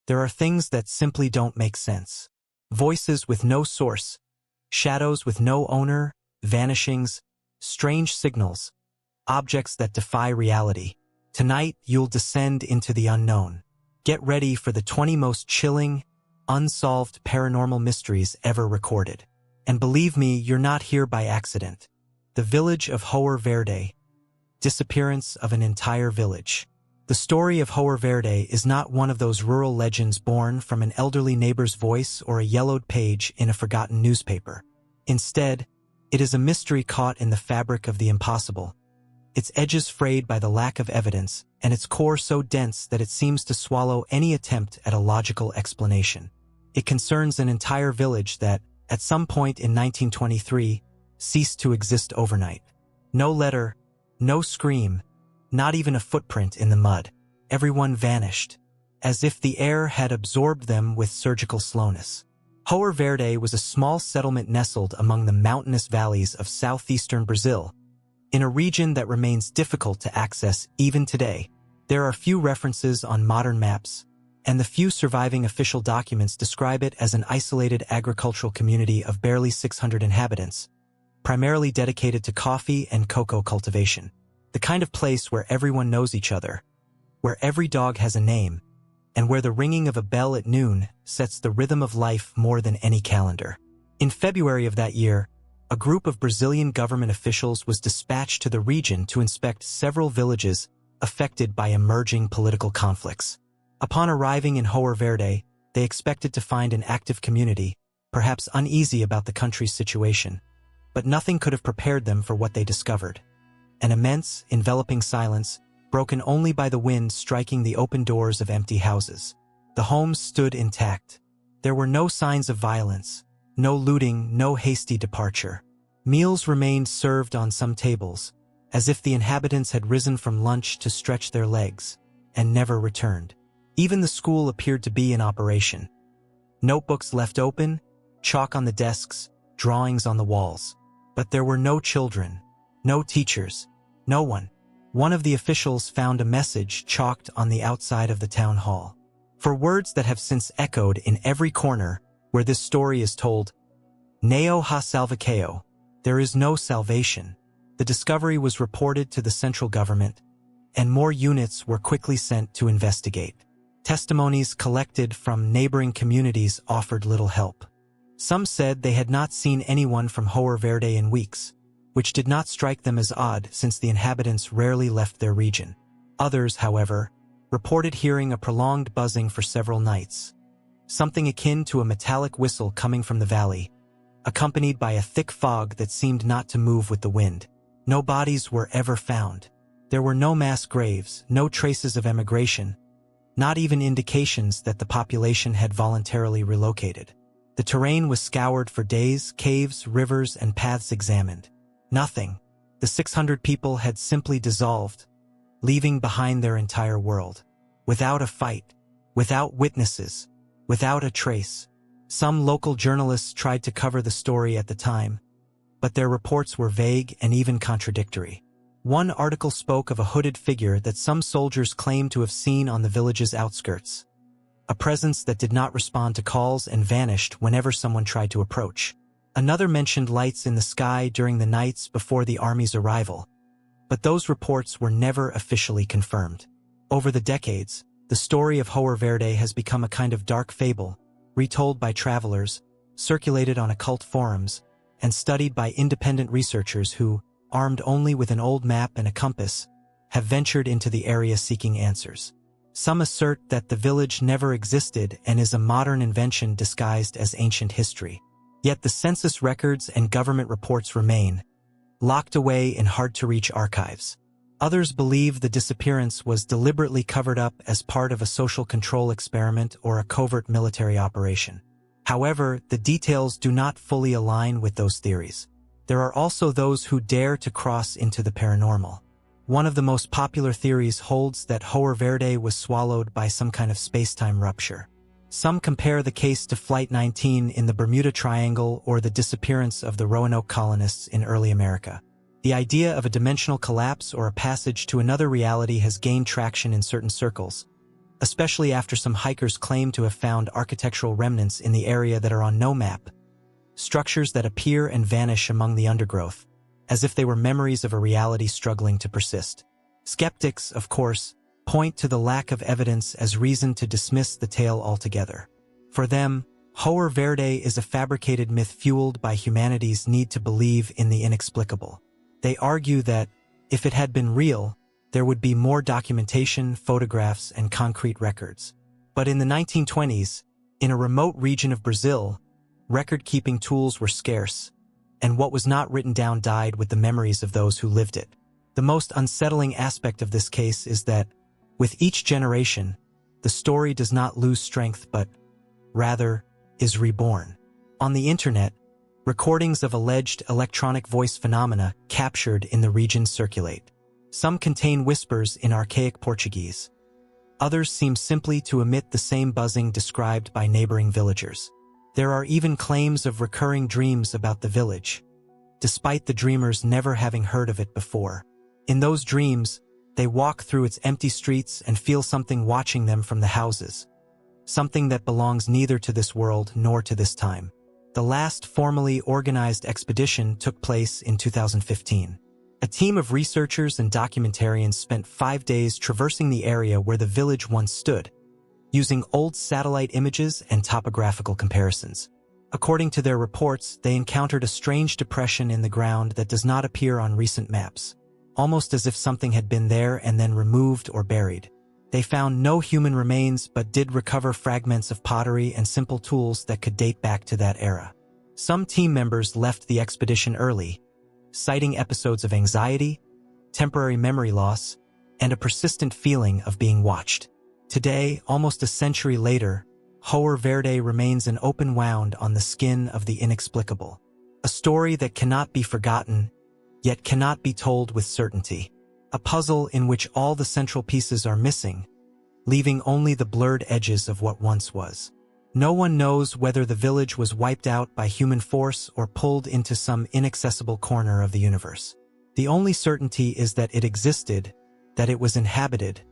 There are things that simply don't make sense. Voices with no source, shadows with no owner, vanishings, strange signals, objects that defy reality. Tonight, you'll descend into the unknown. Get ready for the 20 most chilling, unsolved paranormal mysteries ever recorded. And believe me, you're not here by accident. The village of Hoer Verde. Disappearance of an entire village. The story of Hoer Verde is not one of those rural legends born from an elderly neighbor's voice or a yellowed page in a forgotten newspaper. Instead, it is a mystery caught in the fabric of the impossible, its edges frayed by the lack of evidence, and its core so dense that it seems to swallow any attempt at a logical explanation. It concerns an entire village that, at some point in 1923, ceased to exist overnight. No letter, no scream, not even a footprint in the mud. Everyone vanished, as if the air had absorbed them with surgical slowness. Hoer Verde was a small settlement nestled among the mountainous valleys of southeastern Brazil, in a region that remains difficult to access even today. There are few references on modern maps, and the few surviving official documents describe it as an isolated agricultural community of barely 600 inhabitants, primarily dedicated to coffee and cocoa cultivation. The kind of place where everyone knows each other, where every dog has a name, and where the ringing of a bell at noon sets the rhythm of life more than any calendar. In February of that year, a group of Brazilian government officials was dispatched to the region to inspect several villages affected by emerging political conflicts. Upon arriving in Hoer Verde, they expected to find an active community, perhaps uneasy about the country's situation, but nothing could have prepared them for what they discovered. An immense, enveloping silence, broken only by the wind striking the open doors of empty houses. The homes stood intact. There were no signs of violence, no looting, no hasty departure. Meals remained served on some tables, as if the inhabitants had risen from lunch to stretch their legs, and never returned. Even the school appeared to be in operation. Notebooks left open, chalk on the desks, drawings on the walls. But there were no children, no teachers, no one. One of the officials found a message chalked on the outside of the town hall. For words that have since echoed in every corner where this story is told, Neo ha salvação, there is no salvation. The discovery was reported to the central government, and more units were quickly sent to investigate. Testimonies collected from neighboring communities offered little help. Some said they had not seen anyone from Hoer Verde in weeks, which did not strike them as odd since the inhabitants rarely left their region. Others, however, reported hearing a prolonged buzzing for several nights, something akin to a metallic whistle coming from the valley, accompanied by a thick fog that seemed not to move with the wind. No bodies were ever found. There were no mass graves, no traces of emigration, not even indications that the population had voluntarily relocated. The terrain was scoured for days, caves, rivers, and paths examined. Nothing. The 600 people had simply dissolved, leaving behind their entire world. Without a fight, without witnesses, without a trace. Some local journalists tried to cover the story at the time, but their reports were vague and even contradictory. One article spoke of a hooded figure that some soldiers claimed to have seen on the village's outskirts, a presence that did not respond to calls and vanished whenever someone tried to approach. Another mentioned lights in the sky during the nights before the army's arrival, but those reports were never officially confirmed. Over the decades, the story of Hoer Verde has become a kind of dark fable, retold by travelers, circulated on occult forums, and studied by independent researchers who, armed only with an old map and a compass, have ventured into the area seeking answers. Some assert that the village never existed and is a modern invention disguised as ancient history. Yet the census records and government reports remain, locked away in hard-to-reach archives. Others believe the disappearance was deliberately covered up as part of a social control experiment or a covert military operation. However, the details do not fully align with those theories. There are also those who dare to cross into the paranormal. One of the most popular theories holds that Hoer Verde was swallowed by some kind of space-time rupture. Some compare the case to Flight 19 in the Bermuda Triangle or the disappearance of the Roanoke colonists in early America. The idea of a dimensional collapse or a passage to another reality has gained traction in certain circles, especially after some hikers claim to have found architectural remnants in the area that are on no map, structures that appear and vanish among the undergrowth, as if they were memories of a reality struggling to persist. Skeptics, of course, point to the lack of evidence as reason to dismiss the tale altogether. For them, Hoer Verde is a fabricated myth fueled by humanity's need to believe in the inexplicable. They argue that, if it had been real, there would be more documentation, photographs, and concrete records. But in the 1920s, in a remote region of Brazil, record-keeping tools were scarce, and what was not written down died with the memories of those who lived it. The most unsettling aspect of this case is that, with each generation, the story does not lose strength but, rather, is reborn. On the internet, recordings of alleged electronic voice phenomena captured in the region circulate. Some contain whispers in archaic Portuguese. Others seem simply to emit the same buzzing described by neighboring villagers. There are even claims of recurring dreams about the village, despite the dreamers never having heard of it before. In those dreams, they walk through its empty streets and feel something watching them from the houses, something that belongs neither to this world nor to this time. The last formally organized expedition took place in 2015. A team of researchers and documentarians spent 5 days traversing the area where the village once stood, using old satellite images and topographical comparisons. According to their reports, they encountered a strange depression in the ground that does not appear on recent maps, almost as if something had been there and then removed or buried. They found no human remains but did recover fragments of pottery and simple tools that could date back to that era. Some team members left the expedition early, citing episodes of anxiety, temporary memory loss, and a persistent feeling of being watched. Today, almost a century later, Hoer Verde remains an open wound on the skin of the inexplicable. A story that cannot be forgotten, yet cannot be told with certainty. A puzzle in which all the central pieces are missing, leaving only the blurred edges of what once was. No one knows whether the village was wiped out by human force or pulled into some inaccessible corner of the universe. The only certainty is that it existed, that it was inhabited,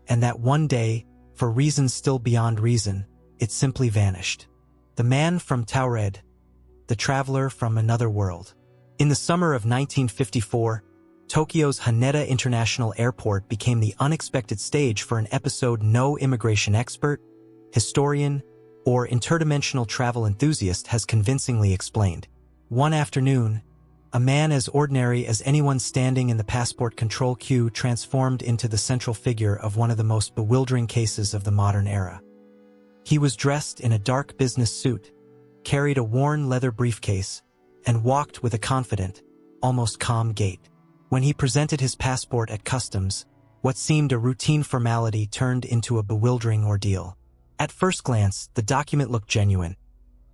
and that one day, for reasons still beyond reason, it simply vanished. The man from Taured, the traveler from another world. In the summer of 1954, Tokyo's Haneda International Airport became the unexpected stage for an episode no immigration expert, historian, or interdimensional travel enthusiast has convincingly explained. One afternoon, a man as ordinary as anyone standing in the passport control queue transformed into the central figure of one of the most bewildering cases of the modern era. He was dressed in a dark business suit, carried a worn leather briefcase, and walked with a confident, almost calm gait. When he presented his passport at customs, what seemed a routine formality turned into a bewildering ordeal. At first glance, the document looked genuine.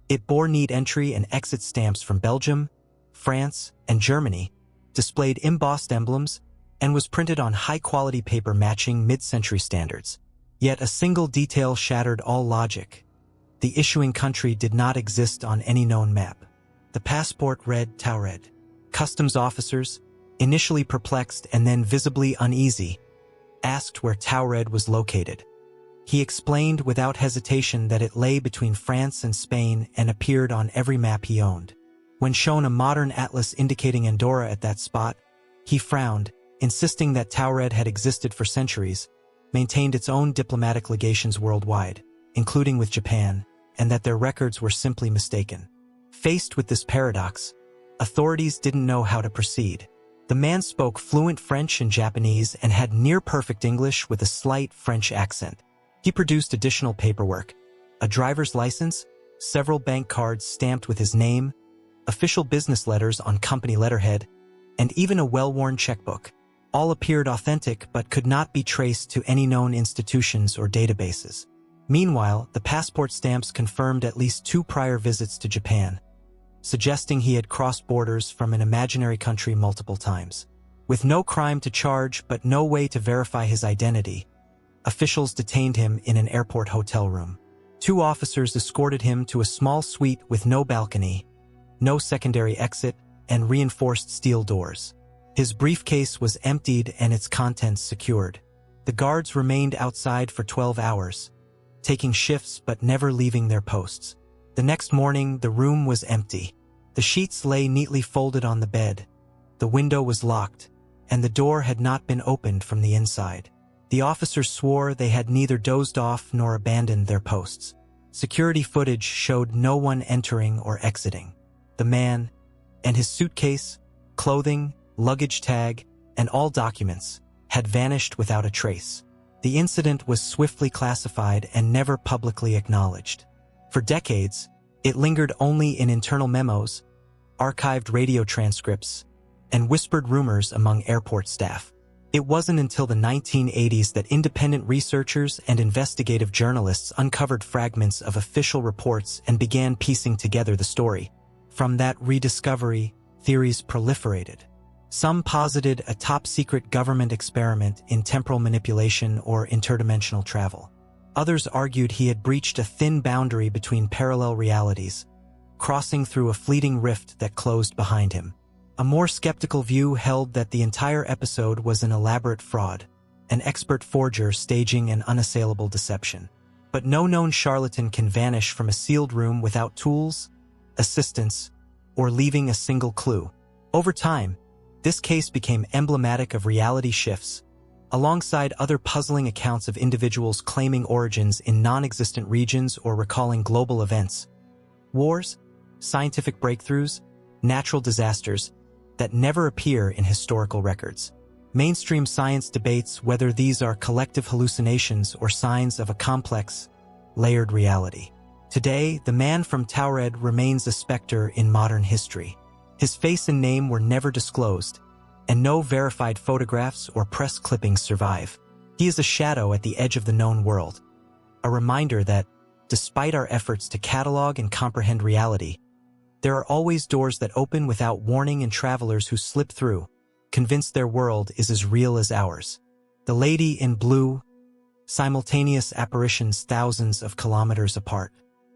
It bore neat entry and exit stamps from Belgium, France, and Germany, displayed embossed emblems, and was printed on high-quality paper matching mid-century standards. Yet a single detail shattered all logic. The issuing country did not exist on any known map. The passport read Taured. Customs officers, initially perplexed and then visibly uneasy, asked where Taured was located. He explained without hesitation that it lay between France and Spain and appeared on every map he owned. When shown a modern atlas indicating Andorra at that spot, he frowned, insisting that Taured had existed for centuries, maintained its own diplomatic legations worldwide, including with Japan, and that their records were simply mistaken. Faced with this paradox, authorities didn't know how to proceed. The man spoke fluent French and Japanese and had near-perfect English with a slight French accent. He produced additional paperwork, a driver's license, several bank cards stamped with his name, official business letters on company letterhead, and even a well-worn checkbook. All appeared authentic but could not be traced to any known institutions or databases. Meanwhile, the passport stamps confirmed at least 2 prior visits to Japan, suggesting he had crossed borders from an imaginary country multiple times. With no crime to charge but no way to verify his identity, officials detained him in an airport hotel room. 2 officers escorted him to a small suite with no balcony, no secondary exit, and reinforced steel doors. His briefcase was emptied and its contents secured. The guards remained outside for 12 hours, taking shifts but never leaving their posts. The next morning, the room was empty. The sheets lay neatly folded on the bed. The window was locked, and the door had not been opened from the inside. The officers swore they had neither dozed off nor abandoned their posts. Security footage showed no one entering or exiting. The man and his suitcase, clothing, luggage tag, and all documents had vanished without a trace. The incident was swiftly classified and never publicly acknowledged. For decades, it lingered only in internal memos, archived radio transcripts, and whispered rumors among airport staff. It wasn't until the 1980s that independent researchers and investigative journalists uncovered fragments of official reports and began piecing together the story. From that rediscovery, theories proliferated. Some posited a top-secret government experiment in temporal manipulation or interdimensional travel. Others argued he had breached a thin boundary between parallel realities, crossing through a fleeting rift that closed behind him. A more skeptical view held that the entire episode was an elaborate fraud, an expert forger staging an unassailable deception. But no known charlatan can vanish from a sealed room without tools, assistance, or leaving a single clue. Over time, this case became emblematic of reality shifts, alongside other puzzling accounts of individuals claiming origins in non-existent regions or recalling global events. Wars, scientific breakthroughs, natural disasters that never appear in historical records. Mainstream science debates whether these are collective hallucinations or signs of a complex, layered reality. Today, the man from Taured remains a specter in modern history. His face and name were never disclosed, and no verified photographs or press clippings survive. He is a shadow at the edge of the known world, a reminder that, despite our efforts to catalog and comprehend reality, there are always doors that open without warning and travelers who slip through, convinced their world is as real as ours. The Lady in Blue, simultaneous apparitions thousands of kilometers apart.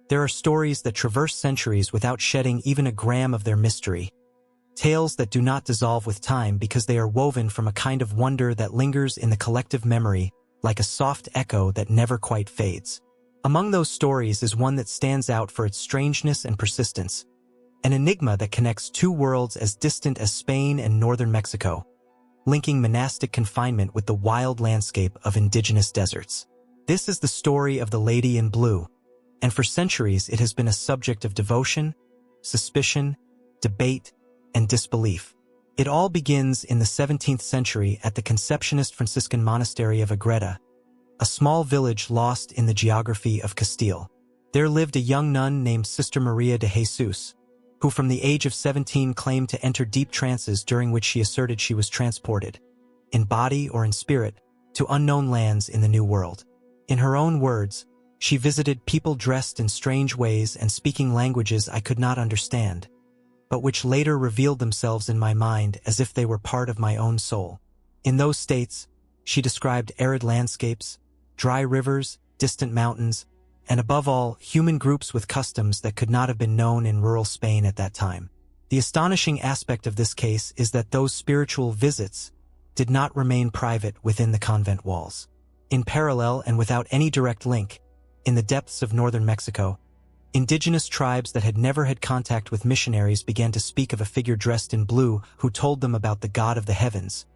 There are stories that traverse centuries without shedding even a gram of their mystery. Tales that do not dissolve with time because they are woven from a kind of wonder that lingers in the collective memory like a soft echo that never quite fades. Among those stories is one that stands out for its strangeness and persistence, an enigma that connects two worlds as distant as Spain and northern Mexico, linking monastic confinement with the wild landscape of indigenous deserts. This is the story of the Lady in Blue, and for centuries it has been a subject of devotion, suspicion, debate, and disbelief. It all begins in the 17th century at the Conceptionist Franciscan monastery of Agreda, a small village lost in the geography of Castile. There lived a young nun named Sister Maria de Jesus, who from the age of 17 claimed to enter deep trances during which she asserted she was transported, in body or in spirit, to unknown lands in the New World. In her own words, she visited people dressed in strange ways and speaking languages I could not understand, but which later revealed themselves in my mind as if they were part of my own soul. In those states, she described arid landscapes, dry rivers, distant mountains, and above all, human groups with customs that could not have been known in rural Spain at that time. The astonishing aspect of this case is that those spiritual visits did not remain private within the convent walls. In parallel and without any direct link, in the depths of northern Mexico, indigenous tribes that had never had contact with missionaries began to speak of a figure dressed in blue who told them about the God of the heavens,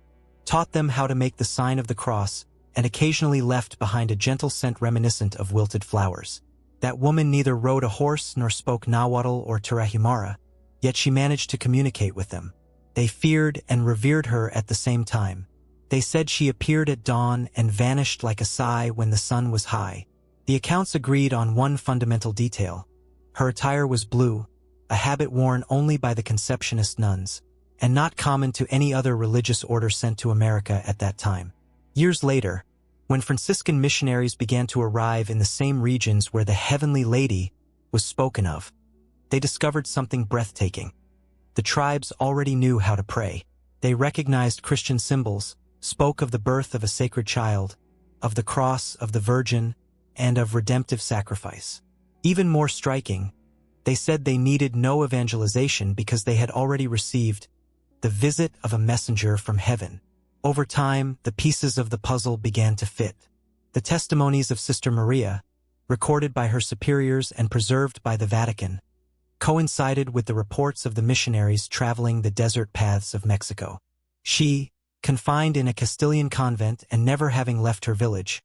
taught them how to make the sign of the cross, and occasionally left behind a gentle scent reminiscent of wilted flowers. That woman neither rode a horse nor spoke Nahuatl or Tarahumara, yet she managed to communicate with them. They feared and revered her at the same time. They said she appeared at dawn and vanished like a sigh when the sun was high. The accounts agreed on one fundamental detail. Her attire was blue, a habit worn only by the Conceptionist nuns, and not common to any other religious order sent to America at that time. Years later, when Franciscan missionaries began to arrive in the same regions where the Heavenly Lady was spoken of, they discovered something breathtaking. The tribes already knew how to pray. They recognized Christian symbols, spoke of the birth of a sacred child, of the cross of the Virgin, and of redemptive sacrifice. Even more striking, they said they needed no evangelization because they had already received the visit of a messenger from heaven. Over time, the pieces of the puzzle began to fit. The testimonies of Sister Maria, recorded by her superiors and preserved by the Vatican, coincided with the reports of the missionaries traveling the desert paths of Mexico. She, confined in a Castilian convent and never having left her village,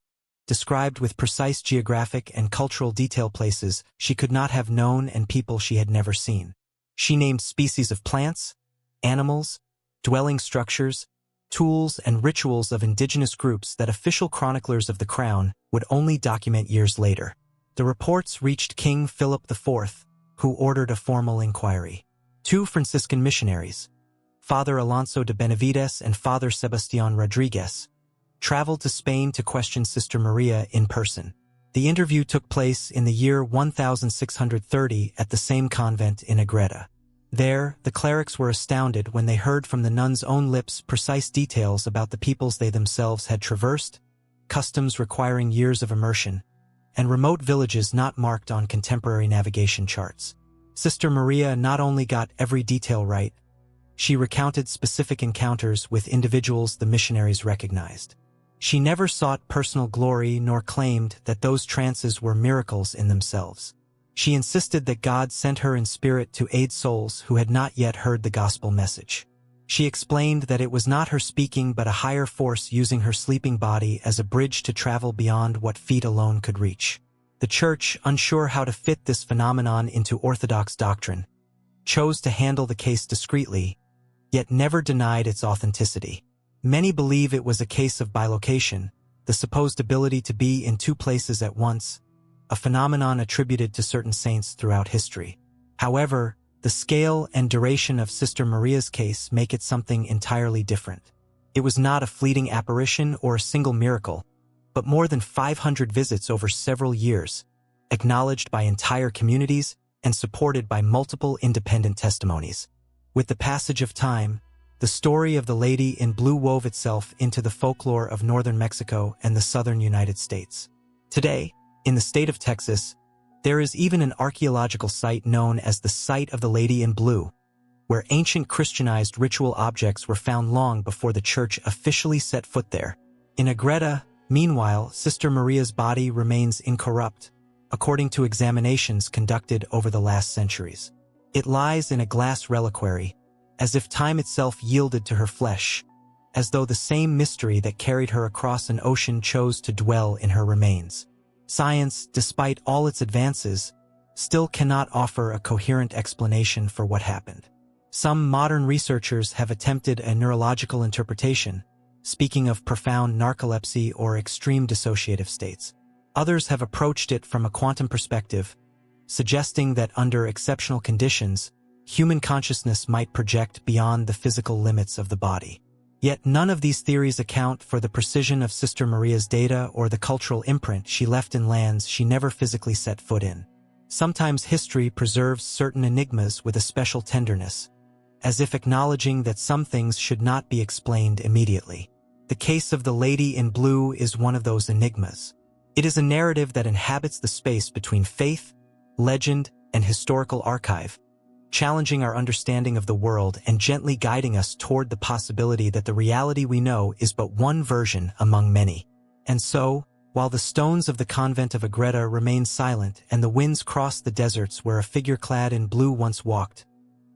described with precise geographic and cultural detail places she could not have known and people she had never seen. She named species of plants, animals, dwelling structures, tools, and rituals of indigenous groups that official chroniclers of the Crown would only document years later. The reports reached King Philip IV, who ordered a formal inquiry. 2 Franciscan missionaries, Father Alonso de Benavides and Father Sebastián Rodríguez, traveled to Spain to question Sister Maria in person. The interview took place in the year 1630 at the same convent in Agreda. There, the clerics were astounded when they heard from the nuns' own lips precise details about the peoples they themselves had traversed, customs requiring years of immersion, and remote villages not marked on contemporary navigation charts. Sister Maria not only got every detail right, she recounted specific encounters with individuals the missionaries recognized. She never sought personal glory nor claimed that those trances were miracles in themselves. She insisted that God sent her in spirit to aid souls who had not yet heard the gospel message. She explained that it was not her speaking but a higher force using her sleeping body as a bridge to travel beyond what feet alone could reach. The Church, unsure how to fit this phenomenon into Orthodox doctrine, chose to handle the case discreetly, yet never denied its authenticity. Many believe it was a case of bilocation, the supposed ability to be in 2 places at once, a phenomenon attributed to certain saints throughout history. However, the scale and duration of Sister Maria's case make it something entirely different. It was not a fleeting apparition or a single miracle, but more than 500 visits over several years, acknowledged by entire communities and supported by multiple independent testimonies. With the passage of time, the story of the Lady in Blue wove itself into the folklore of northern Mexico and the southern United States. Today, in the state of Texas, there is even an archaeological site known as the Site of the Lady in Blue, where ancient Christianized ritual objects were found long before the Church officially set foot there. In Agreda, meanwhile, Sister Maria's body remains incorrupt, according to examinations conducted over the last centuries. It lies in a glass reliquary, as if time itself yielded to her flesh, as though the same mystery that carried her across an ocean chose to dwell in her remains. Science, despite all its advances, still cannot offer a coherent explanation for what happened. Some modern researchers have attempted a neurological interpretation, speaking of profound narcolepsy or extreme dissociative states. Others have approached it from a quantum perspective, suggesting that under exceptional conditions, human consciousness might project beyond the physical limits of the body. Yet none of these theories account for the precision of Sister Maria's data or the cultural imprint she left in lands she never physically set foot in. Sometimes history preserves certain enigmas with a special tenderness, as if acknowledging that some things should not be explained immediately. The case of the Lady in Blue is one of those enigmas. It is a narrative that inhabits the space between faith, legend, and historical archive, challenging our understanding of the world and gently guiding us toward the possibility that the reality we know is but one version among many. And so, while the stones of the convent of Agreda remain silent and the winds cross the deserts where a figure clad in blue once walked,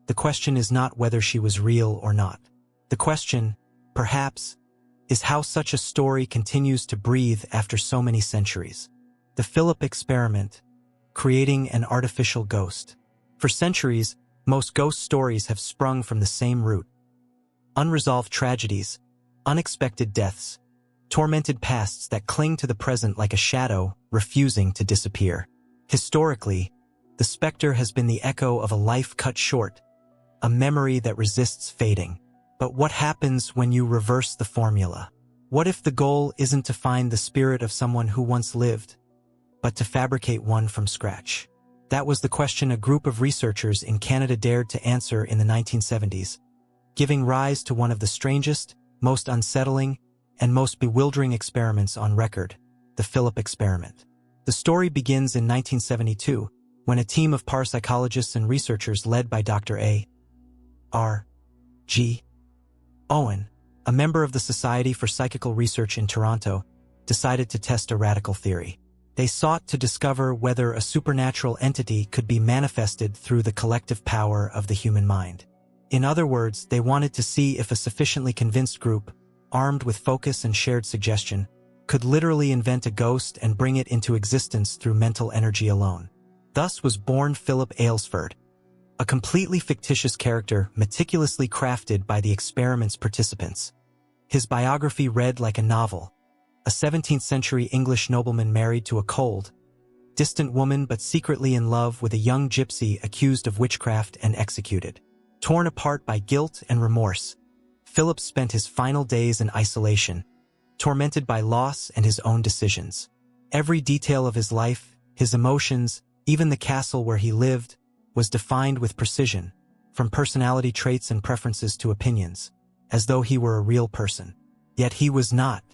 the question is not whether she was real or not. The question, perhaps, is how such a story continues to breathe after so many centuries. The Philip experiment, creating an artificial ghost. For centuries, most ghost stories have sprung from the same root. Unresolved tragedies, unexpected deaths, tormented pasts that cling to the present like a shadow, refusing to disappear. Historically, the specter has been the echo of a life cut short, a memory that resists fading. But what happens when you reverse the formula? What if the goal isn't to find the spirit of someone who once lived, but to fabricate one from scratch? That was the question a group of researchers in Canada dared to answer in the 1970s, giving rise to one of the strangest, most unsettling, and most bewildering experiments on record, the Philip experiment. The story begins in 1972, when a team of parapsychologists and researchers led by Dr. A. R. G. Owen a member of the Society for Psychical Research in Toronto, decided to test a radical theory. They sought to discover whether a supernatural entity could be manifested through the collective power of the human mind. In other words, they wanted to see if a sufficiently convinced group, armed with focus and shared suggestion, could literally invent a ghost and bring it into existence through mental energy alone. Thus was born Philip Aylesford, a completely fictitious character meticulously crafted by the experiment's participants. His biography read like a novel, a 17th-century English nobleman married to a cold, distant woman but secretly in love with a young gypsy accused of witchcraft and executed. Torn apart by guilt and remorse, Philip spent his final days in isolation, tormented by loss and his own decisions. Every detail of his life, his emotions, even the castle where he lived, was defined with precision, from personality traits and preferences to opinions, as though he were a real person. Yet he was not.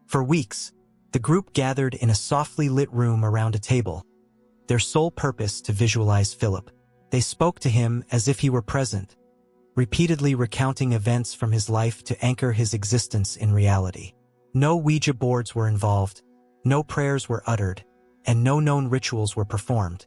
For weeks, the group gathered in a softly lit room around a table, their sole purpose to visualize Philip. They spoke to him as if he were present, repeatedly recounting events from his life to anchor his existence in reality. No Ouija boards were involved, no prayers were uttered, and no known rituals were performed.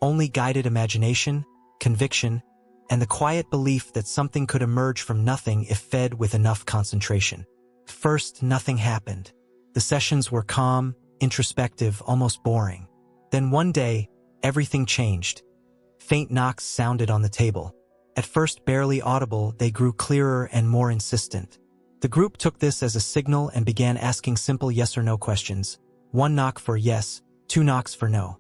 Only guided imagination, conviction, and the quiet belief that something could emerge from nothing if fed with enough concentration. First, nothing happened. The sessions were calm, introspective, almost boring. Then one day, everything changed. Faint knocks sounded on the table. At first barely audible, they grew clearer and more insistent. The group took this as a signal and began asking simple yes or no questions. 1 knock for yes, 2 knocks for no.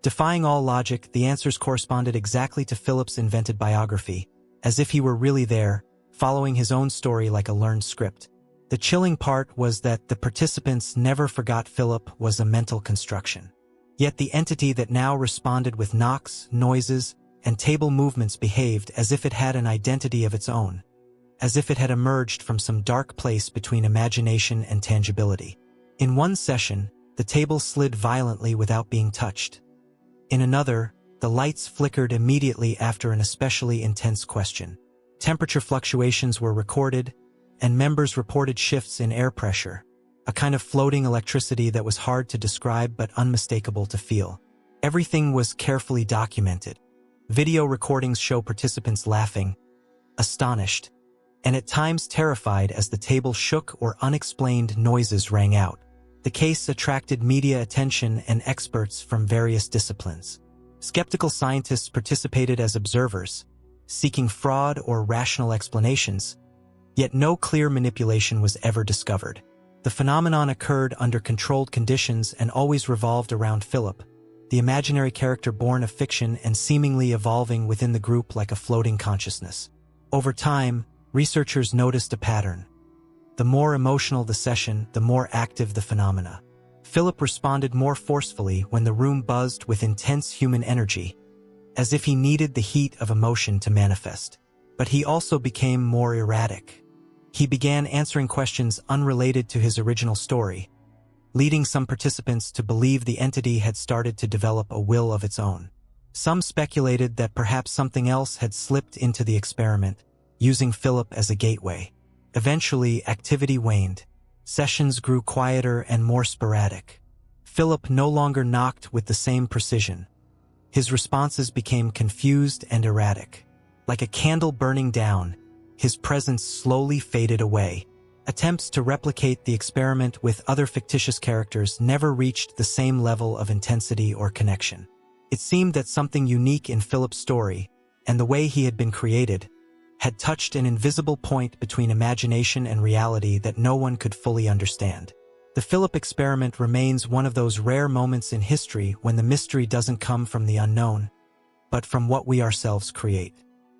Defying all logic, the answers corresponded exactly to Philip's invented biography, as if he were really there, following his own story like a learned script. The chilling part was that the participants never forgot Philip was a mental construction. Yet the entity that now responded with knocks, noises, and table movements behaved as if it had an identity of its own, as if it had emerged from some dark place between imagination and tangibility. In one session, the table slid violently without being touched. In another, the lights flickered immediately after an especially intense question. Temperature fluctuations were recorded, and members reported shifts in air pressure, a kind of floating electricity that was hard to describe but unmistakable to feel. Everything was carefully documented. Video recordings show participants laughing, astonished, and at times terrified as the table shook or unexplained noises rang out. The case attracted media attention and experts from various disciplines. Skeptical scientists participated as observers, seeking fraud or rational explanations, yet no clear manipulation was ever discovered. The phenomenon occurred under controlled conditions and always revolved around Philip, the imaginary character born of fiction and seemingly evolving within the group like a floating consciousness. Over time, researchers noticed a pattern. The more emotional the session, the more active the phenomena. Philip responded more forcefully when the room buzzed with intense human energy, as if he needed the heat of emotion to manifest. But he also became more erratic. He began answering questions unrelated to his original story, leading some participants to believe the entity had started to develop a will of its own. Some speculated that perhaps something else had slipped into the experiment, using Philip as a gateway. Eventually, activity waned. Sessions grew quieter and more sporadic. Philip no longer knocked with the same precision. His responses became confused and erratic. Like a candle burning down, his presence slowly faded away. Attempts to replicate the experiment with other fictitious characters never reached the same level of intensity or connection. It seemed that something unique in Philip's story, and the way he had been created, had touched an invisible point between imagination and reality that no one could fully understand. The Philip experiment remains one of those rare moments in history when the mystery doesn't come from the unknown, but from what we ourselves create.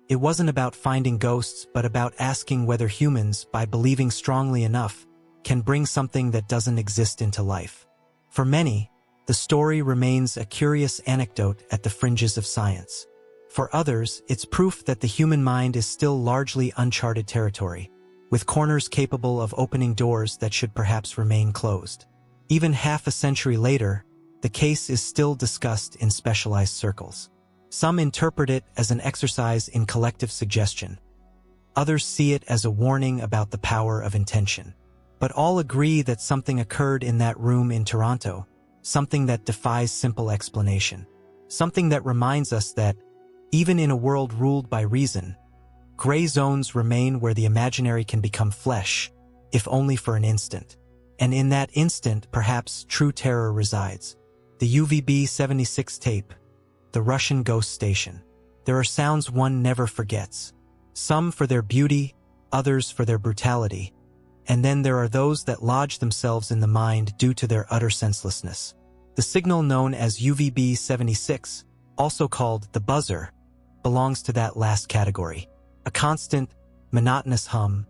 It wasn't about finding ghosts, but about asking whether humans, by believing strongly enough, can bring something that doesn't exist into life. For many, the story remains a curious anecdote at the fringes of science. For others, it's proof that the human mind is still largely uncharted territory, with corners capable of opening doors that should perhaps remain closed. Even half a century later, the case is still discussed in specialized circles. Some interpret it as an exercise in collective suggestion, Others see it as a warning about the power of intention. But all agree that something occurred in that room in Toronto, something that defies simple explanation. Something that reminds us that, even in a world ruled by reason, gray zones remain where the imaginary can become flesh, if only for an instant. And in that instant, perhaps true terror resides. The UVB-76 Tape, the Russian ghost station. There are sounds one never forgets. Some for their beauty, others for their brutality. And then there are those that lodge themselves in the mind due to their utter senselessness. The signal known as UVB-76, also called the buzzer, belongs to that last category. A constant, monotonous hum,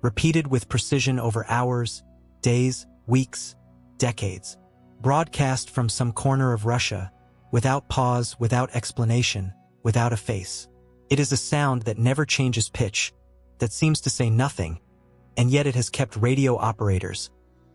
repeated with precision over hours, days, weeks, decades. Broadcast from some corner of Russia, without pause, without explanation, without a face. It is a sound that never changes pitch, that seems to say nothing, and yet it has kept radio operators,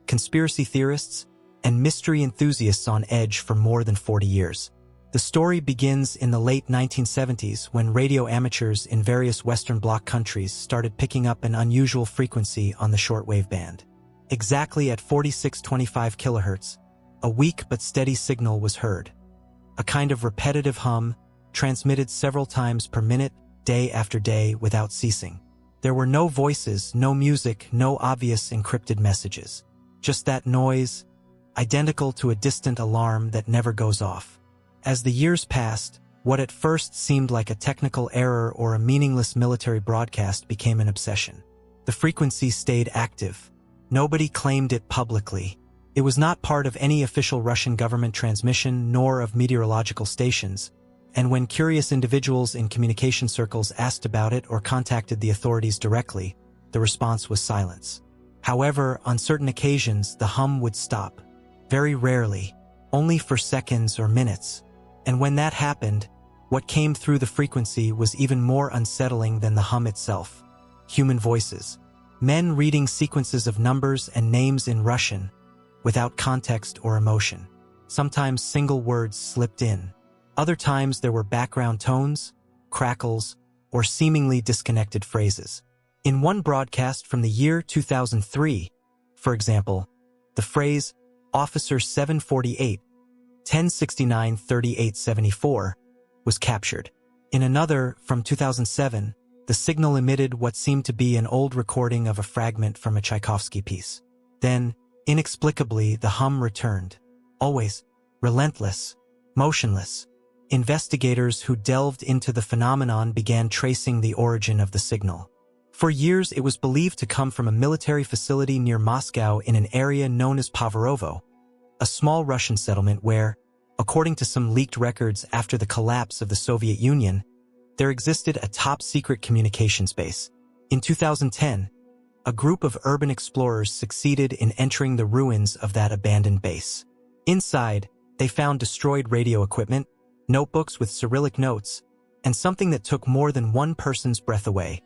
conspiracy theorists, and mystery enthusiasts on edge for more than 40 years. The story begins in the late 1970s when radio amateurs in various Western Bloc countries started picking up an unusual frequency on the shortwave band. Exactly at 4625 kHz, a weak but steady signal was heard. A kind of repetitive hum, transmitted several times per minute, day after day without ceasing. There were no voices, no music, no obvious encrypted messages. Just that noise, identical to a distant alarm that never goes off. As the years passed, what at first seemed like a technical error or a meaningless military broadcast became an obsession. The frequency stayed active. Nobody claimed it publicly. It was not part of any official Russian government transmission nor of meteorological stations, and when curious individuals in communication circles asked about it or contacted the authorities directly, the response was silence. However, on certain occasions, the hum would stop. Very rarely, only for seconds or minutes. And when that happened, what came through the frequency was even more unsettling than the hum itself. Human voices. Men reading sequences of numbers and names in Russian, without context or emotion. Sometimes single words slipped in. Other times there were background tones, crackles, or seemingly disconnected phrases. In one broadcast from the year 2003, for example, the phrase, Officer 748, 1069-3874, was captured. In another, from 2007, the signal emitted what seemed to be an old recording of a fragment from a Tchaikovsky piece. Then, inexplicably, the hum returned. Always, relentless, motionless. Investigators who delved into the phenomenon began tracing the origin of the signal. For years, it was believed to come from a military facility near Moscow in an area known as Pavarovo, a small Russian settlement where, according to some leaked records after the collapse of the Soviet Union, there existed a top-secret communications base. In 2010, a group of urban explorers succeeded in entering the ruins of that abandoned base. Inside, they found destroyed radio equipment, notebooks with Cyrillic notes, and something that took more than one person's breath away.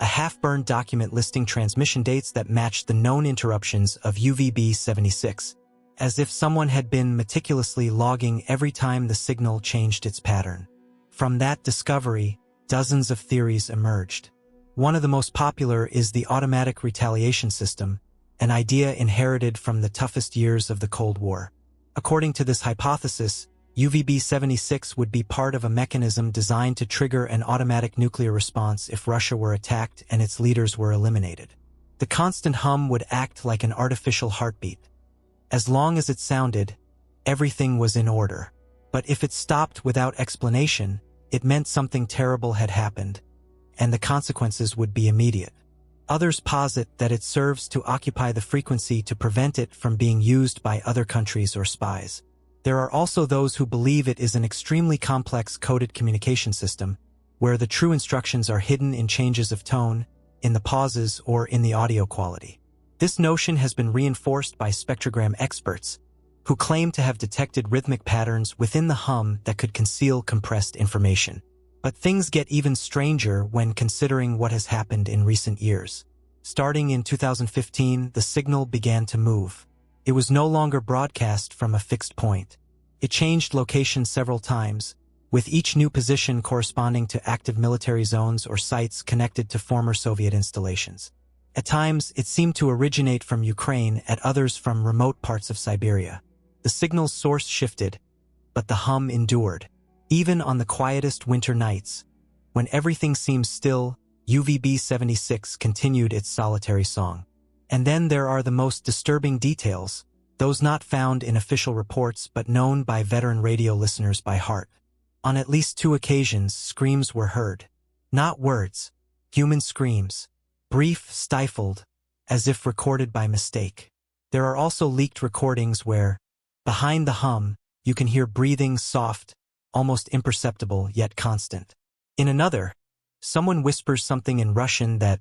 A half-burned document listing transmission dates that matched the known interruptions of UVB-76, as if someone had been meticulously logging every time the signal changed its pattern. From that discovery, dozens of theories emerged. One of the most popular is the automatic retaliation system, an idea inherited from the toughest years of the Cold War. According to this hypothesis, UVB-76 would be part of a mechanism designed to trigger an automatic nuclear response if Russia were attacked and its leaders were eliminated. The constant hum would act like an artificial heartbeat. As long as it sounded, everything was in order. But if it stopped without explanation, it meant something terrible had happened, and the consequences would be immediate. Others posit that it serves to occupy the frequency to prevent it from being used by other countries or spies. There are also those who believe it is an extremely complex coded communication system, where the true instructions are hidden in changes of tone, in the pauses, or in the audio quality. This notion has been reinforced by spectrogram experts, who claim to have detected rhythmic patterns within the hum that could conceal compressed information. But things get even stranger when considering what has happened in recent years. Starting in 2015, the signal began to move. It was no longer broadcast from a fixed point. It changed location several times, with each new position corresponding to active military zones or sites connected to former Soviet installations. At times, it seemed to originate from Ukraine, at others from remote parts of Siberia. The signal's source shifted, but the hum endured. Even on the quietest winter nights, when everything seemed still, UVB-76 continued its solitary song. And then there are the most disturbing details, those not found in official reports but known by veteran radio listeners by heart. On at least 2 occasions, screams were heard. Not words, human screams, brief, stifled, as if recorded by mistake. There are also leaked recordings where, behind the hum, you can hear breathing soft, almost imperceptible yet constant. In another, someone whispers something in Russian that,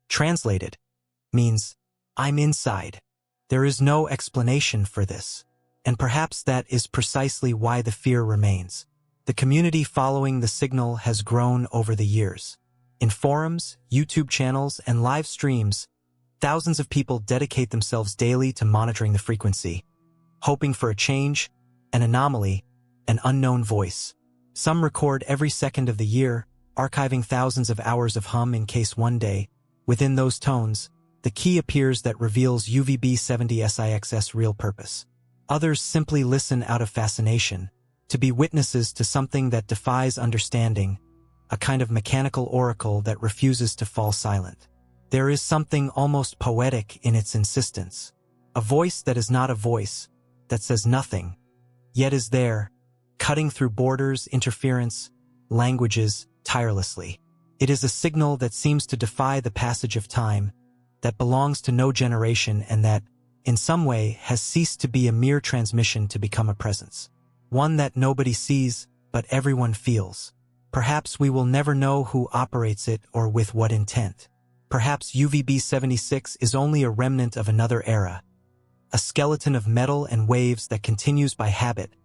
translated, means, "I'm inside." There is no explanation for this, and perhaps that is precisely why the fear remains. The community following the signal has grown over the years. In forums, YouTube channels, and live streams, thousands of people dedicate themselves daily to monitoring the frequency, hoping for a change, an anomaly, an unknown voice. Some record every second of the year, archiving thousands of hours of hum in case one day, within those tones, the key appears that reveals UVB-76's real purpose. Others simply listen out of fascination, to be witnesses to something that defies understanding, a kind of mechanical oracle that refuses to fall silent. There is something almost poetic in its insistence, a voice that is not a voice, that says nothing, yet is there, cutting through borders, interference, languages, tirelessly. It is a signal that seems to defy the passage of time, that belongs to no generation and that, in some way, has ceased to be a mere transmission to become a presence. One that nobody sees, but everyone feels. Perhaps we will never know who operates it or with what intent. Perhaps UVB-76 is only a remnant of another era, a skeleton of metal and waves that continues by habit,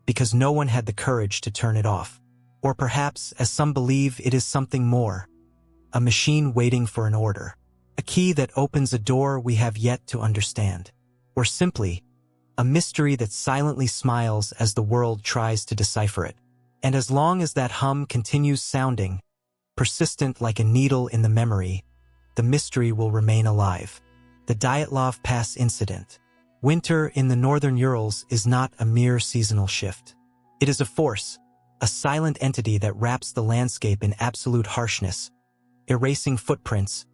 because no one had the courage to turn it off. Or perhaps, as some believe, it is something more, a machine waiting for an order, a key that opens a door we have yet to understand, or simply, a mystery that silently smiles as the world tries to decipher it. And as long as that hum continues sounding, persistent like a needle in the memory, the mystery will remain alive. The Dyatlov Pass incident. Winter in the northern Urals is not a mere seasonal shift. It is a force, a silent entity that wraps the landscape in absolute harshness, erasing footprints,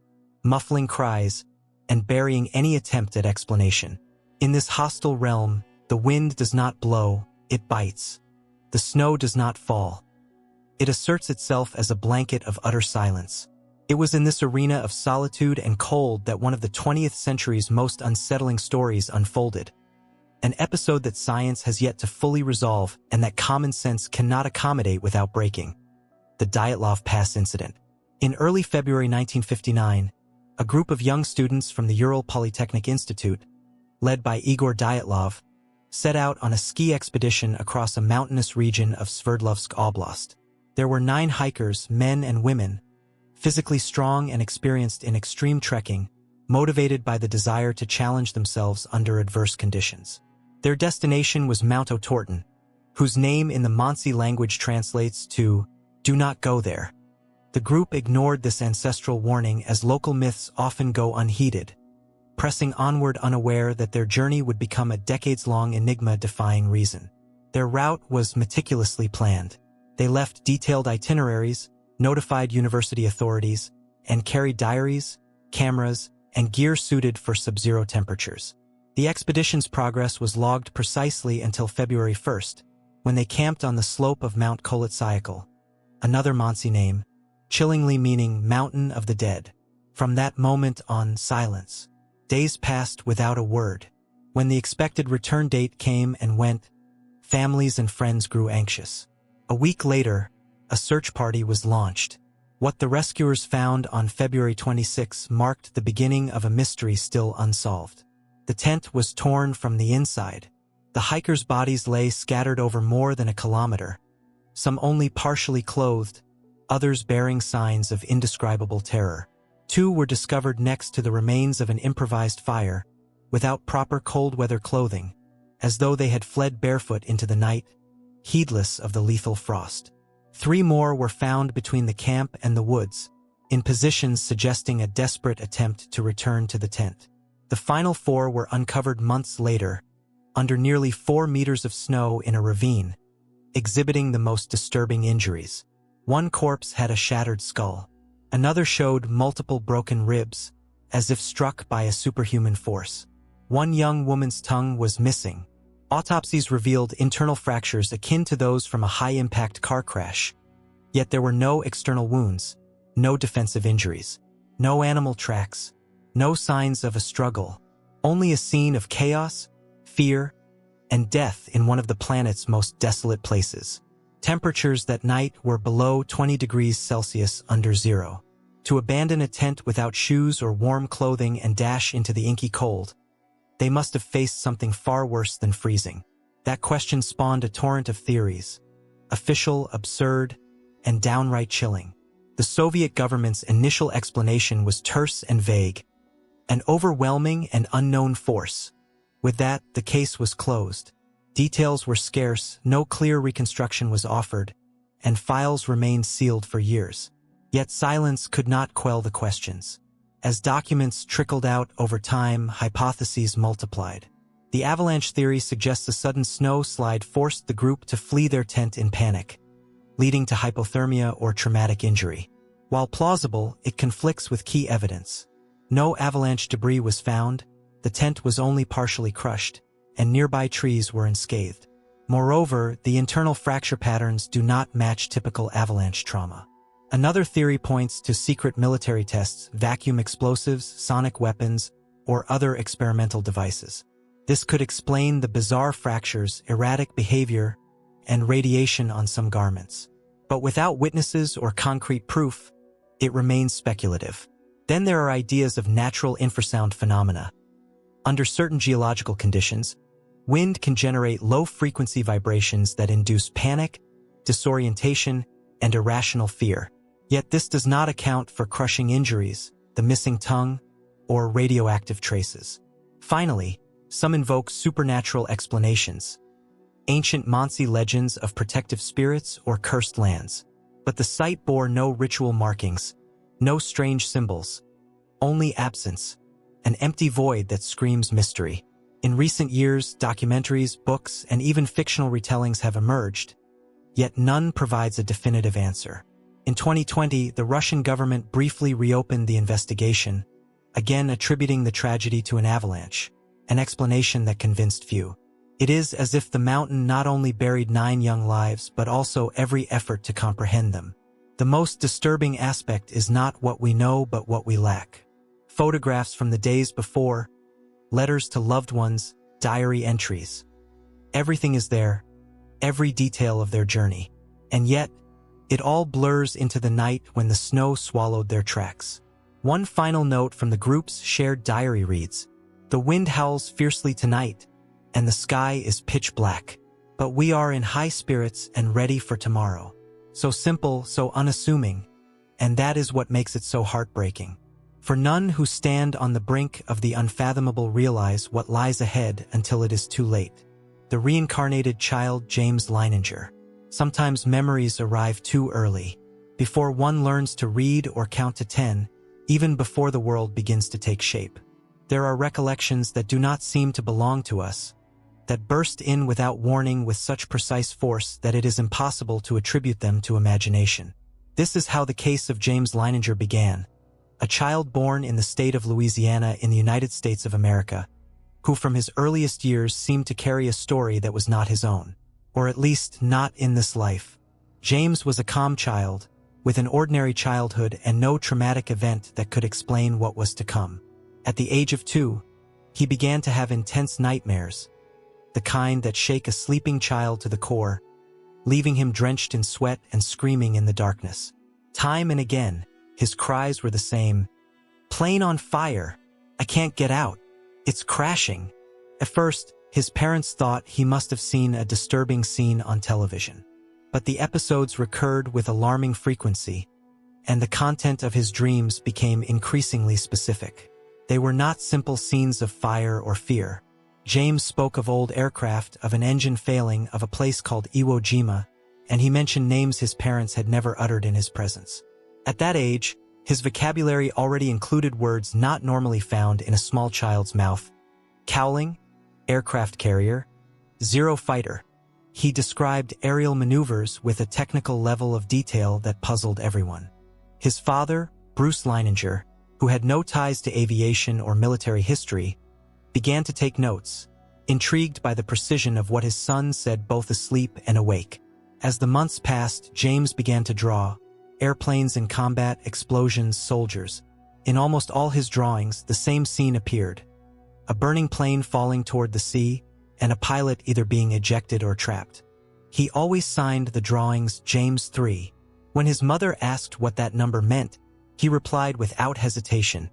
muffling cries, and burying any attempt at explanation. In this hostile realm, the wind does not blow, it bites. The snow does not fall. It asserts itself as a blanket of utter silence. It was in this arena of solitude and cold that one of the 20th century's most unsettling stories unfolded. An episode that science has yet to fully resolve and that common sense cannot accommodate without breaking. The Dyatlov Pass incident. In early February 1959, a group of young students from the Ural Polytechnic Institute, led by Igor Dyatlov, set out on a ski expedition across a mountainous region of Sverdlovsk Oblast. There were 9 hikers, men and women, physically strong and experienced in extreme trekking, motivated by the desire to challenge themselves under adverse conditions. Their destination was Mount Otorten, whose name in the Mansi language translates to, "Do not go there." The group ignored this ancestral warning as local myths often go unheeded, pressing onward unaware that their journey would become a decades-long enigma defying reason. Their route was meticulously planned. They left detailed itineraries, notified university authorities, and carried diaries, cameras, and gear suited for sub-zero temperatures. The expedition's progress was logged precisely until February 1st, when they camped on the slope of Mount Koletsyakal, another Mansi name, chillingly meaning Mountain of the Dead. From that moment on, silence. Days passed without a word. When the expected return date came and went, families and friends grew anxious. A week later, a search party was launched. What the rescuers found on February 26 marked the beginning of a mystery still unsolved. The tent was torn from the inside. The hikers' bodies lay scattered over more than a kilometer, some only partially clothed, others bearing signs of indescribable terror. 2 were discovered next to the remains of an improvised fire, without proper cold-weather clothing, as though they had fled barefoot into the night, heedless of the lethal frost. 3 more were found between the camp and the woods, in positions suggesting a desperate attempt to return to the tent. The final 4 were uncovered months later, under nearly 4 meters of snow in a ravine, exhibiting the most disturbing injuries. One corpse had a shattered skull. Another showed multiple broken ribs, as if struck by a superhuman force. One young woman's tongue was missing. Autopsies revealed internal fractures akin to those from a high-impact car crash. Yet there were no external wounds, no defensive injuries, no animal tracks, no signs of a struggle, only a scene of chaos, fear, and death in one of the planet's most desolate places. Temperatures that night were below 20 degrees Celsius under zero. To abandon a tent without shoes or warm clothing and dash into the inky cold, they must have faced something far worse than freezing. That question spawned a torrent of theories, official, absurd, and downright chilling. The Soviet government's initial explanation was terse and vague, an overwhelming and unknown force. With that, the case was closed. Details were scarce, no clear reconstruction was offered, and files remained sealed for years. Yet silence could not quell the questions. As documents trickled out over time, hypotheses multiplied. The avalanche theory suggests a sudden snow slide forced the group to flee their tent in panic, leading to hypothermia or traumatic injury. While plausible, it conflicts with key evidence. No avalanche debris was found, the tent was only partially crushed, and nearby trees were unscathed. Moreover, the internal fracture patterns do not match typical avalanche trauma. Another theory points to secret military tests, vacuum explosives, sonic weapons, or other experimental devices. This could explain the bizarre fractures, erratic behavior, and radiation on some garments. But without witnesses or concrete proof, it remains speculative. Then there are ideas of natural infrasound phenomena. Under certain geological conditions, wind can generate low-frequency vibrations that induce panic, disorientation, and irrational fear. Yet this does not account for crushing injuries, the missing tongue, or radioactive traces. Finally, some invoke supernatural explanations, ancient Mansi legends of protective spirits or cursed lands. But the site bore no ritual markings, no strange symbols, only absence, an empty void that screams mystery. In recent years, documentaries, books, and even fictional retellings have emerged, yet none provides a definitive answer. In 2020, the Russian government briefly reopened the investigation, again attributing the tragedy to an avalanche, an explanation that convinced few. It is as if the mountain not only buried 9 young lives but also every effort to comprehend them. The most disturbing aspect is not what we know but what we lack. Photographs from the days before, letters to loved ones, diary entries. Everything is there, every detail of their journey. And yet, it all blurs into the night when the snow swallowed their tracks. One final note from the group's shared diary reads, "The wind howls fiercely tonight, and the sky is pitch black. But we are in high spirits and ready for tomorrow." So simple, so unassuming, and that is what makes it so heartbreaking. For none who stand on the brink of the unfathomable realize what lies ahead until it is too late. The reincarnated child James Leininger. Sometimes memories arrive too early, before one learns to read or count to 10, even before the world begins to take shape. There are recollections that do not seem to belong to us, that burst in without warning with such precise force that it is impossible to attribute them to imagination. This is how the case of James Leininger began, a child born in the state of Louisiana in the United States of America, who from his earliest years seemed to carry a story that was not his own. Or at least not in this life. James was a calm child, with an ordinary childhood and no traumatic event that could explain what was to come. At the age of 2, he began to have intense nightmares, the kind that shake a sleeping child to the core, leaving him drenched in sweat and screaming in the darkness. Time and again, his cries were the same. "Plane on fire! I can't get out! It's crashing!" At first, his parents thought he must have seen a disturbing scene on television. But the episodes recurred with alarming frequency, and the content of his dreams became increasingly specific. They were not simple scenes of fire or fear. James spoke of old aircraft, of an engine failing, of a place called Iwo Jima, and he mentioned names his parents had never uttered in his presence. At that age, his vocabulary already included words not normally found in a small child's mouth: cowling, aircraft carrier, Zero fighter. He described aerial maneuvers with a technical level of detail that puzzled everyone. His father, Bruce Leininger, who had no ties to aviation or military history, began to take notes, intrigued by the precision of what his son said both asleep and awake. As the months passed, James began to draw airplanes in combat, explosions, soldiers. In almost all his drawings, the same scene appeared: a burning plane falling toward the sea, and a pilot either being ejected or trapped. He always signed the drawings James 3. When his mother asked what that number meant, he replied without hesitation,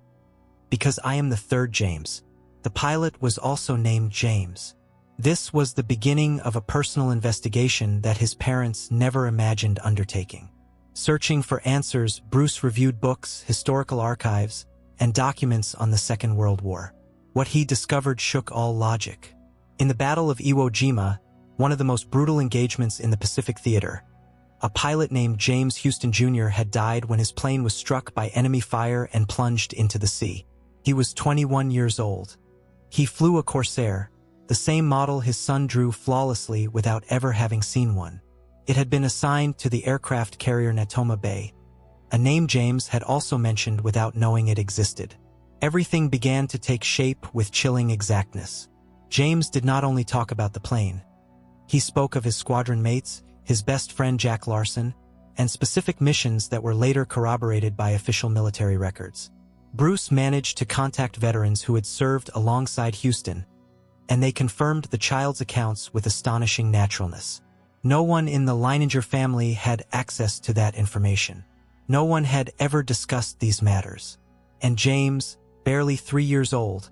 "Because I am the third James." The pilot was also named James. This was the beginning of a personal investigation that his parents never imagined undertaking. Searching for answers, Bruce reviewed books, historical archives, and documents on the Second World War. What he discovered shook all logic. In the Battle of Iwo Jima, one of the most brutal engagements in the Pacific Theater, a pilot named James Houston Jr. had died when his plane was struck by enemy fire and plunged into the sea. He was 21 years old. He flew a Corsair, the same model his son drew flawlessly without ever having seen one. It had been assigned to the aircraft carrier Natoma Bay, a name James had also mentioned without knowing it existed. Everything began to take shape with chilling exactness. James did not only talk about the plane. He spoke of his squadron mates, his best friend Jack Larson, and specific missions that were later corroborated by official military records. Bruce managed to contact veterans who had served alongside Houston, and they confirmed the child's accounts with astonishing naturalness. No one in the Leininger family had access to that information. No one had ever discussed these matters. And James, barely 3 years old,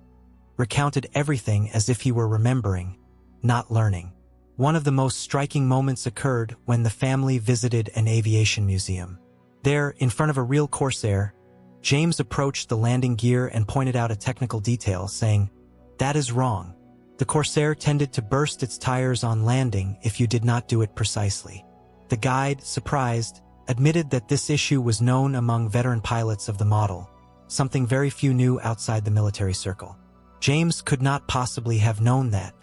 recounted everything as if he were remembering, not learning. One of the most striking moments occurred when the family visited an aviation museum. There, in front of a real Corsair, James approached the landing gear and pointed out a technical detail, saying, "That is wrong. The Corsair tended to burst its tires on landing if you did not do it precisely." The guide, surprised, admitted that this issue was known among veteran pilots of the model, something very few knew outside the military circle. James could not possibly have known that.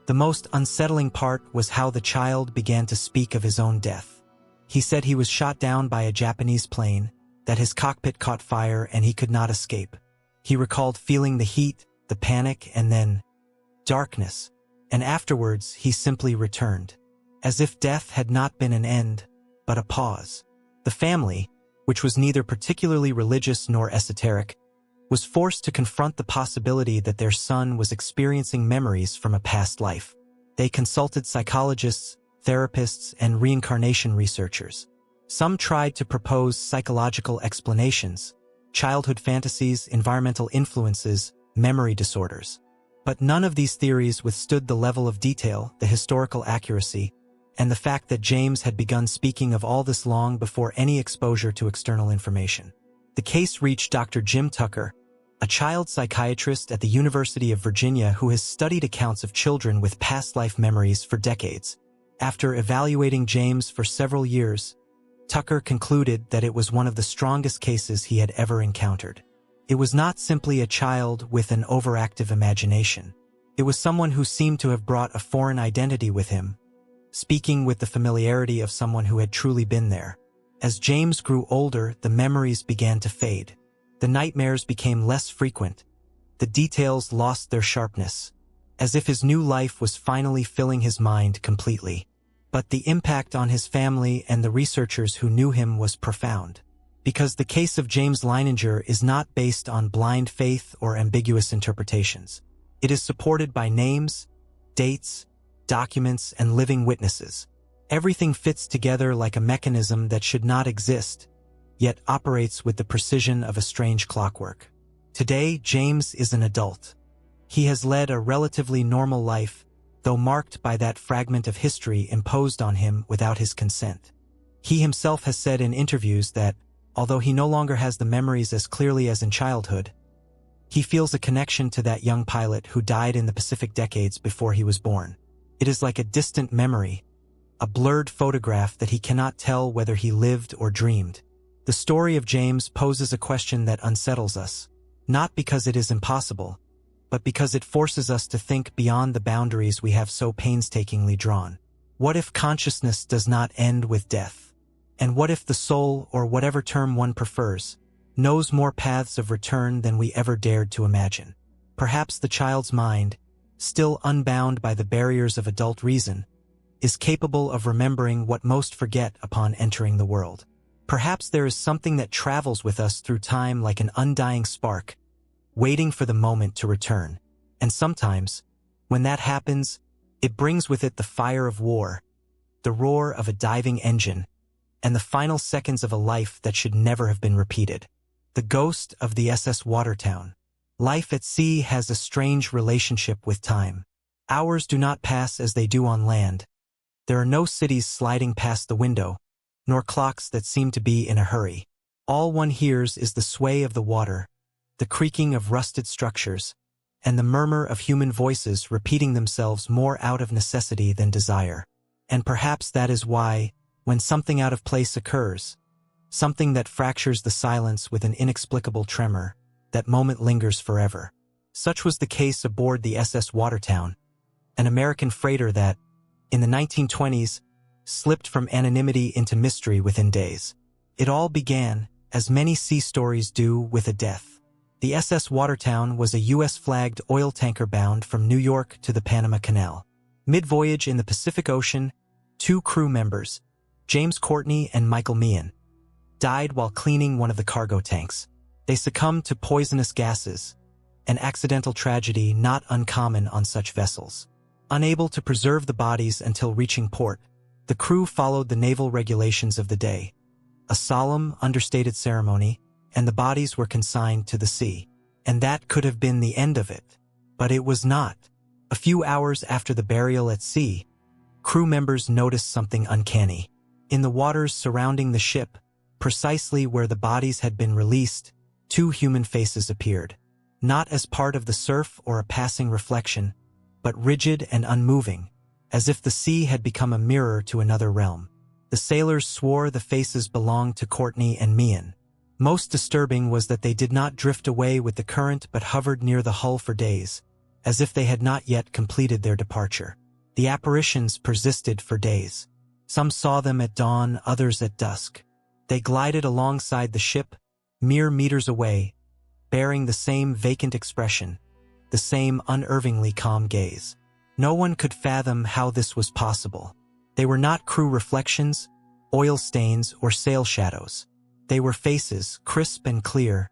The most unsettling part was how the child began to speak of his own death. He said he was shot down by a Japanese plane, that his cockpit caught fire and he could not escape. He recalled feeling the heat, the panic, and then darkness, and afterwards he simply returned, as if death had not been an end, but a pause. The family, which was neither particularly religious nor esoteric, was forced to confront the possibility that their son was experiencing memories from a past life. They consulted psychologists, therapists, and reincarnation researchers. Some tried to propose psychological explanations: childhood fantasies, environmental influences, memory disorders. But none of these theories withstood the level of detail, the historical accuracy, and the fact that James had begun speaking of all this long before any exposure to external information. The case reached Dr. Jim Tucker, a child psychiatrist at the University of Virginia who has studied accounts of children with past life memories for decades. After evaluating James for several years, Tucker concluded that it was one of the strongest cases he had ever encountered. It was not simply a child with an overactive imagination. It was someone who seemed to have brought a foreign identity with him, speaking with the familiarity of someone who had truly been there. As James grew older, the memories began to fade. The nightmares became less frequent. The details lost their sharpness, as if his new life was finally filling his mind completely. But the impact on his family and the researchers who knew him was profound. Because the case of James Leininger is not based on blind faith or ambiguous interpretations. It is supported by names, dates, documents, and living witnesses. Everything fits together like a mechanism that should not exist, yet operates with the precision of a strange clockwork. Today, James is an adult. He has led a relatively normal life, though marked by that fragment of history imposed on him without his consent. He himself has said in interviews that, although he no longer has the memories as clearly as in childhood, He feels a connection to that young pilot who died in the Pacific decades before he was born. It is like a distant memory, a blurred photograph that he cannot tell whether he lived or dreamed. The story of James poses a question that unsettles us, not because it is impossible, but because it forces us to think beyond the boundaries we have so painstakingly drawn. What if consciousness does not end with death? And what if the soul, or whatever term one prefers, knows more paths of return than we ever dared to imagine? Perhaps the child's mind, still unbound by the barriers of adult reason, is capable of remembering what most forget upon entering the world. Perhaps there is something that travels with us through time like an undying spark, waiting for the moment to return. And sometimes, when that happens, it brings with it the fire of war, the roar of a diving engine, and the final seconds of a life that should never have been repeated. The ghost of the SS Watertown. Life at sea has a strange relationship with time. Hours do not pass as they do on land. There are no cities sliding past the window, nor clocks that seem to be in a hurry. All one hears is the sway of the water, the creaking of rusted structures, and the murmur of human voices repeating themselves more out of necessity than desire. And perhaps that is why, when something out of place occurs, something that fractures the silence with an inexplicable tremor, that moment lingers forever. Such was the case aboard the SS Watertown, an American freighter that, in the 1920s, slipped from anonymity into mystery within days. It all began, as many sea stories do, with a death. The SS Watertown was a U.S.-flagged oil tanker bound from New York to the Panama Canal. Mid-voyage in the Pacific Ocean, 2 crew members, James Courtney and Michael Medan, died while cleaning one of the cargo tanks. They succumbed to poisonous gases, an accidental tragedy not uncommon on such vessels. Unable to preserve the bodies until reaching port, the crew followed the naval regulations of the day. A solemn, understated ceremony, and the bodies were consigned to the sea. And that could have been the end of it. But it was not. A few hours after the burial at sea, crew members noticed something uncanny. In the waters surrounding the ship, precisely where the bodies had been released, 2 human faces appeared. Not as part of the surf or a passing reflection, but rigid and unmoving, as if the sea had become a mirror to another realm. The sailors swore the faces belonged to Courtney and Medan. Most disturbing was that they did not drift away with the current but hovered near the hull for days, as if they had not yet completed their departure. The apparitions persisted for days. Some saw them at dawn, others at dusk. They glided alongside the ship, mere meters away, bearing the same vacant expression, the same unervingly calm gaze. No one could fathom how this was possible. They were not crew reflections, oil stains, or sail shadows. They were faces, crisp and clear,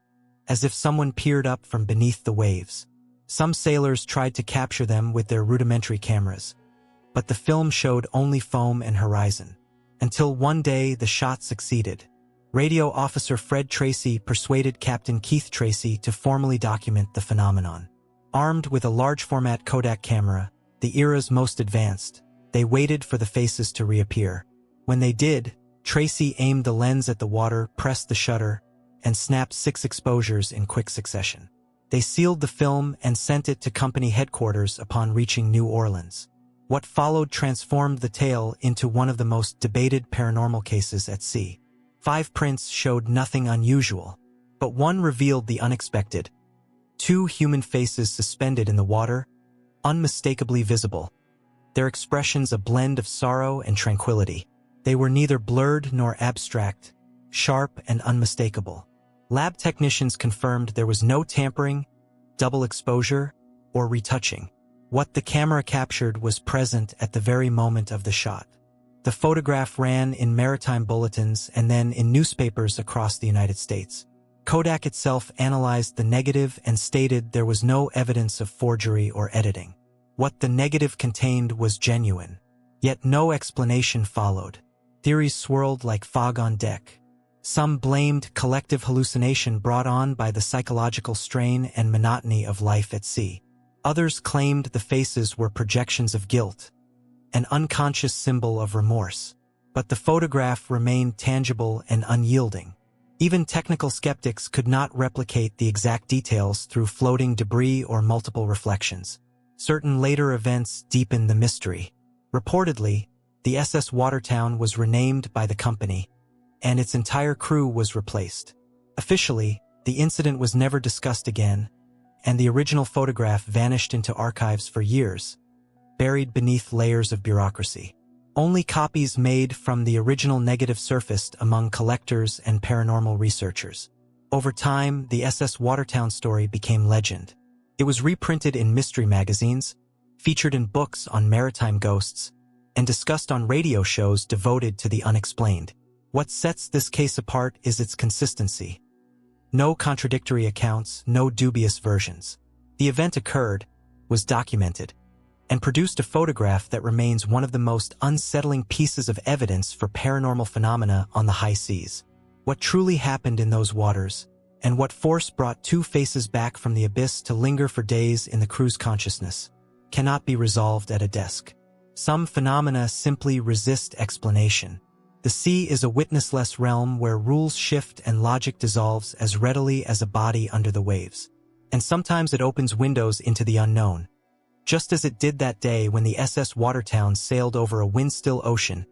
as if someone peered up from beneath the waves. Some sailors tried to capture them with their rudimentary cameras, but the film showed only foam and horizon. Until one day the shot succeeded. Radio officer Fred Tracy persuaded Captain Keith Tracy to formally document the phenomenon. Armed with a large-format Kodak camera, the era's most advanced, they waited for the faces to reappear. When they did, Tracy aimed the lens at the water, pressed the shutter, and snapped 6 exposures in quick succession. They sealed the film and sent it to company headquarters upon reaching New Orleans. What followed transformed the tale into one of the most debated paranormal cases at sea. 5 prints showed nothing unusual, but one revealed the unexpected. 2 human faces suspended in the water, unmistakably visible, their expressions a blend of sorrow and tranquility. They were neither blurred nor abstract, sharp and unmistakable. Lab technicians confirmed there was no tampering, double exposure, or retouching. What the camera captured was present at the very moment of the shot. The photograph ran in maritime bulletins and then in newspapers across the United States. Kodak itself analyzed the negative and stated there was no evidence of forgery or editing. What the negative contained was genuine. Yet no explanation followed. Theories swirled like fog on deck. Some blamed collective hallucination brought on by the psychological strain and monotony of life at sea. Others claimed the faces were projections of guilt, an unconscious symbol of remorse. But the photograph remained tangible and unyielding. Even technical skeptics could not replicate the exact details through floating debris or multiple reflections. Certain later events deepened the mystery. Reportedly, the SS Watertown was renamed by the company, and its entire crew was replaced. Officially, the incident was never discussed again, and the original photograph vanished into archives for years, buried beneath layers of bureaucracy. Only copies made from the original negative surfaced among collectors and paranormal researchers. Over time, the SS Watertown story became legend. It was reprinted in mystery magazines, featured in books on maritime ghosts, and discussed on radio shows devoted to the unexplained. What sets this case apart is its consistency. No contradictory accounts, no dubious versions. The event occurred, was documented, and produced a photograph that remains one of the most unsettling pieces of evidence for paranormal phenomena on the high seas. What truly happened in those waters, and what force brought two faces back from the abyss to linger for days in the crew's consciousness, cannot be resolved at a desk. Some phenomena simply resist explanation. The sea is a witnessless realm where rules shift and logic dissolves as readily as a body under the waves. And sometimes it opens windows into the unknown, just as it did that day when the SS Watertown sailed over a wind-still ocean,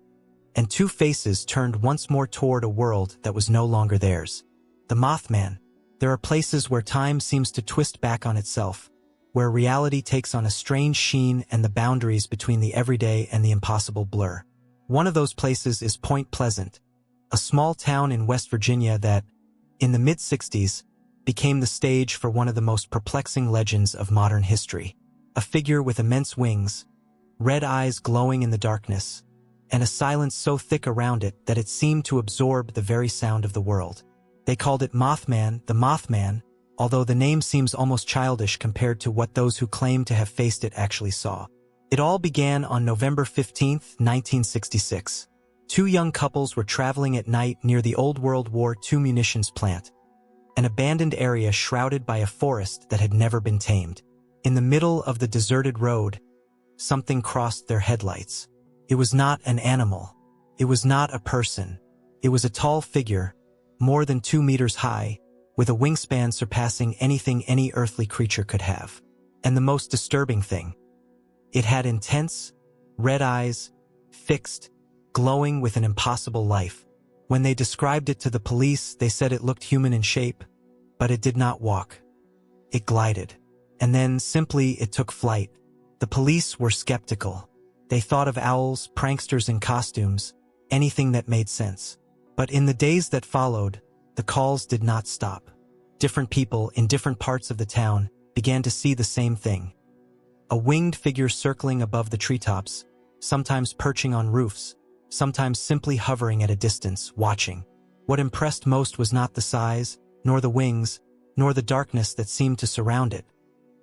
and two faces turned once more toward a world that was no longer theirs. The Mothman. There are places where time seems to twist back on itself, where reality takes on a strange sheen and the boundaries between the everyday and the impossible blur. One of those places is Point Pleasant, a small town in West Virginia that, in the mid-60s, became the stage for one of the most perplexing legends of modern history. A figure with immense wings, red eyes glowing in the darkness, and a silence so thick around it that it seemed to absorb the very sound of the world. They called it Mothman, the Mothman, although the name seems almost childish compared to what those who claim to have faced it actually saw. It all began on November 15, 1966. Two young couples were traveling at night near the old World War II munitions plant, an abandoned area shrouded by a forest that had never been tamed. In the middle of the deserted road, something crossed their headlights. It was not an animal. It was not a person. It was a tall figure, more than 2 meters high, with a wingspan surpassing anything any earthly creature could have. And the most disturbing thing, it had intense, red eyes, fixed, glowing with an impossible life. When they described it to the police, they said it looked human in shape, but it did not walk. It glided. And then, simply, it took flight. The police were skeptical. They thought of owls, pranksters in costumes, anything that made sense. But in the days that followed, the calls did not stop. Different people in different parts of the town began to see the same thing. A winged figure circling above the treetops, sometimes perching on roofs, sometimes simply hovering at a distance, watching. What impressed most was not the size, nor the wings, nor the darkness that seemed to surround it,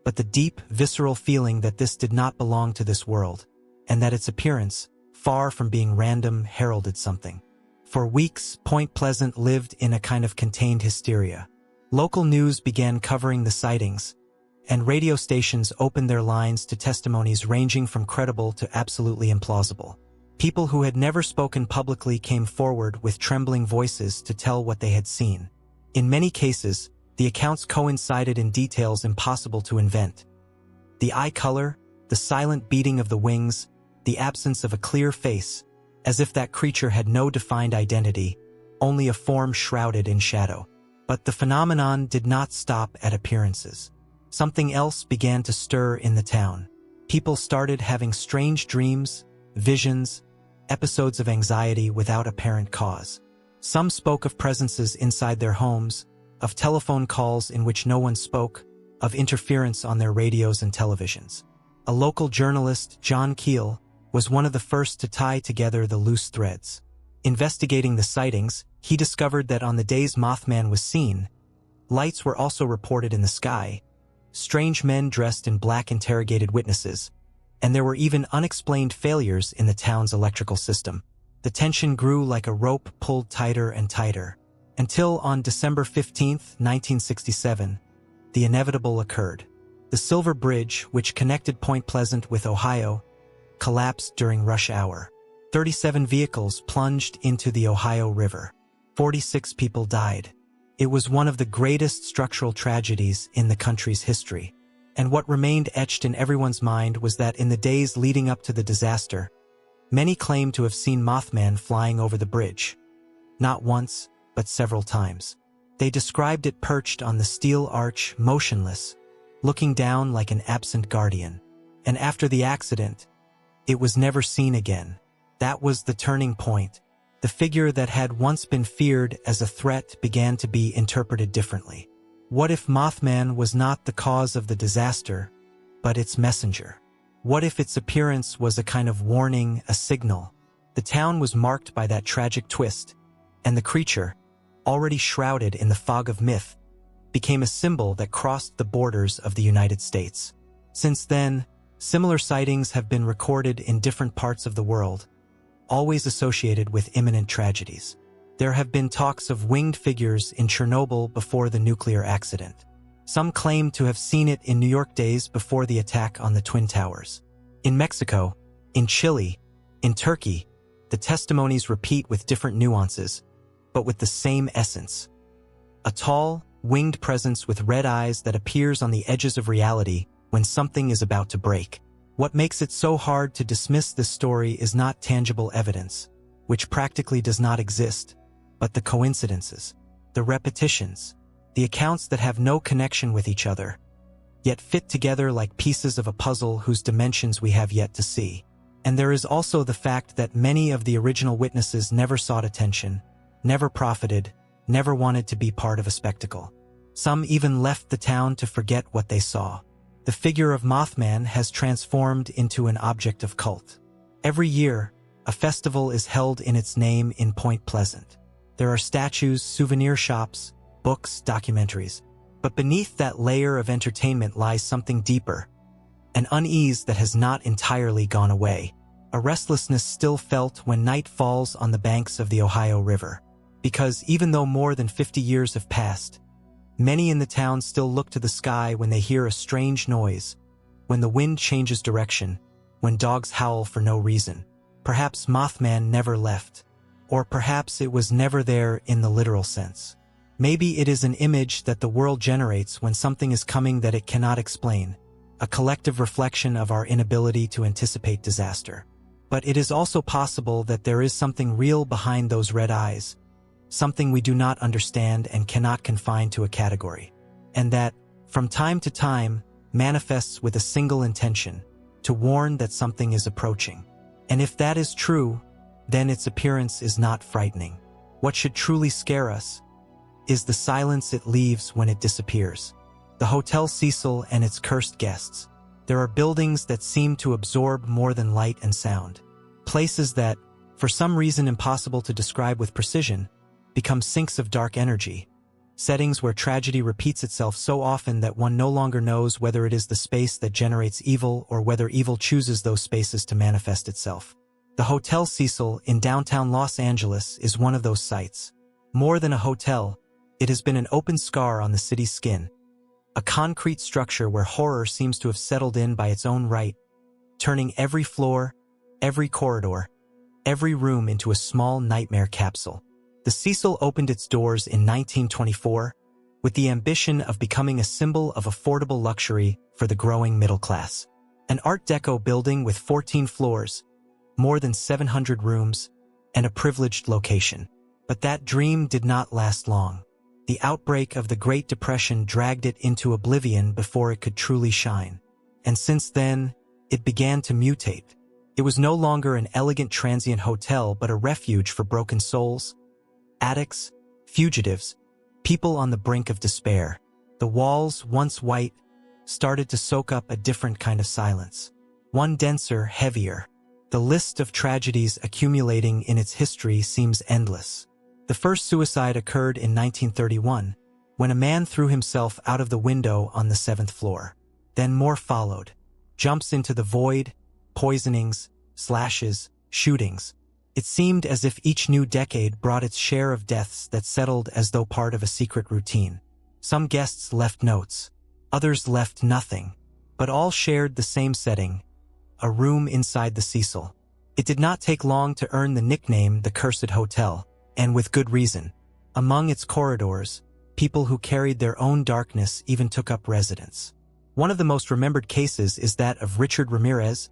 but the deep, visceral feeling that this did not belong to this world, and that its appearance, far from being random, heralded something. For weeks, Point Pleasant lived in a kind of contained hysteria. Local news began covering the sightings, and radio stations opened their lines to testimonies ranging from credible to absolutely implausible. People who had never spoken publicly came forward with trembling voices to tell what they had seen. In many cases, the accounts coincided in details impossible to invent. The eye color, the silent beating of the wings, the absence of a clear face, as if that creature had no defined identity, only a form shrouded in shadow. But the phenomenon did not stop at appearances. Something else began to stir in the town. People started having strange dreams, visions, episodes of anxiety without apparent cause. Some spoke of presences inside their homes, of telephone calls in which no one spoke, of interference on their radios and televisions. A local journalist, John Keel, was one of the first to tie together the loose threads. Investigating the sightings, he discovered that on the days Mothman was seen, lights were also reported in the sky, strange men dressed in black interrogated witnesses, and there were even unexplained failures in the town's electrical system. The tension grew like a rope pulled tighter and tighter, until on December 15, 1967, the inevitable occurred. The Silver Bridge, which connected Point Pleasant with Ohio, collapsed during rush hour. 37 vehicles plunged into the Ohio River. 46 people died. It was one of the greatest structural tragedies in the country's history. And what remained etched in everyone's mind was that in the days leading up to the disaster, many claimed to have seen Mothman flying over the bridge. Not once, but several times. They described it perched on the steel arch, motionless, looking down like an absent guardian. And after the accident, it was never seen again. That was the turning point. The figure that had once been feared as a threat began to be interpreted differently. What if Mothman was not the cause of the disaster, but its messenger? What if its appearance was a kind of warning, a signal? The town was marked by that tragic twist, and the creature, already shrouded in the fog of myth, became a symbol that crossed the borders of the United States. Since then, similar sightings have been recorded in different parts of the world, always associated with imminent tragedies. There have been talks of winged figures in Chernobyl before the nuclear accident. Some claim to have seen it in New York days before the attack on the Twin Towers. In Mexico, in Chile, in Turkey, the testimonies repeat with different nuances, but with the same essence. A tall, winged presence with red eyes that appears on the edges of reality when something is about to break. What makes it so hard to dismiss this story is not tangible evidence, which practically does not exist, but the coincidences, the repetitions, the accounts that have no connection with each other, yet fit together like pieces of a puzzle whose dimensions we have yet to see. And there is also the fact that many of the original witnesses never sought attention, never profited, never wanted to be part of a spectacle. Some even left the town to forget what they saw. The figure of Mothman has transformed into an object of cult. Every year, a festival is held in its name in Point Pleasant. There are statues, souvenir shops, books, documentaries. But beneath that layer of entertainment lies something deeper, an unease that has not entirely gone away, a restlessness still felt when night falls on the banks of the Ohio River. Because even though more than 50 years have passed, many in the town still look to the sky when they hear a strange noise, when the wind changes direction, when dogs howl for no reason. Perhaps Mothman never left, or perhaps it was never there in the literal sense. Maybe it is an image that the world generates when something is coming that it cannot explain, a collective reflection of our inability to anticipate disaster. But it is also possible that there is something real behind those red eyes, something we do not understand and cannot confine to a category, and that, from time to time, manifests with a single intention, to warn that something is approaching. And if that is true, then its appearance is not frightening. What should truly scare us is the silence it leaves when it disappears. The Hotel Cecil and its cursed guests. There are buildings that seem to absorb more than light and sound. Places that, for some reason impossible to describe with precision, become sinks of dark energy. Settings where tragedy repeats itself so often that one no longer knows whether it is the space that generates evil or whether evil chooses those spaces to manifest itself. The Hotel Cecil in downtown Los Angeles is one of those sites. More than a hotel, it has been an open scar on the city's skin. A concrete structure where horror seems to have settled in by its own right, turning every floor, every corridor, every room into a small nightmare capsule. The Cecil opened its doors in 1924 with the ambition of becoming a symbol of affordable luxury for the growing middle class. An Art Deco building with 14 floors, more than 700 rooms, and a privileged location. But that dream did not last long. The outbreak of the Great Depression dragged it into oblivion before it could truly shine. And since then, it began to mutate. It was no longer an elegant transient hotel but a refuge for broken souls, addicts, fugitives, people on the brink of despair. The walls, once white, started to soak up a different kind of silence. One denser, heavier. The list of tragedies accumulating in its history seems endless. The first suicide occurred in 1931, when a man threw himself out of the window on the 7th floor. Then more followed. Jumps into the void, poisonings, slashes, shootings. It seemed as if each new decade brought its share of deaths that settled as though part of a secret routine. Some guests left notes, others left nothing, but all shared the same setting, a room inside the Cecil. It did not take long to earn the nickname the Cursed Hotel, and with good reason. Among its corridors, people who carried their own darkness even took up residence. One of the most remembered cases is that of Richard Ramirez,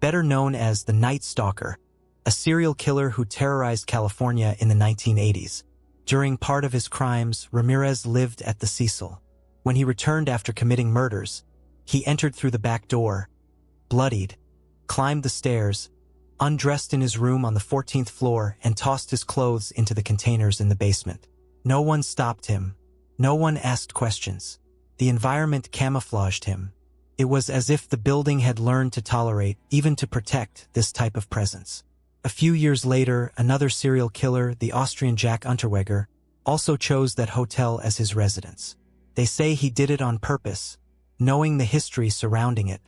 better known as the Night Stalker, a serial killer who terrorized California in the 1980s. During part of his crimes, Ramirez lived at the Cecil. When he returned after committing murders, he entered through the back door, bloodied, climbed the stairs, undressed in his room on the 14th floor, and tossed his clothes into the containers in the basement. No one stopped him. No one asked questions. The environment camouflaged him. It was as if the building had learned to tolerate, even to protect, this type of presence. A few years later, another serial killer, the Austrian Jack Unterweger, also chose that hotel as his residence. They say he did it on purpose, knowing the history surrounding it,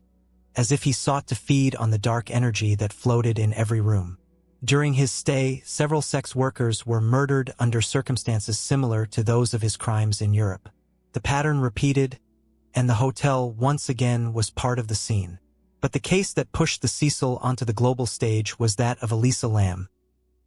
as if he sought to feed on the dark energy that floated in every room. During his stay, several sex workers were murdered under circumstances similar to those of his crimes in Europe. The pattern repeated, and the hotel once again was part of the scene. But the case that pushed the Cecil onto the global stage was that of Eliza Lamb,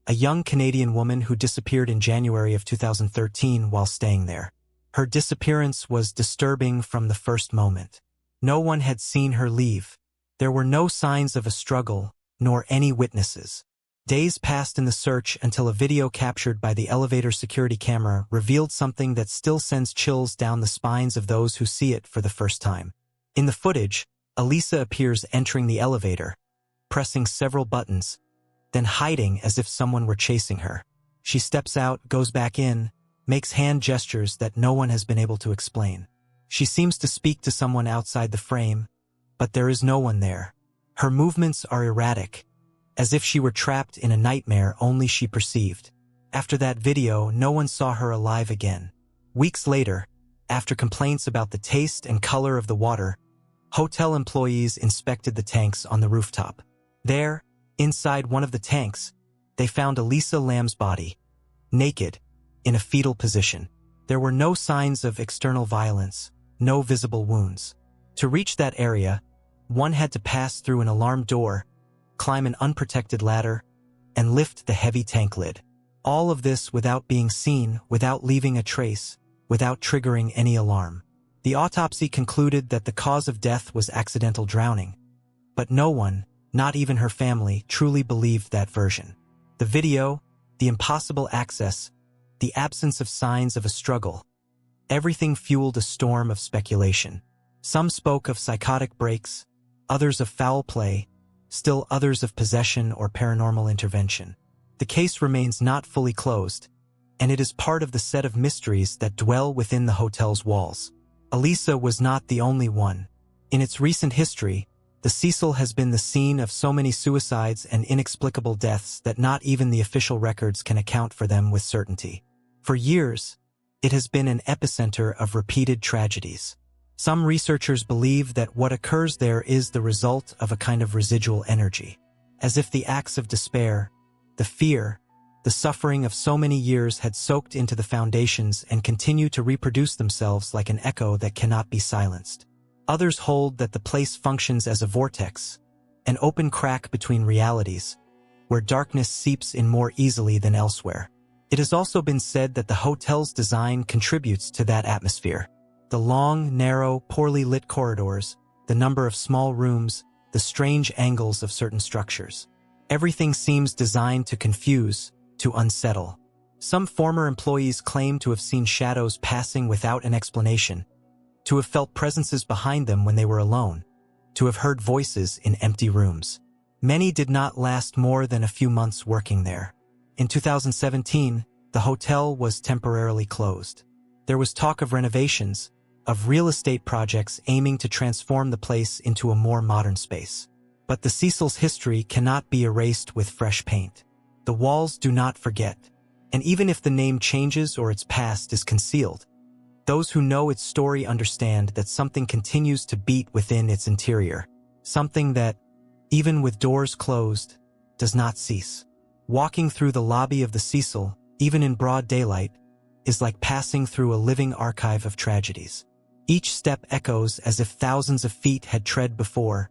a young Canadian woman who disappeared in January of 2013 while staying there. Her disappearance was disturbing from the first moment. No one had seen her leave. There were no signs of a struggle, nor any witnesses. Days passed in the search until a video captured by the elevator security camera revealed something that still sends chills down the spines of those who see it for the first time. In the footage, Eliza appears entering the elevator, pressing several buttons, then hiding as if someone were chasing her. She steps out, goes back in, makes hand gestures that no one has been able to explain. She seems to speak to someone outside the frame, but there is no one there. Her movements are erratic, as if she were trapped in a nightmare only she perceived. After that video, no one saw her alive again. Weeks later, after complaints about the taste and color of the water, hotel employees inspected the tanks on the rooftop. There, inside one of the tanks, they found Eliza Lamb's body, naked, in a fetal position. There were no signs of external violence, no visible wounds. To reach that area, one had to pass through an alarm door, climb an unprotected ladder, and lift the heavy tank lid. All of this without being seen, without leaving a trace, without triggering any alarm. The autopsy concluded that the cause of death was accidental drowning, but no one, not even her family, truly believed that version. The video, the impossible access, the absence of signs of a struggle, everything fueled a storm of speculation. Some spoke of psychotic breaks, others of foul play, still others of possession or paranormal intervention. The case remains not fully closed, and it is part of the set of mysteries that dwell within the hotel's walls. Eliza was not the only one. In its recent history, the Cecil has been the scene of so many suicides and inexplicable deaths that not even the official records can account for them with certainty. For years, it has been an epicenter of repeated tragedies. Some researchers believe that what occurs there is the result of a kind of residual energy, as if the acts of despair, the fear, the suffering of so many years had soaked into the foundations and continue to reproduce themselves like an echo that cannot be silenced. Others hold that the place functions as a vortex, an open crack between realities, where darkness seeps in more easily than elsewhere. It has also been said that the hotel's design contributes to that atmosphere. The long, narrow, poorly lit corridors, the number of small rooms, the strange angles of certain structures. Everything seems designed to confuse, to unsettle. Some former employees claim to have seen shadows passing without an explanation, to have felt presences behind them when they were alone, to have heard voices in empty rooms. Many did not last more than a few months working there. In 2017, the hotel was temporarily closed. There was talk of renovations, of real estate projects aiming to transform the place into a more modern space. But the Cecil's history cannot be erased with fresh paint. The walls do not forget, and even if the name changes or its past is concealed, those who know its story understand that something continues to beat within its interior, something that, even with doors closed, does not cease. Walking through the lobby of the Cecil, even in broad daylight, is like passing through a living archive of tragedies. Each step echoes as if thousands of feet had tread before,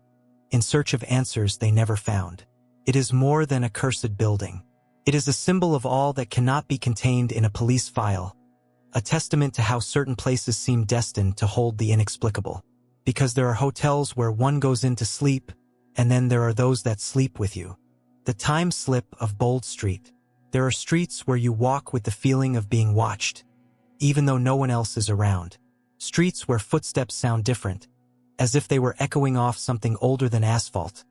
in search of answers they never found. It is more than a cursed building. It is a symbol of all that cannot be contained in a police file, a testament to how certain places seem destined to hold the inexplicable. Because there are hotels where one goes in to sleep, and then there are those that sleep with you. The time slip of Bold Street. There are streets where you walk with the feeling of being watched, even though no one else is around. Streets where footsteps sound different, as if they were echoing off something older than asphalt,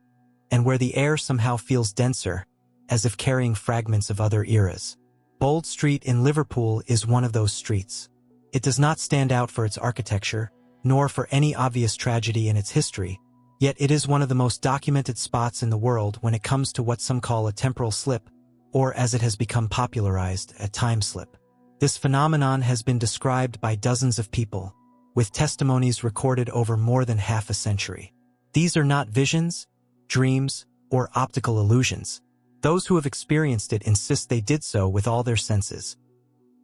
and where the air somehow feels denser, as if carrying fragments of other eras. Bold Street in Liverpool is one of those streets. It does not stand out for its architecture, nor for any obvious tragedy in its history, yet it is one of the most documented spots in the world when it comes to what some call a temporal slip, or as it has become popularized, a time slip. This phenomenon has been described by dozens of people, with testimonies recorded over more than half a century. These are not visions, dreams, or optical illusions. Those who have experienced it insist they did so with all their senses.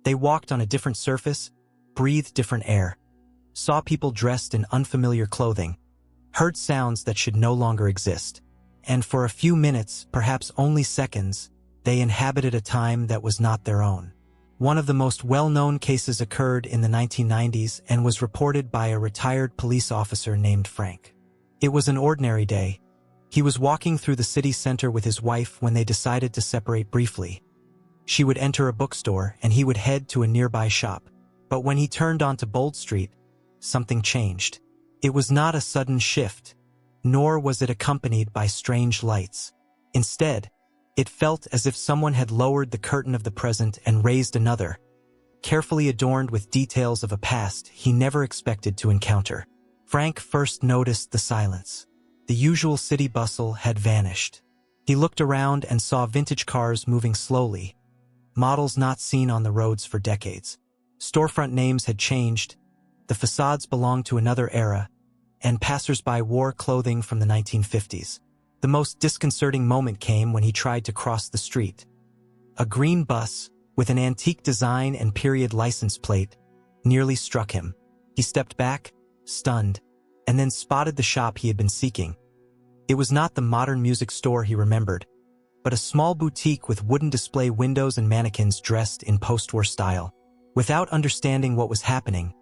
They walked on a different surface, breathed different air, saw people dressed in unfamiliar clothing, heard sounds that should no longer exist, and for a few minutes, perhaps only seconds, they inhabited a time that was not their own. One of the most well-known cases occurred in the 1990s and was reported by a retired police officer named Frank. It was an ordinary day. He was walking through the city center with his wife when they decided to separate briefly. She would enter a bookstore and he would head to a nearby shop. But when he turned onto Bold Street, something changed. It was not a sudden shift, nor was it accompanied by strange lights. Instead, it felt as if someone had lowered the curtain of the present and raised another, carefully adorned with details of a past he never expected to encounter. Frank first noticed the silence. The usual city bustle had vanished. He looked around and saw vintage cars moving slowly, models not seen on the roads for decades. Storefront names had changed, the facades belonged to another era, and passers-by wore clothing from the 1950s. The most disconcerting moment came when he tried to cross the street. A green bus, with an antique design and period license plate, nearly struck him. He stepped back, stunned, and then spotted the shop he had been seeking. It was not the modern music store he remembered, but a small boutique with wooden display windows and mannequins dressed in post-war style. Without understanding what was happening,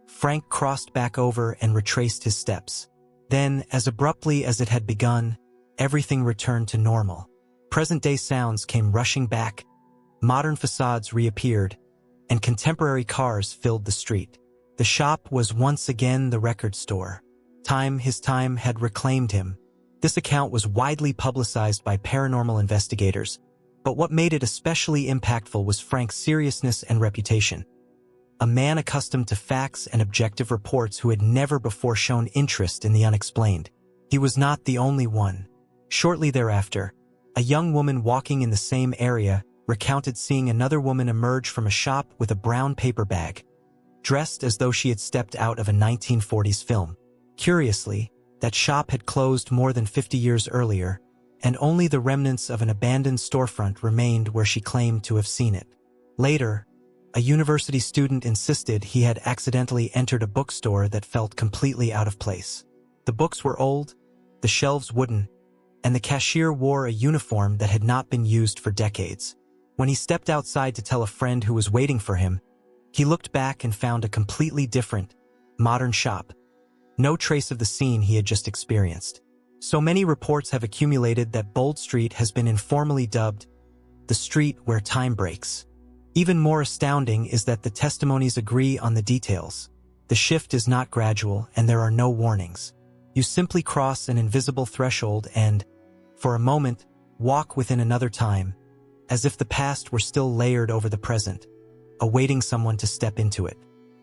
Frank crossed back over and retraced his steps. Then, as abruptly as it had begun, everything returned to normal. Present-day sounds came rushing back, modern facades reappeared, and contemporary cars filled the street. The shop was once again the record store. His time had reclaimed him. This account was widely publicized by paranormal investigators, but what made it especially impactful was Frank's seriousness and reputation. A man accustomed to facts and objective reports who had never before shown interest in the unexplained. He was not the only one. Shortly thereafter, a young woman walking in the same area recounted seeing another woman emerge from a shop with a brown paper bag, dressed as though she had stepped out of a 1940s film. Curiously, that shop had closed more than 50 years earlier, and only the remnants of an abandoned storefront remained where she claimed to have seen it. Later, a university student insisted he had accidentally entered a bookstore that felt completely out of place. The books were old, the shelves wooden, and the cashier wore a uniform that had not been used for decades. When he stepped outside to tell a friend who was waiting for him, he looked back and found a completely different, modern shop. No trace of the scene he had just experienced. So many reports have accumulated that Bold Street has been informally dubbed the street where time breaks. Even more astounding is that the testimonies agree on the details. The shift is not gradual and there are no warnings. You simply cross an invisible threshold and, for a moment, walk within another time, as if the past were still layered over the present, awaiting someone to step into it.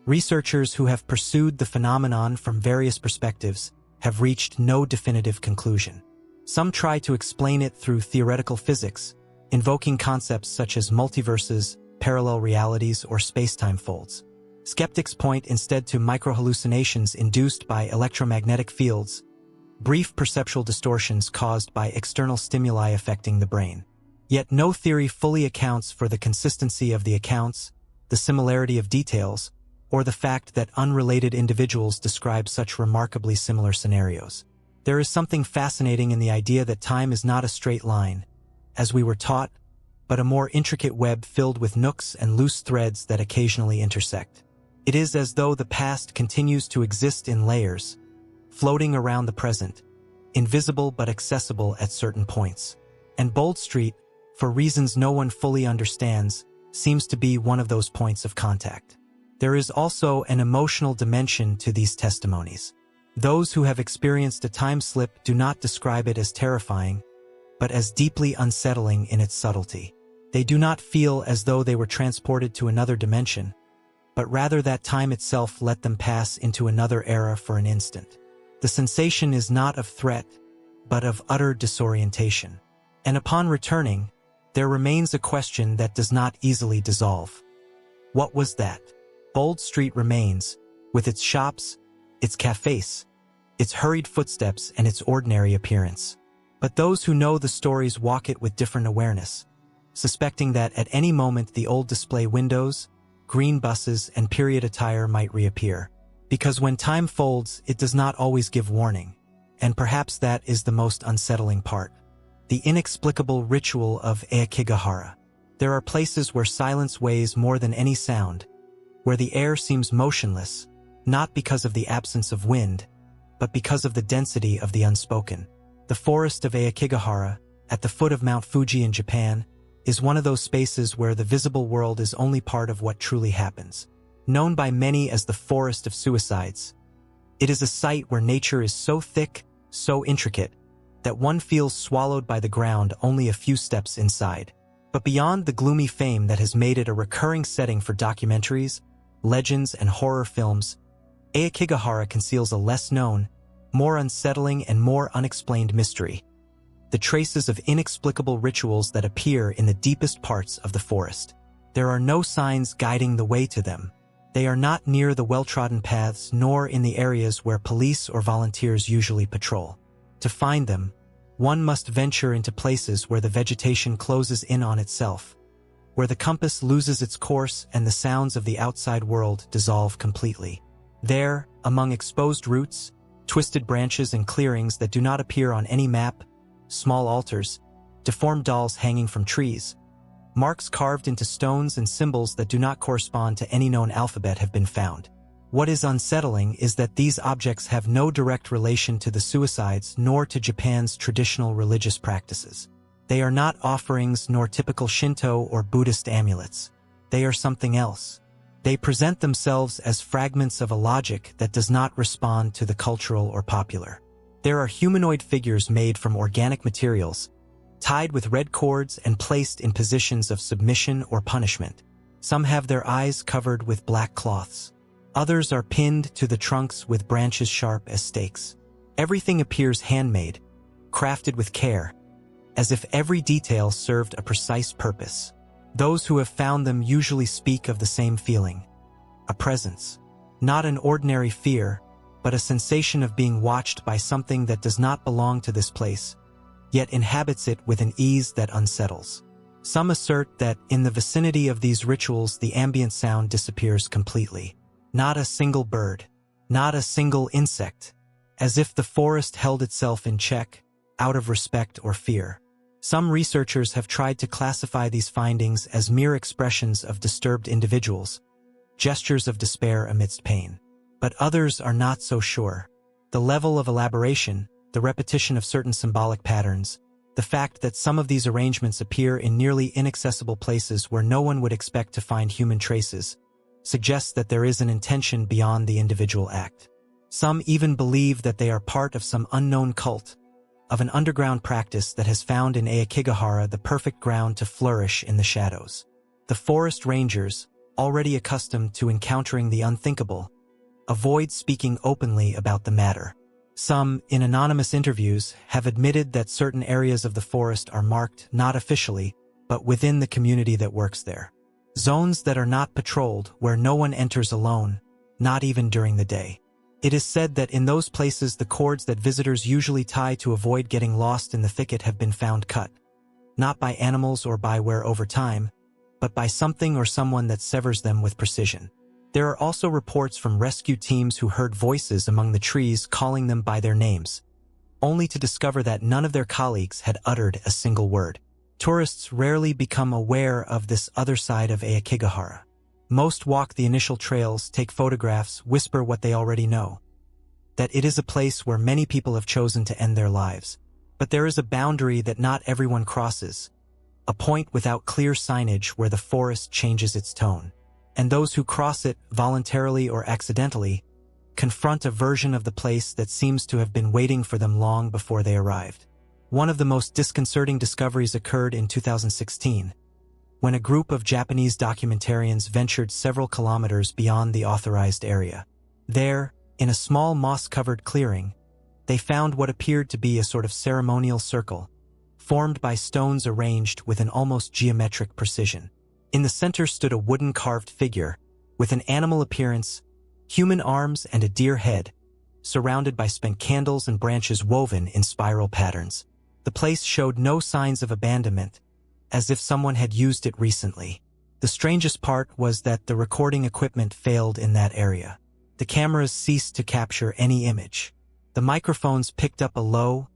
Researchers who have pursued the phenomenon from various perspectives have reached no definitive conclusion. Some try to explain it through theoretical physics, invoking concepts such as multiverses, parallel realities, or space-time folds. Skeptics point instead to microhallucinations induced by electromagnetic fields, brief perceptual distortions caused by external stimuli affecting the brain. Yet no theory fully accounts for the consistency of the accounts, the similarity of details, or the fact that unrelated individuals describe such remarkably similar scenarios. There is something fascinating in the idea that time is not a straight line, as we were taught, but a more intricate web filled with nooks and loose threads that occasionally intersect. It is as though the past continues to exist in layers, floating around the present, invisible but accessible at certain points. And Bold Street, for reasons no one fully understands, seems to be one of those points of contact. There is also an emotional dimension to these testimonies. Those who have experienced a time slip do not describe it as terrifying, but as deeply unsettling in its subtlety. They do not feel as though they were transported to another dimension, but rather that time itself let them pass into another era for an instant. The sensation is not of threat, but of utter disorientation. And upon returning, there remains a question that does not easily dissolve. What was that? Bold Street remains, with its shops, its cafes, its hurried footsteps, and its ordinary appearance. But those who know the stories walk it with different awareness, suspecting that at any moment the old display windows, green buses, and period attire might reappear. Because when time folds, it does not always give warning, and perhaps that is the most unsettling part. The inexplicable ritual of Aokigahara. There are places where silence weighs more than any sound, where the air seems motionless, not because of the absence of wind, but because of the density of the unspoken. The forest of Aokigahara, at the foot of Mount Fuji in Japan, is one of those spaces where the visible world is only part of what truly happens. Known by many as the Forest of Suicides, it is a site where nature is so thick, so intricate, that one feels swallowed by the ground only a few steps inside. But beyond the gloomy fame that has made it a recurring setting for documentaries, legends, and horror films, Aokigahara conceals a less-known, more unsettling, and more unexplained mystery. The traces of inexplicable rituals that appear in the deepest parts of the forest. There are no signs guiding the way to them. They are not near the well-trodden paths nor in the areas where police or volunteers usually patrol. To find them, one must venture into places where the vegetation closes in on itself, where the compass loses its course and the sounds of the outside world dissolve completely. There, among exposed roots, twisted branches, and clearings that do not appear on any map, small altars, deformed dolls hanging from trees, marks carved into stones, and symbols that do not correspond to any known alphabet have been found. What is unsettling is that these objects have no direct relation to the suicides nor to Japan's traditional religious practices. They are not offerings nor typical Shinto or Buddhist amulets. They are something else. They present themselves as fragments of a logic that does not respond to the cultural or popular. There are humanoid figures made from organic materials, tied with red cords and placed in positions of submission or punishment. Some have their eyes covered with black cloths. Others are pinned to the trunks with branches sharp as stakes. Everything appears handmade, crafted with care, as if every detail served a precise purpose. Those who have found them usually speak of the same feeling. A presence. Not an ordinary fear, but a sensation of being watched by something that does not belong to this place, yet inhabits it with an ease that unsettles. Some assert that in the vicinity of these rituals the ambient sound disappears completely. Not a single bird, not a single insect, as if the forest held itself in check, out of respect or fear. Some researchers have tried to classify these findings as mere expressions of disturbed individuals, gestures of despair amidst pain. But others are not so sure. The level of elaboration, the repetition of certain symbolic patterns, the fact that some of these arrangements appear in nearly inaccessible places where no one would expect to find human traces, suggests that there is an intention beyond the individual act. Some even believe that they are part of some unknown cult, of an underground practice that has found in Aokigahara the perfect ground to flourish in the shadows. The forest rangers, already accustomed to encountering the unthinkable, avoid speaking openly about the matter. Some, in anonymous interviews, have admitted that certain areas of the forest are marked not officially, but within the community that works there. Zones that are not patrolled, where no one enters alone, not even during the day. It is said that in those places the cords that visitors usually tie to avoid getting lost in the thicket have been found cut, not by animals or by wear over time, but by something or someone that severs them with precision. There are also reports from rescue teams who heard voices among the trees calling them by their names, only to discover that none of their colleagues had uttered a single word. Tourists rarely become aware of this other side of Aokigahara. Most walk the initial trails, take photographs, whisper what they already know. That it is a place where many people have chosen to end their lives. But there is a boundary that not everyone crosses, a point without clear signage where the forest changes its tone. And those who cross it, voluntarily or accidentally, confront a version of the place that seems to have been waiting for them long before they arrived. One of the most disconcerting discoveries occurred in 2016, when a group of Japanese documentarians ventured several kilometers beyond the authorized area. There, in a small moss-covered clearing, they found what appeared to be a sort of ceremonial circle, formed by stones arranged with an almost geometric precision. In the center stood a wooden carved figure, with an animal appearance, human arms and a deer head, surrounded by spent candles and branches woven in spiral patterns. The place showed no signs of abandonment, as if someone had used it recently. The strangest part was that the recording equipment failed in that area. The cameras ceased to capture any image. The microphones picked up a low,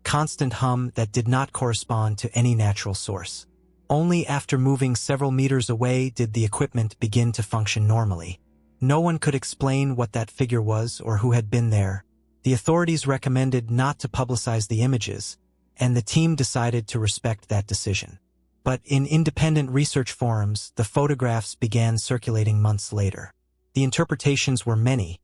constant hum that did not correspond to any natural source. Only after moving several meters away did the equipment begin to function normally. No one could explain what that figure was or who had been there. The authorities recommended not to publicize the images, and the team decided to respect that decision. But in independent research forums, the photographs began circulating months later. The interpretations were many,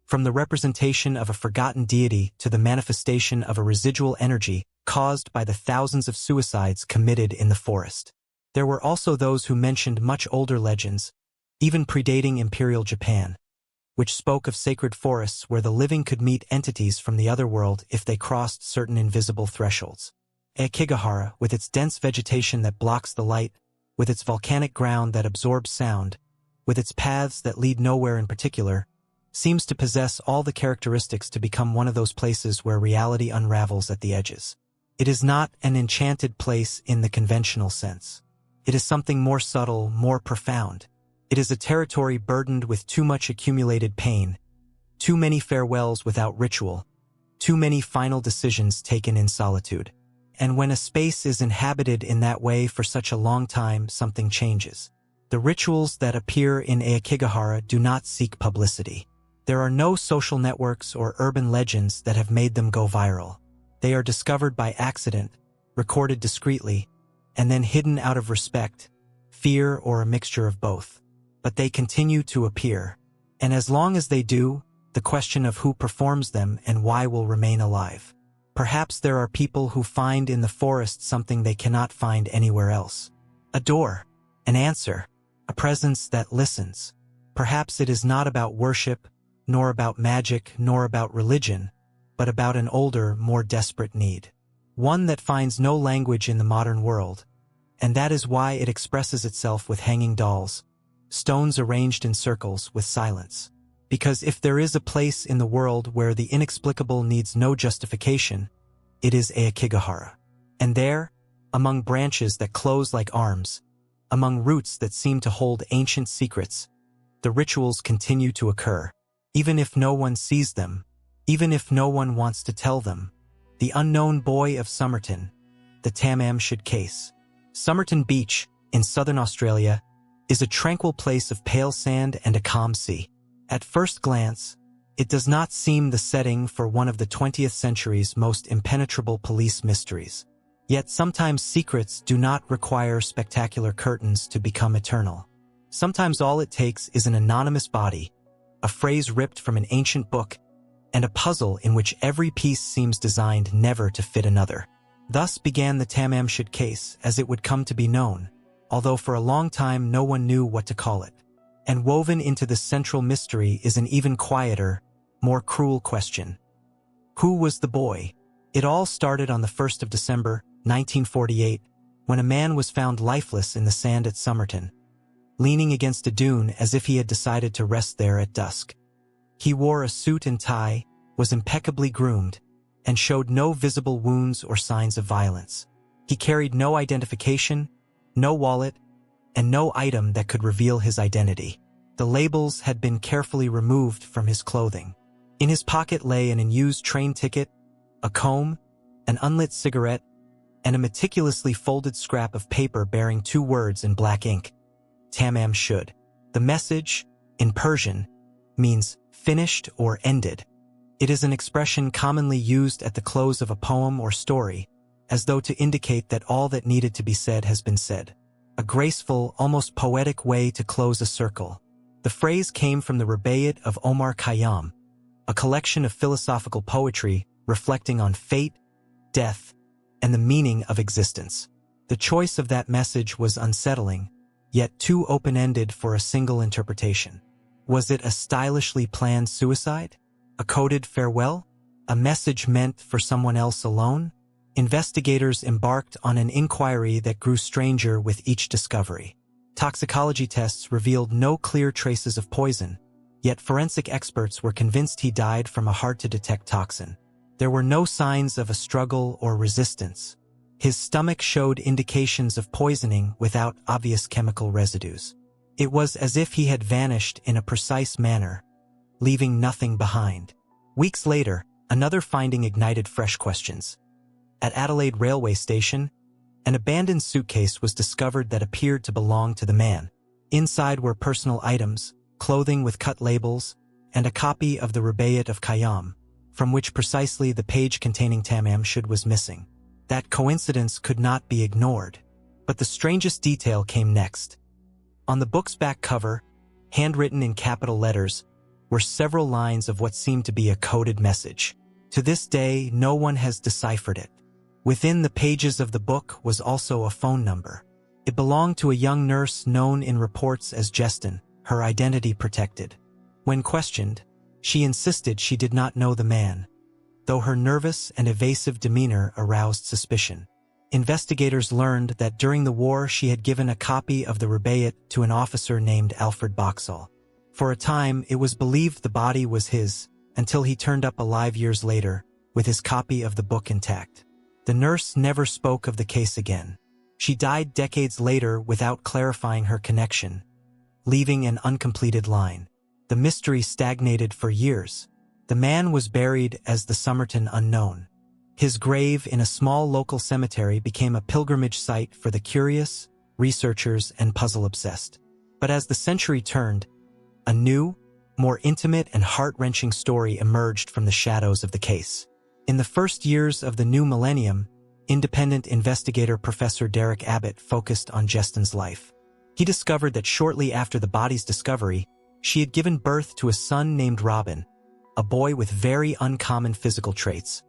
from the representation of a forgotten deity to the manifestation of a residual energy caused by the thousands of suicides committed in the forest. There were also those who mentioned much older legends, even predating Imperial Japan, which spoke of sacred forests where the living could meet entities from the other world if they crossed certain invisible thresholds. Aokigahara, with its dense vegetation that blocks the light, with its volcanic ground that absorbs sound, with its paths that lead nowhere in particular, seems to possess all the characteristics to become one of those places where reality unravels at the edges. It is not an enchanted place in the conventional sense. It is something more subtle, more profound. It is a territory burdened with too much accumulated pain, too many farewells without ritual, too many final decisions taken in solitude. And when a space is inhabited in that way for such a long time, something changes. The rituals that appear in Aokigahara do not seek publicity. There are no social networks or urban legends that have made them go viral. They are discovered by accident, recorded discreetly, and then hidden out of respect, fear, or a mixture of both. But they continue to appear. And as long as they do, the question of who performs them and why will remain alive. Perhaps there are people who find in the forest something they cannot find anywhere else. A door, an answer, a presence that listens. Perhaps it is not about worship, nor about magic, nor about religion, but about an older, more desperate need. One that finds no language in the modern world. And that is why it expresses itself with hanging dolls, stones arranged in circles, with silence. Because if there is a place in the world where the inexplicable needs no justification, it is Aokigahara. And there, among branches that close like arms, among roots that seem to hold ancient secrets, the rituals continue to occur. Even if no one sees them, even if no one wants to tell them. The Unknown Boy of Somerton, the Tamamshud case. Somerton Beach, in southern Australia, is a tranquil place of pale sand and a calm sea. At first glance, it does not seem the setting for one of the 20th century's most impenetrable police mysteries. Yet sometimes secrets do not require spectacular curtains to become eternal. Sometimes all it takes is an anonymous body, a phrase ripped from an ancient book, and a puzzle in which every piece seems designed never to fit another. Thus began the Tamamshud case, as it would come to be known, although for a long time no one knew what to call it. And woven into this central mystery is an even quieter, more cruel question. Who was the boy? It all started on the 1st of December, 1948, when a man was found lifeless in the sand at Somerton, leaning against a dune as if he had decided to rest there at dusk. He wore a suit and tie, was impeccably groomed, and showed no visible wounds or signs of violence. He carried no identification, no wallet, and no item that could reveal his identity. The labels had been carefully removed from his clothing. In his pocket lay an unused train ticket, a comb, an unlit cigarette, and a meticulously folded scrap of paper bearing 2 words in black ink, Tamam Shud. The message, in Persian, means finished or ended. It is an expression commonly used at the close of a poem or story, as though to indicate that all that needed to be said has been said. A graceful, almost poetic way to close a circle. The phrase came from the Rubaiyat of Omar Khayyam, a collection of philosophical poetry reflecting on fate, death, and the meaning of existence. The choice of that message was unsettling, yet too open-ended for a single interpretation. Was it a stylishly planned suicide? A coded farewell? A message meant for someone else alone? Investigators embarked on an inquiry that grew stranger with each discovery. Toxicology tests revealed no clear traces of poison, yet forensic experts were convinced he died from a hard-to-detect toxin. There were no signs of a struggle or resistance. His stomach showed indications of poisoning without obvious chemical residues. It was as if he had vanished in a precise manner, leaving nothing behind. Weeks later, another finding ignited fresh questions. At Adelaide railway station, an abandoned suitcase was discovered that appeared to belong to the man. Inside were personal items, clothing with cut labels, and a copy of the Rubaiyat of Khayyam, from which precisely the page containing Tamam Shud was missing. That coincidence could not be ignored. But the strangest detail came next. On the book's back cover, handwritten in capital letters, were several lines of what seemed to be a coded message. To this day, no one has deciphered it. Within the pages of the book was also a phone number. It belonged to a young nurse known in reports as Jestin, her identity protected. When questioned, she insisted she did not know the man, though her nervous and evasive demeanor aroused suspicion. Investigators learned that during the war she had given a copy of the Rubaiyat to an officer named Alfred Boxall. For a time, it was believed the body was his, until he turned up alive years later, with his copy of the book intact. The nurse never spoke of the case again. She died decades later without clarifying her connection, leaving an uncompleted line. The mystery stagnated for years. The man was buried as the Somerton unknown. His grave in a small local cemetery became a pilgrimage site for the curious, researchers, and puzzle-obsessed. But as the century turned, a new, more intimate and heart-wrenching story emerged from the shadows of the case. In the first years of the new millennium, independent investigator Professor Derek Abbott focused on Jestin's life. He discovered that shortly after the body's discovery, she had given birth to a son named Robin, a boy with very uncommon physical traits,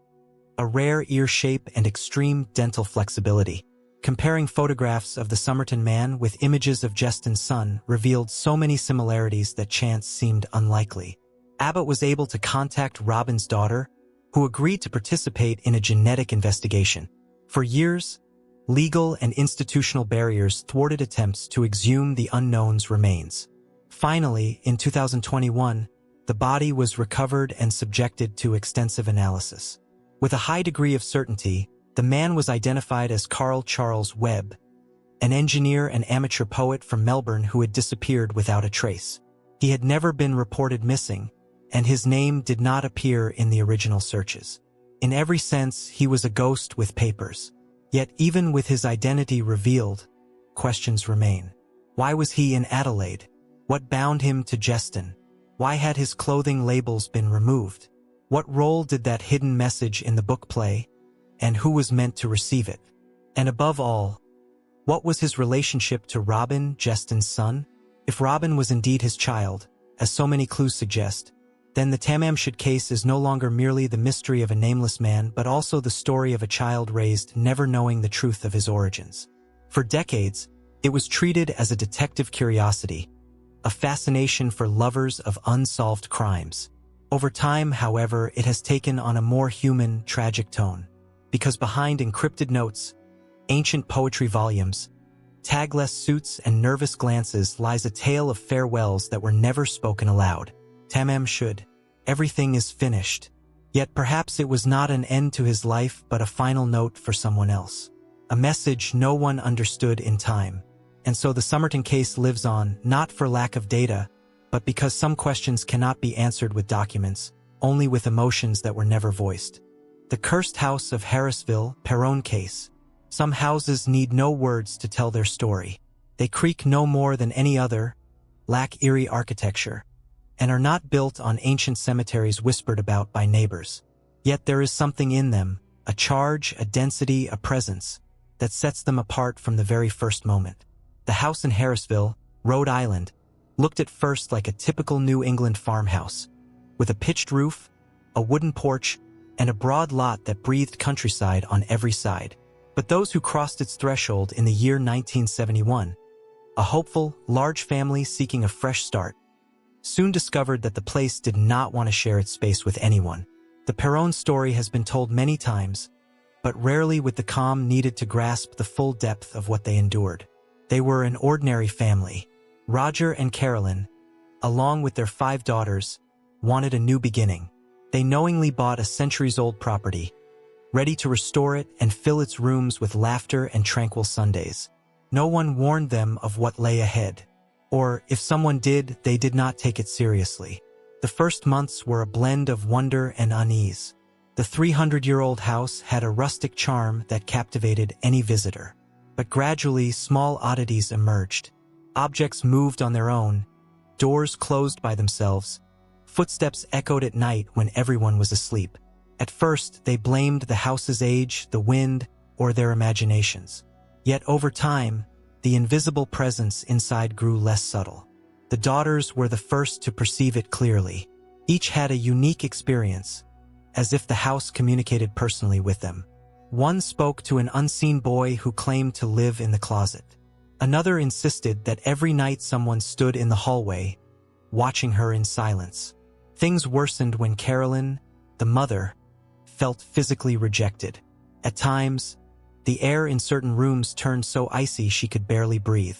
a rare ear shape and extreme dental flexibility. Comparing photographs of the Somerton man with images of Jestin's son revealed so many similarities that chance seemed unlikely. Abbott was able to contact Robin's daughter, who agreed to participate in a genetic investigation. For years, legal and institutional barriers thwarted attempts to exhume the unknown's remains. Finally, in 2021, the body was recovered and subjected to extensive analysis. With a high degree of certainty, the man was identified as Carl Charles Webb, an engineer and amateur poet from Melbourne who had disappeared without a trace. He had never been reported missing, and his name did not appear in the original searches. In every sense, he was a ghost with papers. Yet even with his identity revealed, questions remain. Why was he in Adelaide? What bound him to Jestin? Why had his clothing labels been removed? What role did that hidden message in the book play? And who was meant to receive it? And above all, what was his relationship to Robin, Jestin's son? If Robin was indeed his child, as so many clues suggest, then the Tamam Shud case is no longer merely the mystery of a nameless man, but also the story of a child raised never knowing the truth of his origins. For decades, it was treated as a detective curiosity, a fascination for lovers of unsolved crimes. Over time, however, it has taken on a more human, tragic tone. Because behind encrypted notes, ancient poetry volumes, tagless suits, and nervous glances lies a tale of farewells that were never spoken aloud. Tamam Shud, everything is finished. Yet perhaps it was not an end to his life but a final note for someone else. A message no one understood in time. And so the Somerton case lives on, not for lack of data, but because some questions cannot be answered with documents, only with emotions that were never voiced. The Cursed House of Harrisville, Perron case, Some houses need no words to tell their story. They creak no more than any other, lack eerie architecture, and are not built on ancient cemeteries whispered about by neighbors. Yet there is something in them, a charge, a density, a presence, that sets them apart from the very first moment. The house in Harrisville, Rhode Island, looked at first like a typical New England farmhouse, with a pitched roof, a wooden porch, and a broad lot that breathed countryside on every side. But those who crossed its threshold in the year 1971, a hopeful, large family seeking a fresh start, soon discovered that the place did not want to share its space with anyone. The Perron story has been told many times, but rarely with the calm needed to grasp the full depth of what they endured. They were an ordinary family. Roger and Carolyn, along with their 5 daughters, wanted a new beginning. They knowingly bought a centuries-old property, ready to restore it and fill its rooms with laughter and tranquil Sundays. No one warned them of what lay ahead. Or, if someone did, they did not take it seriously. The first months were a blend of wonder and unease. The 300-year-old house had a rustic charm that captivated any visitor. But gradually, small oddities emerged. Objects moved on their own, doors closed by themselves, footsteps echoed at night when everyone was asleep. At first, they blamed the house's age, the wind, or their imaginations. Yet over time, the invisible presence inside grew less subtle. The daughters were the first to perceive it clearly. Each had a unique experience, as if the house communicated personally with them. One spoke to an unseen boy who claimed to live in the closet. Another insisted that every night someone stood in the hallway, watching her in silence. Things worsened when Carolyn, the mother, felt physically rejected. At times, the air in certain rooms turned so icy she could barely breathe.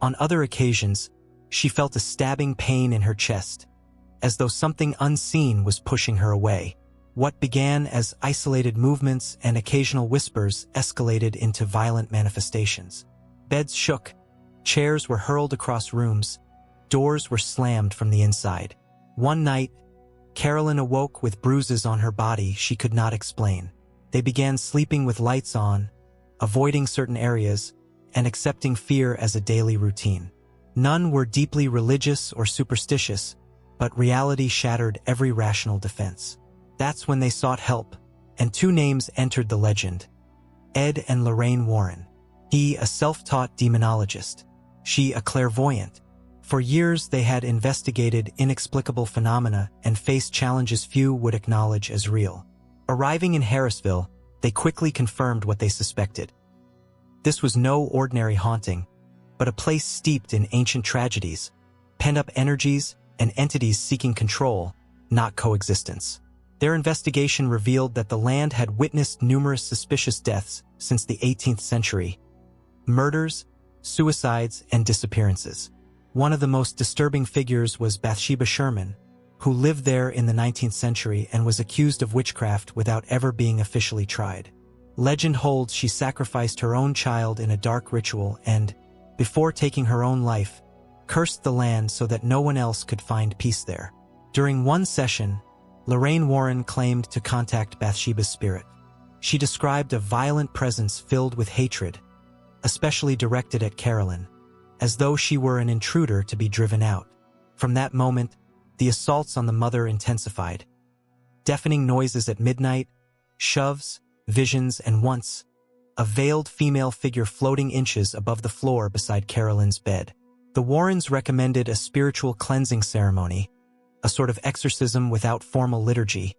On other occasions, she felt a stabbing pain in her chest, as though something unseen was pushing her away. What began as isolated movements and occasional whispers escalated into violent manifestations. Beds shook, chairs were hurled across rooms, doors were slammed from the inside. One night, Carolyn awoke with bruises on her body she could not explain. They began sleeping with lights on, avoiding certain areas, and accepting fear as a daily routine. None were deeply religious or superstitious, but reality shattered every rational defense. That's when they sought help, and 2 names entered the legend: Ed and Lorraine Warren. He, a self-taught demonologist; she, a clairvoyant. For years they had investigated inexplicable phenomena and faced challenges few would acknowledge as real. Arriving in Harrisville, they quickly confirmed what they suspected. This was no ordinary haunting, but a place steeped in ancient tragedies, pent-up energies, and entities seeking control, not coexistence. Their investigation revealed that the land had witnessed numerous suspicious deaths since the 18th century. Murders, suicides, and disappearances. One of the most disturbing figures was Bathsheba Sherman, who lived there in the 19th century and was accused of witchcraft without ever being officially tried. Legend holds she sacrificed her own child in a dark ritual and, before taking her own life, cursed the land so that no one else could find peace there. During one session, Lorraine Warren claimed to contact Bathsheba's spirit. She described a violent presence filled with hatred, especially directed at Carolyn, as though she were an intruder to be driven out. From that moment, the assaults on the mother intensified. Deafening noises at midnight, shoves, visions, and once, a veiled female figure floating inches above the floor beside Carolyn's bed. The Warrens recommended a spiritual cleansing ceremony, a sort of exorcism without formal liturgy,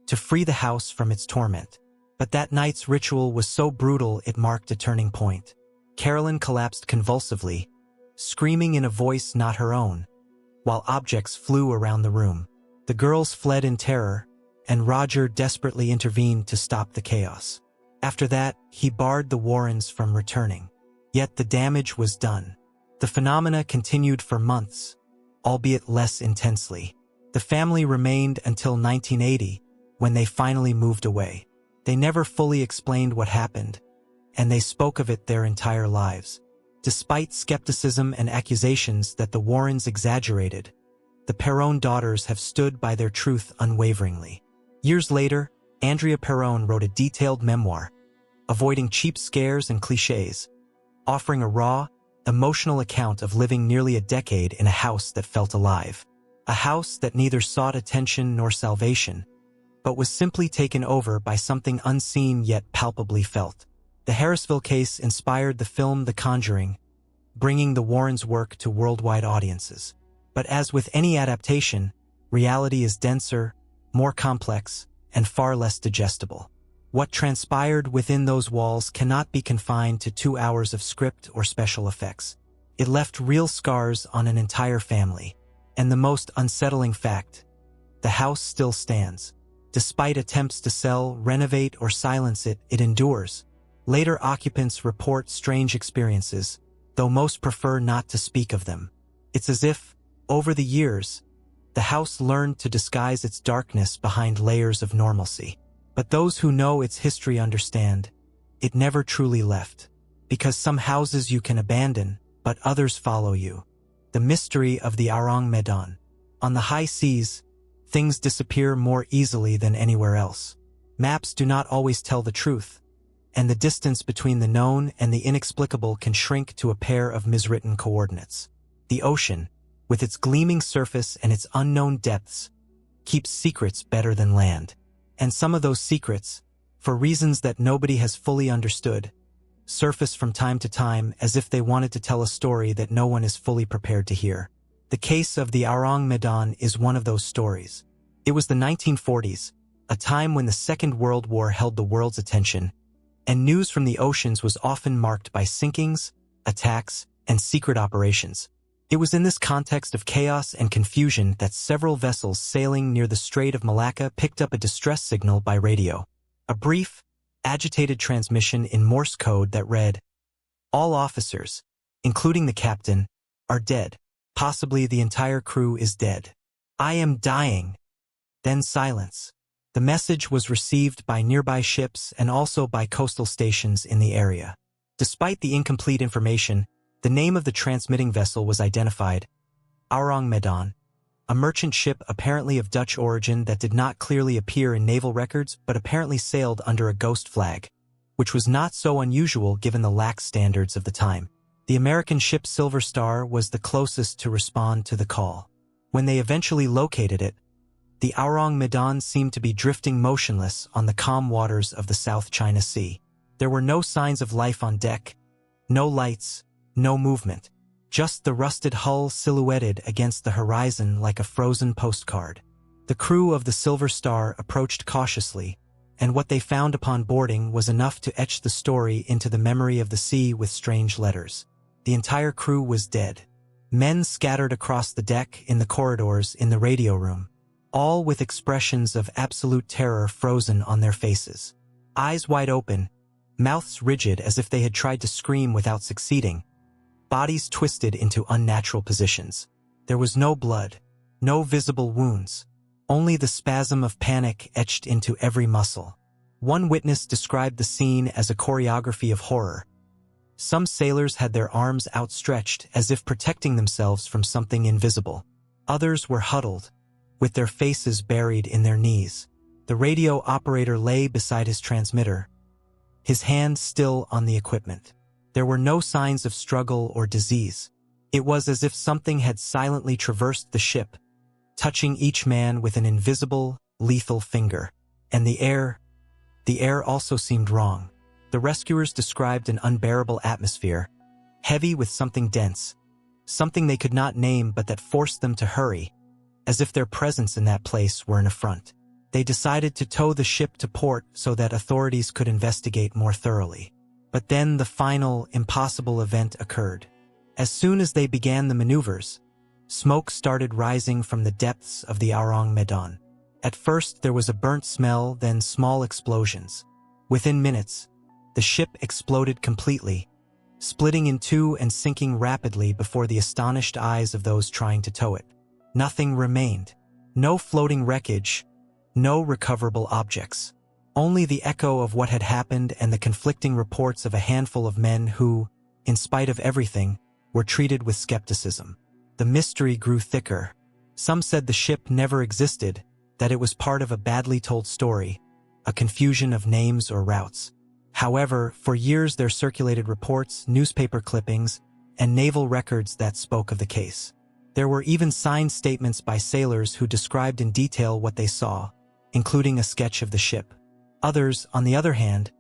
to free the house from its torment. But that night's ritual was so brutal it marked a turning point. Carolyn collapsed convulsively, screaming in a voice not her own, while objects flew around the room. The girls fled in terror, and Roger desperately intervened to stop the chaos. After that, he barred the Warrens from returning. Yet the damage was done. The phenomena continued for months, albeit less intensely. The family remained until 1980, when they finally moved away. They never fully explained what happened, and they spoke of it their entire lives. Despite skepticism and accusations that the Warrens exaggerated, the Perron daughters have stood by their truth unwaveringly. Years later, Andrea Perron wrote a detailed memoir, avoiding cheap scares and cliches, offering a raw, emotional account of living nearly a decade in a house that felt alive. A house that neither sought attention nor salvation, but was simply taken over by something unseen yet palpably felt. The Harrisville case inspired the film The Conjuring, bringing the Warrens' work to worldwide audiences. But as with any adaptation, reality is denser, more complex, and far less digestible. What transpired within those walls cannot be confined to 2 hours of script or special effects. It left real scars on an entire family. And the most unsettling fact, the house still stands. Despite attempts to sell, renovate, or silence it, it endures. Later occupants report strange experiences, though most prefer not to speak of them. It's as if, over the years, the house learned to disguise its darkness behind layers of normalcy. But those who know its history understand, it never truly left. Because some houses you can abandon, but others follow you. The mystery of the Ourang Medan. On the high seas, things disappear more easily than anywhere else. Maps do not always tell the truth, and the distance between the known and the inexplicable can shrink to a pair of miswritten coordinates. The ocean, with its gleaming surface and its unknown depths, keeps secrets better than land. And some of those secrets, for reasons that nobody has fully understood, surface from time to time as if they wanted to tell a story that no one is fully prepared to hear. The case of the Ourang Medan is one of those stories. It was the 1940s, a time when the Second World War held the world's attention, and news from the oceans was often marked by sinkings, attacks, and secret operations. It was in this context of chaos and confusion that several vessels sailing near the Strait of Malacca picked up a distress signal by radio. A brief, agitated transmission in Morse code that read, "All officers, including the captain, are dead. Possibly the entire crew is dead. I am dying." Then silence. The message was received by nearby ships and also by coastal stations in the area. Despite the incomplete information, the name of the transmitting vessel was identified, Ourang Medan, a merchant ship apparently of Dutch origin that did not clearly appear in naval records but apparently sailed under a ghost flag, which was not so unusual given the lax standards of the time. The American ship Silver Star was the closest to respond to the call. When they eventually located it, the Ourang Medan seemed to be drifting motionless on the calm waters of the South China Sea. There were no signs of life on deck, no lights, no movement, just the rusted hull silhouetted against the horizon like a frozen postcard. The crew of the Silver Star approached cautiously, and what they found upon boarding was enough to etch the story into the memory of the sea with strange letters. The entire crew was dead. Men scattered across the deck, in the corridors, in the radio room, all with expressions of absolute terror frozen on their faces. Eyes wide open, mouths rigid as if they had tried to scream without succeeding, bodies twisted into unnatural positions. There was no blood, no visible wounds, only the spasm of panic etched into every muscle. One witness described the scene as a choreography of horror. Some sailors had their arms outstretched as if protecting themselves from something invisible. Others were huddled, with their faces buried in their knees. The radio operator lay beside his transmitter, his hand still on the equipment. There were no signs of struggle or disease. It was as if something had silently traversed the ship, touching each man with an invisible, lethal finger. And the air also seemed wrong. The rescuers described an unbearable atmosphere, heavy with something dense, something they could not name but that forced them to hurry, as if their presence in that place were an affront. They decided to tow the ship to port so that authorities could investigate more thoroughly. But then the final, impossible event occurred. As soon as they began the maneuvers, smoke started rising from the depths of the Ourang Medan. At first there was a burnt smell, then small explosions. Within minutes, the ship exploded completely, splitting in two and sinking rapidly before the astonished eyes of those trying to tow it. Nothing remained. No floating wreckage, no recoverable objects. Only the echo of what had happened and the conflicting reports of a handful of men who, in spite of everything, were treated with skepticism. The mystery grew thicker. Some said the ship never existed, that it was part of a badly told story, a confusion of names or routes. However, for years there circulated reports, newspaper clippings, and naval records that spoke of the case. There were even signed statements by sailors who described in detail what they saw, including a sketch of the ship. Others, on the other hand,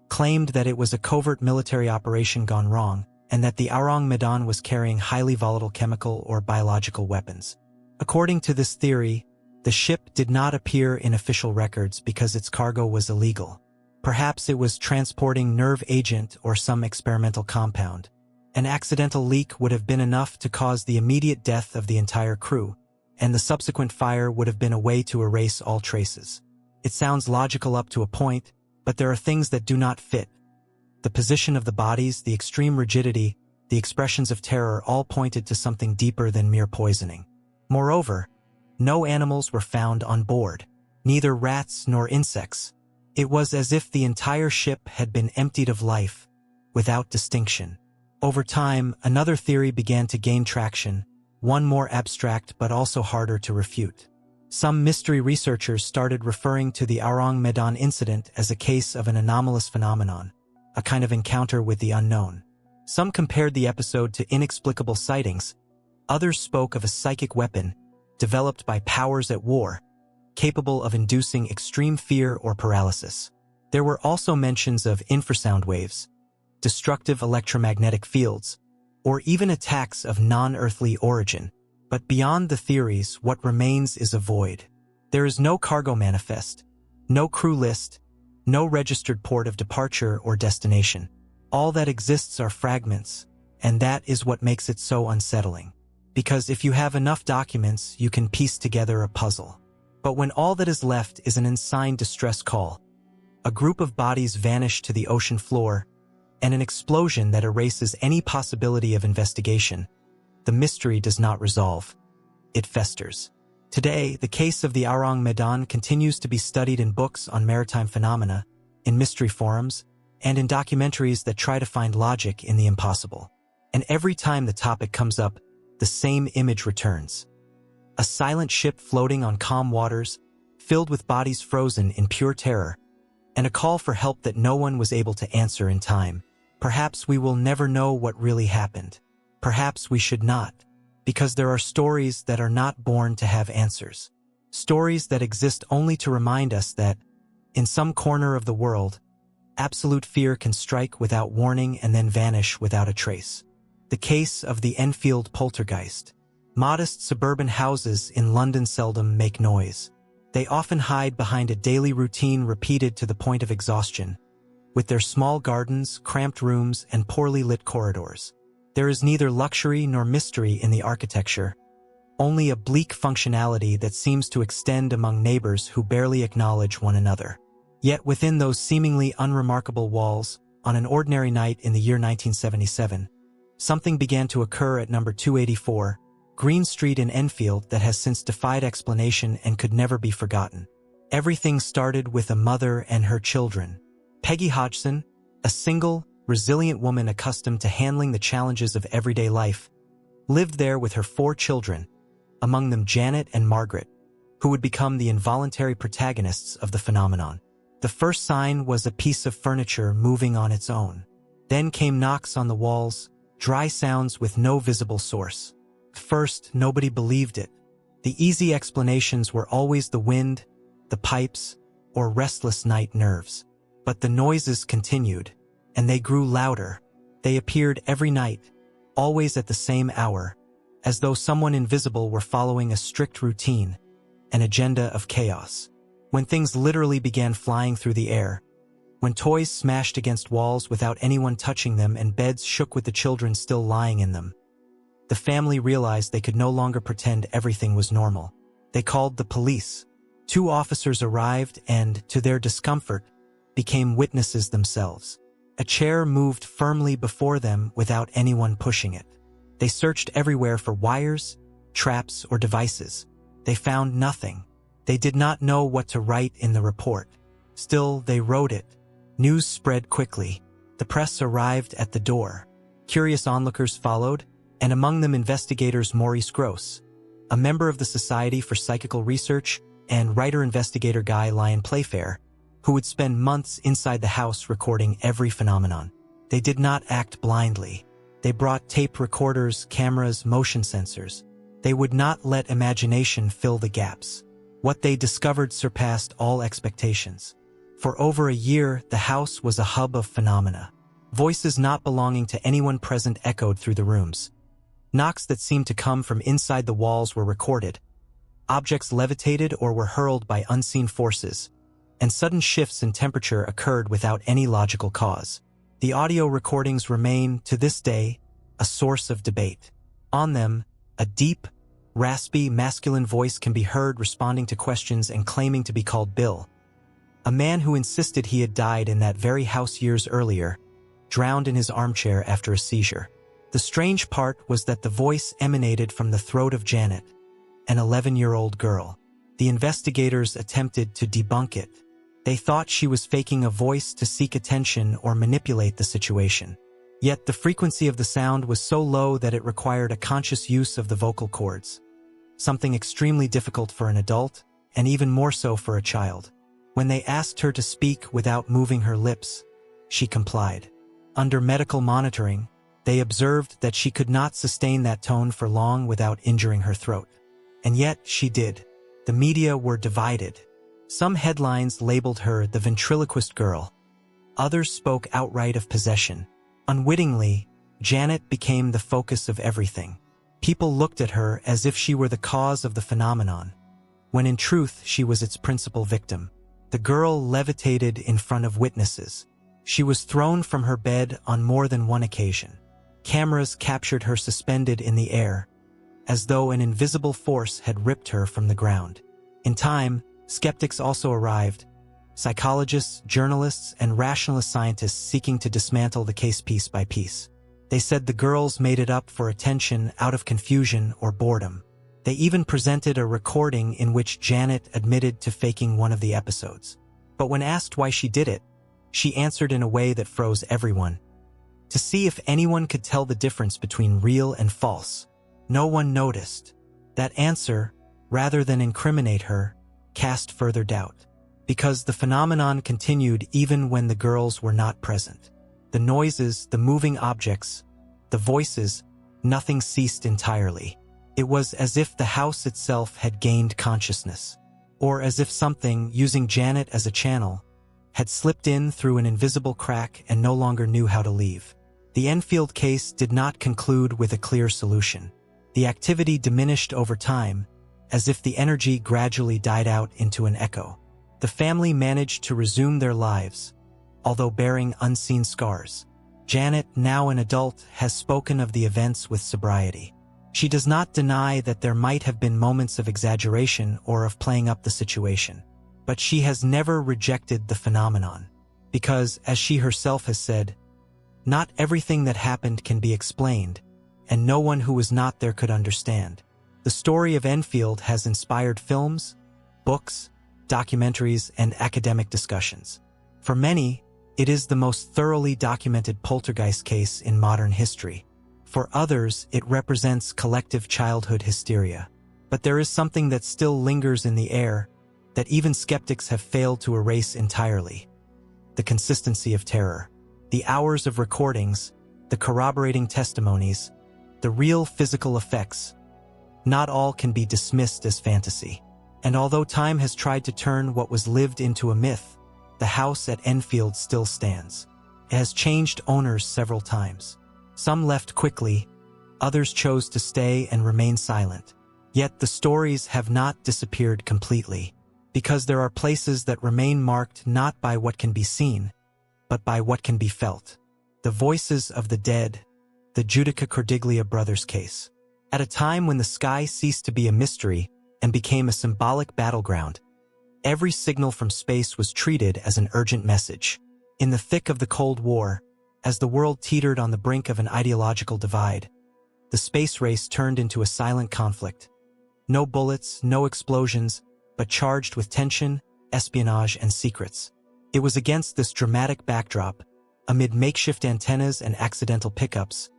claimed that it was a covert military operation gone wrong, and that the Ourang Medan was carrying highly volatile chemical or biological weapons. According to this theory, the ship did not appear in official records because its cargo was illegal. Perhaps it was transporting nerve agent or some experimental compound. An accidental leak would have been enough to cause the immediate death of the entire crew, and the subsequent fire would have been a way to erase all traces. It sounds logical up to a point, but there are things that do not fit. The position of the bodies, the extreme rigidity, the expressions of terror all pointed to something deeper than mere poisoning. Moreover, no animals were found on board, neither rats nor insects. It was as if the entire ship had been emptied of life, without distinction. Over time, another theory began to gain traction, one more abstract but also harder to refute. Some mystery researchers started referring to the Ourang Medan incident as a case of an anomalous phenomenon, a kind of encounter with the unknown. Some compared the episode to inexplicable sightings. Others spoke of a psychic weapon developed by powers at war, capable of inducing extreme fear or paralysis. There were also mentions of infrasound waves, destructive electromagnetic fields, or even attacks of non-earthly origin. But beyond the theories, what remains is a void. There is no cargo manifest, no crew list, no registered port of departure or destination. All that exists are fragments, and that is what makes it so unsettling. Because if you have enough documents, you can piece together a puzzle. But when all that is left is an unsigned distress call, a group of bodies vanish to the ocean floor, and an explosion that erases any possibility of investigation, the mystery does not resolve. It festers. Today, the case of the Ourang Medan continues to be studied in books on maritime phenomena, in mystery forums, and in documentaries that try to find logic in the impossible. And every time the topic comes up, the same image returns. A silent ship floating on calm waters, filled with bodies frozen in pure terror, and a call for help that no one was able to answer in time. Perhaps we will never know what really happened. Perhaps we should not, because there are stories that are not born to have answers. Stories that exist only to remind us that, in some corner of the world, absolute fear can strike without warning and then vanish without a trace. The case of the Enfield poltergeist. Modest suburban houses in London seldom make noise. They often hide behind a daily routine repeated to the point of exhaustion, with their small gardens, cramped rooms, and poorly lit corridors. There is neither luxury nor mystery in the architecture, only a bleak functionality that seems to extend among neighbors who barely acknowledge one another. Yet within those seemingly unremarkable walls, on an ordinary night in the year 1977, something began to occur at number 284, Green Street in Enfield that has since defied explanation and could never be forgotten. Everything started with a mother and her children. Peggy Hodgson, a single, resilient woman accustomed to handling the challenges of everyday life, lived there with her 4 children, among them Janet and Margaret, who would become the involuntary protagonists of the phenomenon. The first sign was a piece of furniture moving on its own. Then came knocks on the walls, dry sounds with no visible source. First, nobody believed it. The easy explanations were always the wind, the pipes, or restless night nerves. But the noises continued, and they grew louder. They appeared every night, always at the same hour, as though someone invisible were following a strict routine, an agenda of chaos. When things literally began flying through the air, when toys smashed against walls without anyone touching them and beds shook with the children still lying in them, the family realized they could no longer pretend everything was normal. They called the police. 2 officers arrived and, to their discomfort, became witnesses themselves. A chair moved firmly before them without anyone pushing it. They searched everywhere for wires, traps, or devices. They found nothing. They did not know what to write in the report. Still, they wrote it. News spread quickly. The press arrived at the door. Curious onlookers followed, and among them investigators Maurice Gross, a member of the Society for Psychical Research, and writer-investigator Guy Lyon Playfair, who would spend months inside the house recording every phenomenon. They did not act blindly. They brought tape recorders, cameras, motion sensors. They would not let imagination fill the gaps. What they discovered surpassed all expectations. For over a year, the house was a hub of phenomena. Voices not belonging to anyone present echoed through the rooms. Knocks that seemed to come from inside the walls were recorded. Objects levitated or were hurled by unseen forces, and sudden shifts in temperature occurred without any logical cause. The audio recordings remain, to this day, a source of debate. On them, a deep, raspy, masculine voice can be heard responding to questions and claiming to be called Bill, a man who insisted he had died in that very house years earlier, drowned in his armchair after a seizure. The strange part was that the voice emanated from the throat of Janet, an 11-year-old girl. The investigators attempted to debunk it. They thought she was faking a voice to seek attention or manipulate the situation. Yet the frequency of the sound was so low that it required a conscious use of the vocal cords, something extremely difficult for an adult, and even more so for a child. When they asked her to speak without moving her lips, she complied. Under medical monitoring, they observed that she could not sustain that tone for long without injuring her throat. And yet she did. The media were divided. Some headlines labeled her the ventriloquist girl. Others spoke outright of possession. Unwittingly, Janet became the focus of everything. People looked at her as if she were the cause of the phenomenon, when in truth she was its principal victim. The girl levitated in front of witnesses. She was thrown from her bed on more than one occasion. Cameras captured her suspended in the air, as though an invisible force had ripped her from the ground. In time, skeptics also arrived, psychologists, journalists, and rationalist scientists seeking to dismantle the case piece by piece. They said the girls made it up for attention out of confusion or boredom. They even presented a recording in which Janet admitted to faking one of the episodes. But when asked why she did it, she answered in a way that froze everyone. To see if anyone could tell the difference between real and false. No one noticed. That answer, rather than incriminate her, cast further doubt. Because the phenomenon continued even when the girls were not present. The noises, the moving objects, the voices, nothing ceased entirely. It was as if the house itself had gained consciousness, or as if something, using Janet as a channel, had slipped in through an invisible crack and no longer knew how to leave. The Enfield case did not conclude with a clear solution. The activity diminished over time, as if the energy gradually died out into an echo. The family managed to resume their lives, although bearing unseen scars. Janet, now an adult, has spoken of the events with sobriety. She does not deny that there might have been moments of exaggeration or of playing up the situation. But she has never rejected the phenomenon. Because, as she herself has said, not everything that happened can be explained, and no one who was not there could understand. The story of Enfield has inspired films, books, documentaries, and academic discussions. For many, it is the most thoroughly documented poltergeist case in modern history. For others, it represents collective childhood hysteria. But there is something that still lingers in the air that even skeptics have failed to erase entirely. The consistency of terror. The hours of recordings, the corroborating testimonies, the real physical effects. Not all can be dismissed as fantasy. And although time has tried to turn what was lived into a myth, the house at Enfield still stands. It has changed owners several times. Some left quickly, others chose to stay and remain silent. Yet the stories have not disappeared completely, because there are places that remain marked not by what can be seen, but by what can be felt. The voices of the dead, the Giudica Cordiglia brothers case. At a time when the sky ceased to be a mystery and became a symbolic battleground, every signal from space was treated as an urgent message. In the thick of the Cold War, as the world teetered on the brink of an ideological divide, the space race turned into a silent conflict. No bullets, no explosions, but charged with tension, espionage, and secrets. It was against this dramatic backdrop, amid makeshift antennas and accidental pickups,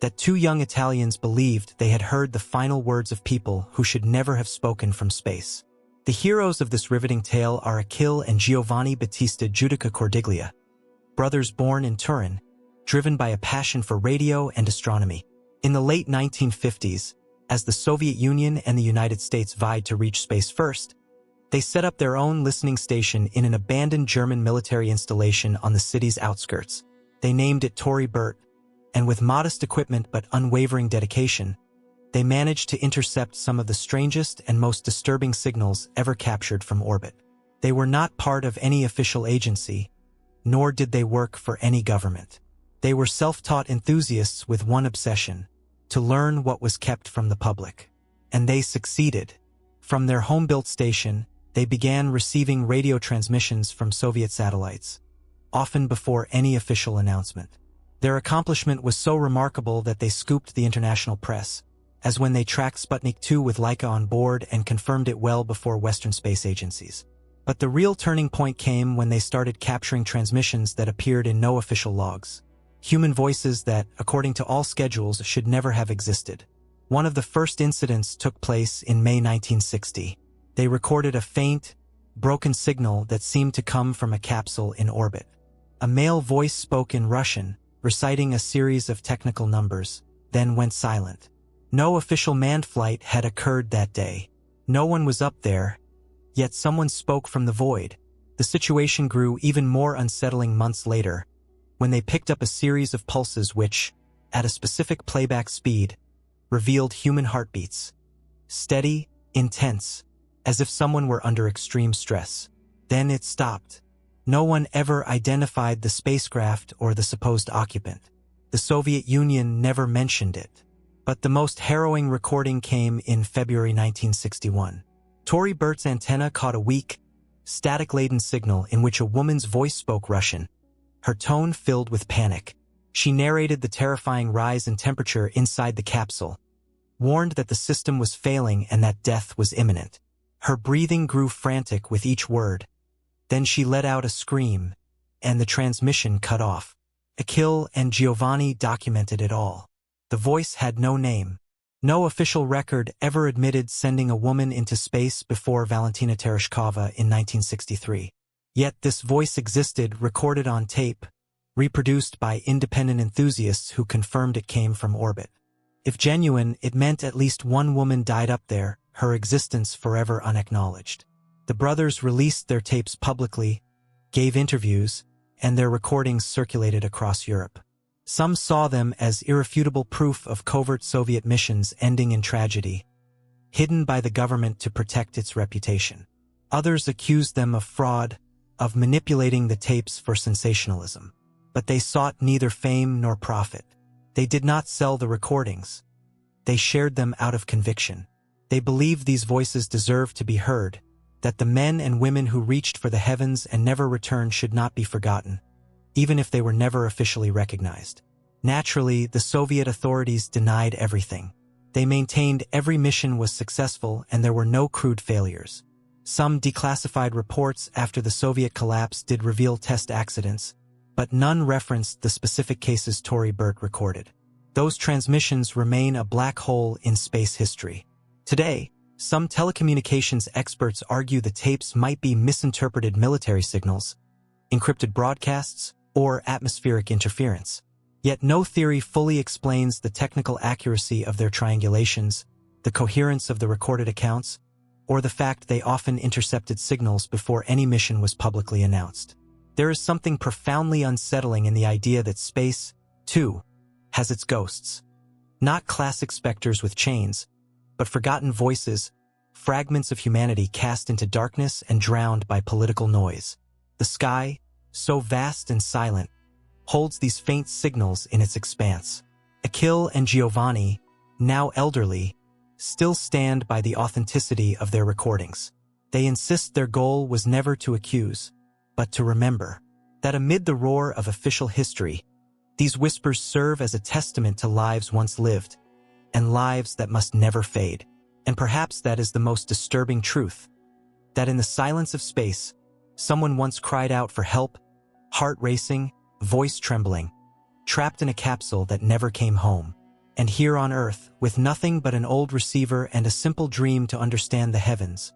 that two young Italians believed they had heard the final words of people who should never have spoken from space. The heroes of this riveting tale are Achille and Giovanni Battista Giudica Cordiglia, brothers born in Turin, driven by a passion for radio and astronomy. In the late 1950s, as the Soviet Union and the United States vied to reach space first, they set up their own listening station in an abandoned German military installation on the city's outskirts. They named it Taured, and with modest equipment but unwavering dedication, they managed to intercept some of the strangest and most disturbing signals ever captured from orbit. They were not part of any official agency, nor did they work for any government. They were self-taught enthusiasts with one obsession: to learn what was kept from the public. And they succeeded. From their home-built station, they began receiving radio transmissions from Soviet satellites, often before any official announcement. Their accomplishment was so remarkable that they scooped the international press, as when they tracked Sputnik 2 with Leica on board and confirmed it well before Western space agencies. But the real turning point came when they started capturing transmissions that appeared in no official logs. Human voices that, according to all schedules, should never have existed. One of the first incidents took place in May 1960. They recorded a faint, broken signal that seemed to come from a capsule in orbit. A male voice spoke in Russian, reciting a series of technical numbers, then went silent. No official manned flight had occurred that day. No one was up there, yet someone spoke from the void. The situation grew even more unsettling months later, when they picked up a series of pulses which, at a specific playback speed, revealed human heartbeats. Steady, intense, as if someone were under extreme stress. Then it stopped. No one ever identified the spacecraft or the supposed occupant. The Soviet Union never mentioned it. But the most harrowing recording came in February 1961. Taured's antenna caught a weak, static-laden signal in which a woman's voice spoke Russian, her tone filled with panic. She narrated the terrifying rise in temperature inside the capsule, warned that the system was failing and that death was imminent. Her breathing grew frantic with each word. Then she let out a scream, and the transmission cut off. Achille and Giovanni documented it all. The voice had no name. No official record ever admitted sending a woman into space before Valentina Tereshkova in 1963. Yet this voice existed, recorded on tape, reproduced by independent enthusiasts who confirmed it came from orbit. If genuine, it meant at least one woman died up there, her existence forever unacknowledged. The brothers released their tapes publicly, gave interviews, and their recordings circulated across Europe. Some saw them as irrefutable proof of covert Soviet missions ending in tragedy, hidden by the government to protect its reputation. Others accused them of fraud, of manipulating the tapes for sensationalism. But they sought neither fame nor profit. They did not sell the recordings. They shared them out of conviction. They believed these voices deserved to be heard, that the men and women who reached for the heavens and never returned should not be forgotten, even if they were never officially recognized. Naturally, the Soviet authorities denied everything. They maintained every mission was successful and there were no crewed failures. Some declassified reports after the Soviet collapse did reveal test accidents, but none referenced the specific cases Taured recorded. Those transmissions remain a black hole in space history. Today, some telecommunications experts argue the tapes might be misinterpreted military signals, encrypted broadcasts, or atmospheric interference. Yet no theory fully explains the technical accuracy of their triangulations, the coherence of the recorded accounts, or the fact they often intercepted signals before any mission was publicly announced. There is something profoundly unsettling in the idea that space, too, has its ghosts. Not classic specters with chains, but forgotten voices, fragments of humanity cast into darkness and drowned by political noise. The sky, so vast and silent, holds these faint signals in its expanse. Achille and Giovanni, now elderly, still stand by the authenticity of their recordings. They insist their goal was never to accuse, but to remember. That amid the roar of official history, these whispers serve as a testament to lives once lived, and lives that must never fade. And perhaps that is the most disturbing truth, that in the silence of space, someone once cried out for help, heart racing, voice trembling, trapped in a capsule that never came home. And here on Earth, with nothing but an old receiver and a simple dream to understand the heavens,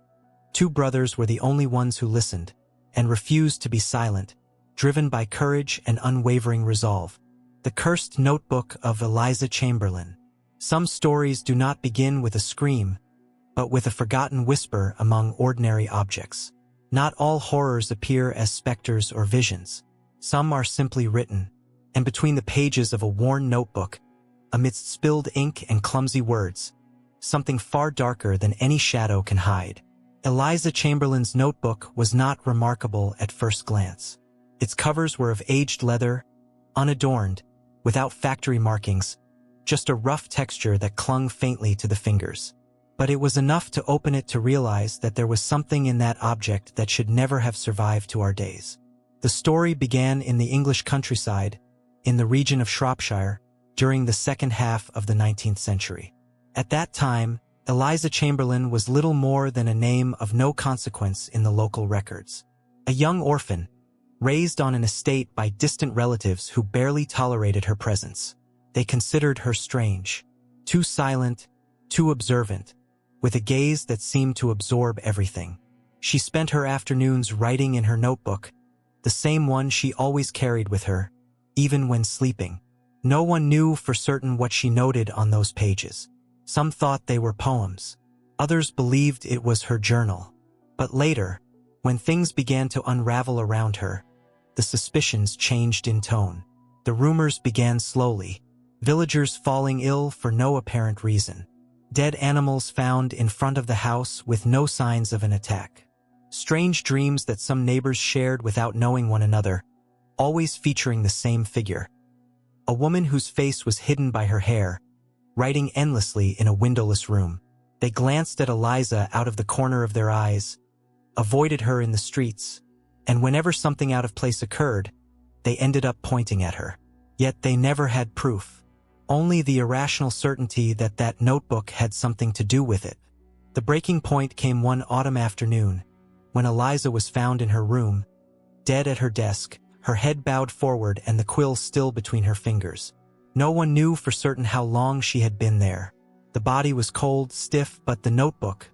Two brothers were the only ones who listened, and refused to be silent, driven by courage and unwavering resolve. The Cursed Notebook of Eliza Chamberlain. Some stories do not begin with a scream, but with a forgotten whisper among ordinary objects. Not all horrors appear as specters or visions. Some are simply written, and between the pages of a worn notebook, amidst spilled ink and clumsy words, something far darker than any shadow can hide. Eliza Chamberlain's notebook was not remarkable at first glance. Its covers were of aged leather, unadorned, without factory markings, just a rough texture that clung faintly to the fingers. But it was enough to open it to realize that there was something in that object that should never have survived to our days. The story began in the English countryside, in the region of Shropshire, during the second half of the 19th century. At that time, Eliza Chamberlain was little more than a name of no consequence in the local records. A young orphan, raised on an estate by distant relatives who barely tolerated her presence. They considered her strange, too silent, too observant, with a gaze that seemed to absorb everything. She spent her afternoons writing in her notebook, the same one she always carried with her, even when sleeping. No one knew for certain what she noted on those pages. Some thought they were poems. Others believed it was her journal. But later, when things began to unravel around her, the suspicions changed in tone. The rumors began slowly, villagers falling ill for no apparent reason. Dead animals found in front of the house with no signs of an attack. Strange dreams that some neighbors shared without knowing one another, always featuring the same figure. A woman whose face was hidden by her hair, writing endlessly in a windowless room. They glanced at Eliza out of the corner of their eyes, avoided her in the streets, and whenever something out of place occurred, they ended up pointing at her. Yet they never had proof, only the irrational certainty that that notebook had something to do with it. The breaking point came one autumn afternoon, when Eliza was found in her room, dead at her desk, her head bowed forward and the quill still between her fingers. No one knew for certain how long she had been there. The body was cold, stiff, but the notebook,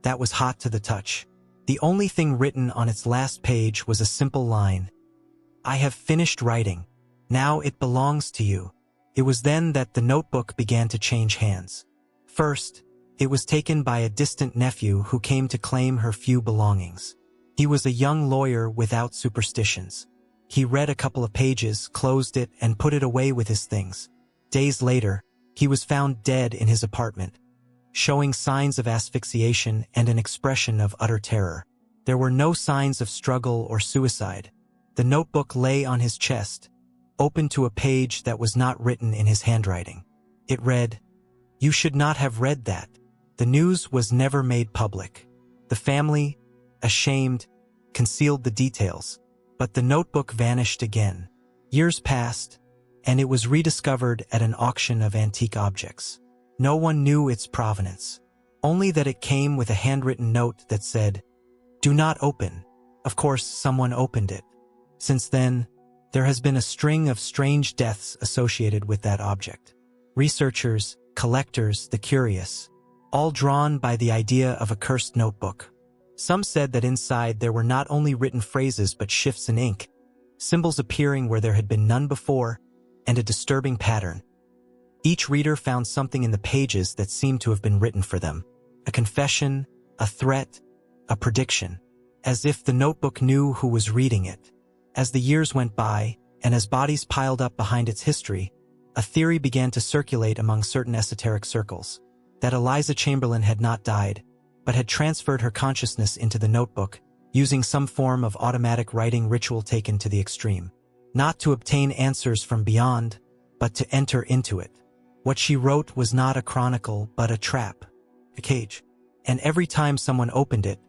that was hot to the touch. The only thing written on its last page was a simple line: "I have finished writing. Now it belongs to you." It was then that the notebook began to change hands. First, it was taken by a distant nephew who came to claim her few belongings. He was a young lawyer without superstitions. He read a couple of pages, closed it, and put it away with his things. Days later, he was found dead in his apartment, showing signs of asphyxiation and an expression of utter terror. There were no signs of struggle or suicide. The notebook lay on his chest, open to a page that was not written in his handwriting. It read, "You should not have read that." The news was never made public. The family, ashamed, concealed the details, but the notebook vanished again. Years passed, and it was rediscovered at an auction of antique objects. No one knew its provenance, only that it came with a handwritten note that said, "Do not open." Of course, someone opened it. Since then, there has been a string of strange deaths associated with that object. Researchers, collectors, the curious, all drawn by the idea of a cursed notebook. Some said that inside there were not only written phrases but shifts in ink, symbols appearing where there had been none before, and a disturbing pattern. Each reader found something in the pages that seemed to have been written for them. A confession, a threat, a prediction, as if the notebook knew who was reading it. As the years went by, and as bodies piled up behind its history, a theory began to circulate among certain esoteric circles, that Eliza Chamberlain had not died, but had transferred her consciousness into the notebook, using some form of automatic writing ritual taken to the extreme. Not to obtain answers from beyond, but to enter into it. What she wrote was not a chronicle, but a trap, a cage. And every time someone opened it,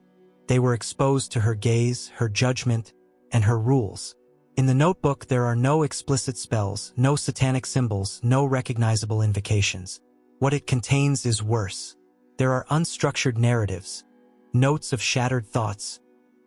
they were exposed to her gaze, her judgment, and her rules. In the notebook there are no explicit spells, no satanic symbols, no recognizable invocations. What it contains is worse. There are unstructured narratives, notes of shattered thoughts,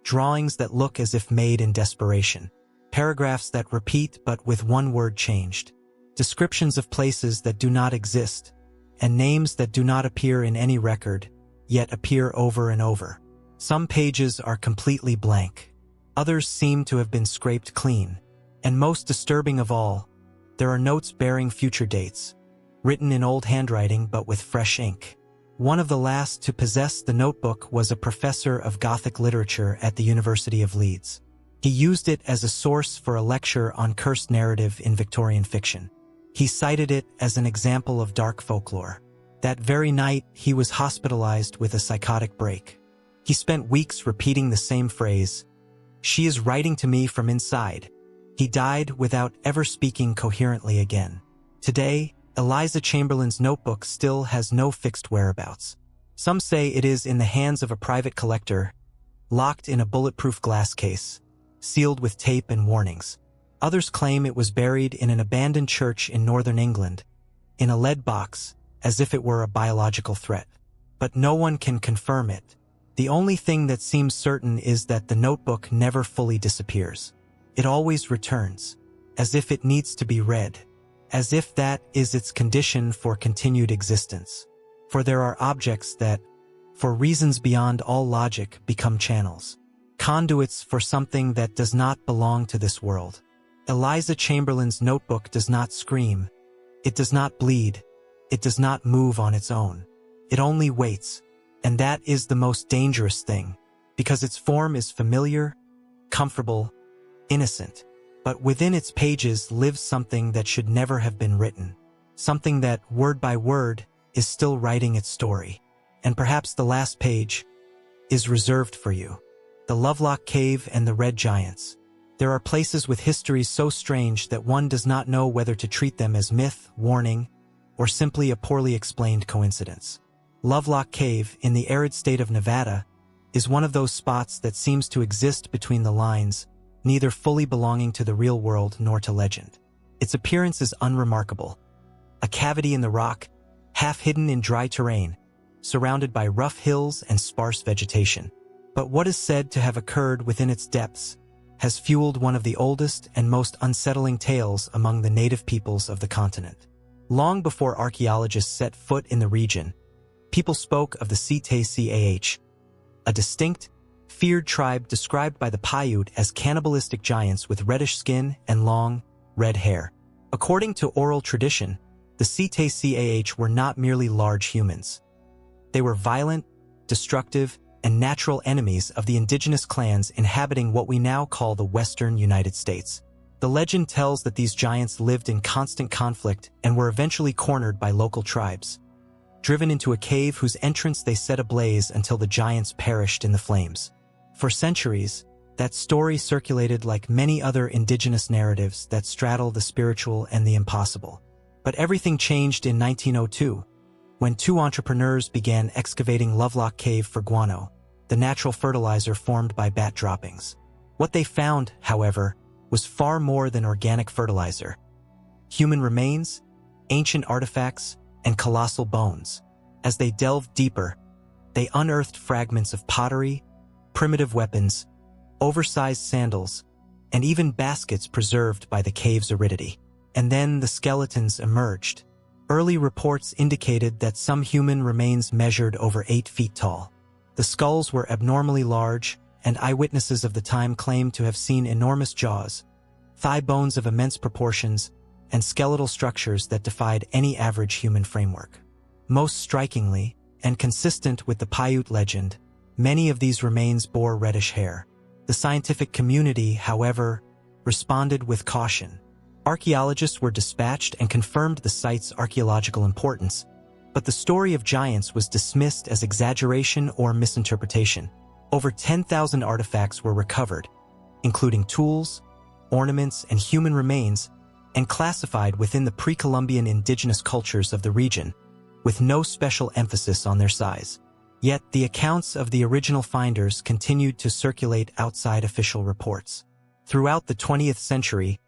drawings that look as if made in desperation, paragraphs that repeat but with one word changed, descriptions of places that do not exist, and names that do not appear in any record, yet appear over and over. Some pages are completely blank. Others seem to have been scraped clean. And most disturbing of all, there are notes bearing future dates, written in old handwriting but with fresh ink. One of the last to possess the notebook was a professor of Gothic literature at the University of Leeds. He used it as a source for a lecture on cursed narrative in Victorian fiction. He cited it as an example of dark folklore. That very night, he was hospitalized with a psychotic break. He spent weeks repeating the same phrase, "She is writing to me from inside." He died without ever speaking coherently again. Today, Eliza Chamberlain's notebook still has no fixed whereabouts. Some say it is in the hands of a private collector, locked in a bulletproof glass case, sealed with tape and warnings. Others claim it was buried in an abandoned church in northern England, in a lead box, as if it were a biological threat. But no one can confirm it. The only thing that seems certain is that the notebook never fully disappears. It always returns, as if it needs to be read, as if that is its condition for continued existence. For there are objects that, for reasons beyond all logic, become channels, conduits for something that does not belong to this world. Eliza Chamberlain's notebook does not scream. It does not bleed. It does not move on its own. It only waits. And that is the most dangerous thing, because its form is familiar, comfortable, innocent. But within its pages lives something that should never have been written. Something that, word by word, is still writing its story. And perhaps the last page is reserved for you. The Lovelock Cave and the Red Giants. There are places with histories so strange that one does not know whether to treat them as myth, warning, or simply a poorly explained coincidence. Lovelock Cave, in the arid state of Nevada, is one of those spots that seems to exist between the lines, neither fully belonging to the real world nor to legend. Its appearance is unremarkable. A cavity in the rock, half hidden in dry terrain, surrounded by rough hills and sparse vegetation. But what is said to have occurred within its depths has fueled one of the oldest and most unsettling tales among the native peoples of the continent. Long before archaeologists set foot in the region, people spoke of the Cetaceh, a distinct, feared tribe described by the Paiute as cannibalistic giants with reddish skin and long, red hair. According to oral tradition, the Cetaceh were not merely large humans. They were violent, destructive, and natural enemies of the indigenous clans inhabiting what we now call the Western United States. The legend tells that these giants lived in constant conflict and were eventually cornered by local tribes, driven into a cave whose entrance they set ablaze until the giants perished in the flames. For centuries, that story circulated like many other indigenous narratives that straddle the spiritual and the impossible. But everything changed in 1902, when two entrepreneurs began excavating Lovelock Cave for guano, the natural fertilizer formed by bat droppings. What they found, however, was far more than organic fertilizer. Human remains, ancient artifacts, and colossal bones. As they delved deeper, they unearthed fragments of pottery, primitive weapons, oversized sandals, and even baskets preserved by the cave's aridity. And then the skeletons emerged. Early reports indicated that some human remains measured over 8 feet tall. The skulls were abnormally large, and eyewitnesses of the time claimed to have seen enormous jaws, thigh bones of immense proportions, and skeletal structures that defied any average human framework. Most strikingly, and consistent with the Paiute legend, many of these remains bore reddish hair. The scientific community, however, responded with caution. Archaeologists were dispatched and confirmed the site's archaeological importance, but the story of giants was dismissed as exaggeration or misinterpretation. Over 10,000 artifacts were recovered, including tools, ornaments, and human remains, and classified within the pre-Columbian indigenous cultures of the region, with no special emphasis on their size. Yet the accounts of the original finders continued to circulate outside official reports. Throughout the 20th century,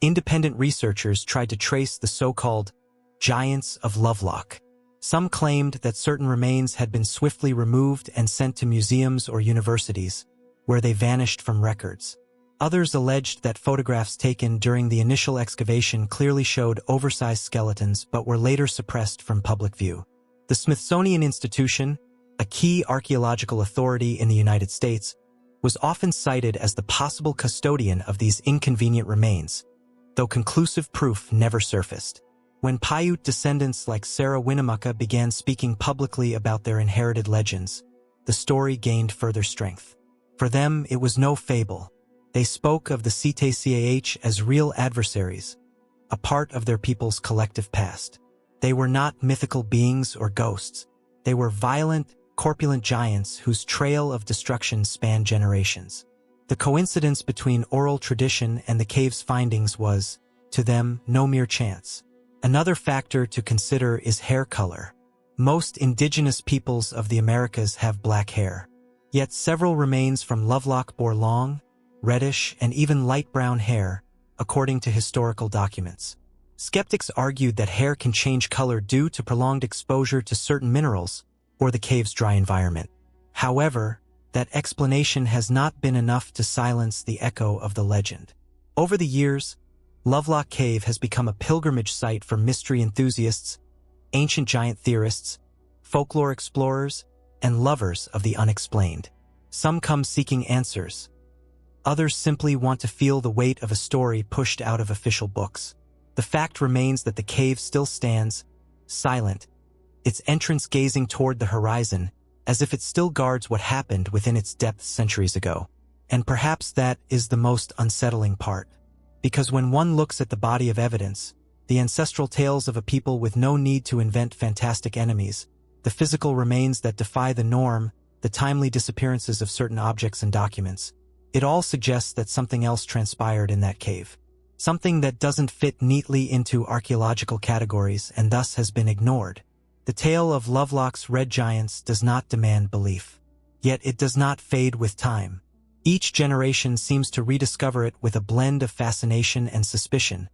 independent researchers tried to trace the so-called giants of Lovelock. Some claimed that certain remains had been swiftly removed and sent to museums or universities, where they vanished from records. Others alleged that photographs taken during the initial excavation clearly showed oversized skeletons but were later suppressed from public view. The Smithsonian Institution, a key archaeological authority in the United States, was often cited as the possible custodian of these inconvenient remains, though conclusive proof never surfaced. When Paiute descendants like Sarah Winnemucca began speaking publicly about their inherited legends, the story gained further strength. For them, it was no fable. They spoke of the Ctach as real adversaries, a part of their people's collective past. They were not mythical beings or ghosts. They were violent, corpulent giants whose trail of destruction spanned generations. The coincidence between oral tradition and the cave's findings was, to them, no mere chance. Another factor to consider is hair color. Most indigenous peoples of the Americas have black hair. Yet several remains from Lovelock bore long, reddish, and even light brown hair, according to historical documents. Skeptics argued that hair can change color due to prolonged exposure to certain minerals or the cave's dry environment. However, that explanation has not been enough to silence the echo of the legend. Over the years, Lovelock Cave has become a pilgrimage site for mystery enthusiasts, ancient giant theorists, folklore explorers, and lovers of the unexplained. Some come seeking answers. Others simply want to feel the weight of a story pushed out of official books. The fact remains that the cave still stands, silent, its entrance gazing toward the horizon, as if it still guards what happened within its depths centuries ago. And perhaps that is the most unsettling part. Because when one looks at the body of evidence, the ancestral tales of a people with no need to invent fantastic enemies, the physical remains that defy the norm, the timely disappearances of certain objects and documents, it all suggests that something else transpired in that cave. Something that doesn't fit neatly into archaeological categories and thus has been ignored. The tale of Lovelock's red giants does not demand belief. Yet it does not fade with time. Each generation seems to rediscover it with a blend of fascination and suspicion,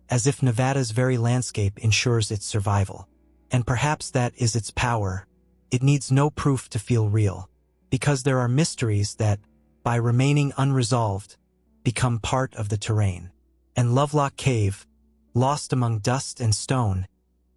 as if Nevada's very landscape ensures its survival. And perhaps that is its power. It needs no proof to feel real, because there are mysteries that, by remaining unresolved, become part of the terrain. And Lovelock Cave, lost among dust and stone,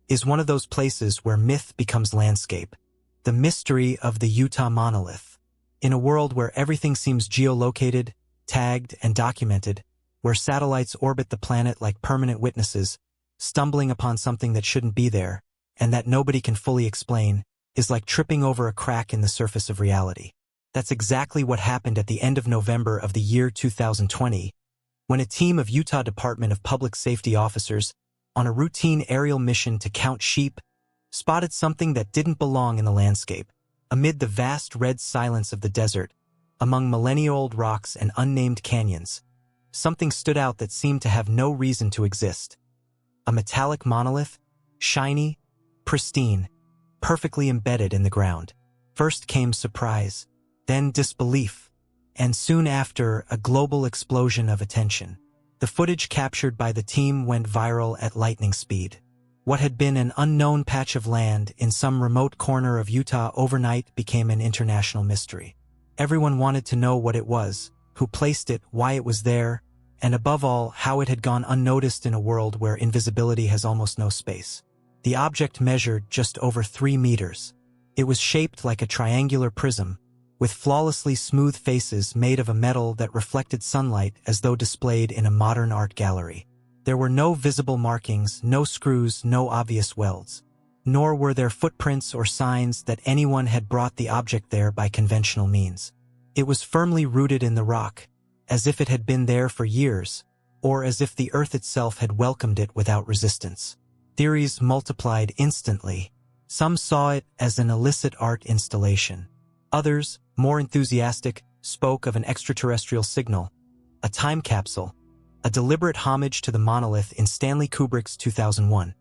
is one of those places where myth becomes landscape. The mystery of the Utah monolith. In a world where everything seems geolocated, tagged, and documented, where satellites orbit the planet like permanent witnesses, stumbling upon something that shouldn't be there, and that nobody can fully explain, is like tripping over a crack in the surface of reality. That's exactly what happened at the end of November of the year 2020, when a team of Utah Department of Public Safety officers, on a routine aerial mission to count sheep, spotted something that didn't belong in the landscape. Amid the vast red silence of the desert, among millennia-old rocks and unnamed canyons, something stood out that seemed to have no reason to exist. A metallic monolith, shiny, pristine, perfectly embedded in the ground. First came surprise, then disbelief, and soon after a global explosion of attention. The footage captured by the team went viral at lightning speed. What had been an unknown patch of land in some remote corner of Utah overnight became an international mystery. Everyone wanted to know what it was, who placed it, why it was there, and above all, how it had gone unnoticed in a world where invisibility has almost no space. The object measured just over 3 meters. It was shaped like a triangular prism, with flawlessly smooth faces made of a metal that reflected sunlight as though displayed in a modern art gallery. There were no visible markings, no screws, no obvious welds. Nor were there footprints or signs that anyone had brought the object there by conventional means. It was firmly rooted in the rock, as if it had been there for years, or as if the earth itself had welcomed it without resistance. Theories multiplied instantly. Some saw it as an illicit art installation. Others, more enthusiastic, spoke of an extraterrestrial signal, a time capsule, a deliberate homage to the monolith in Stanley Kubrick's 2001.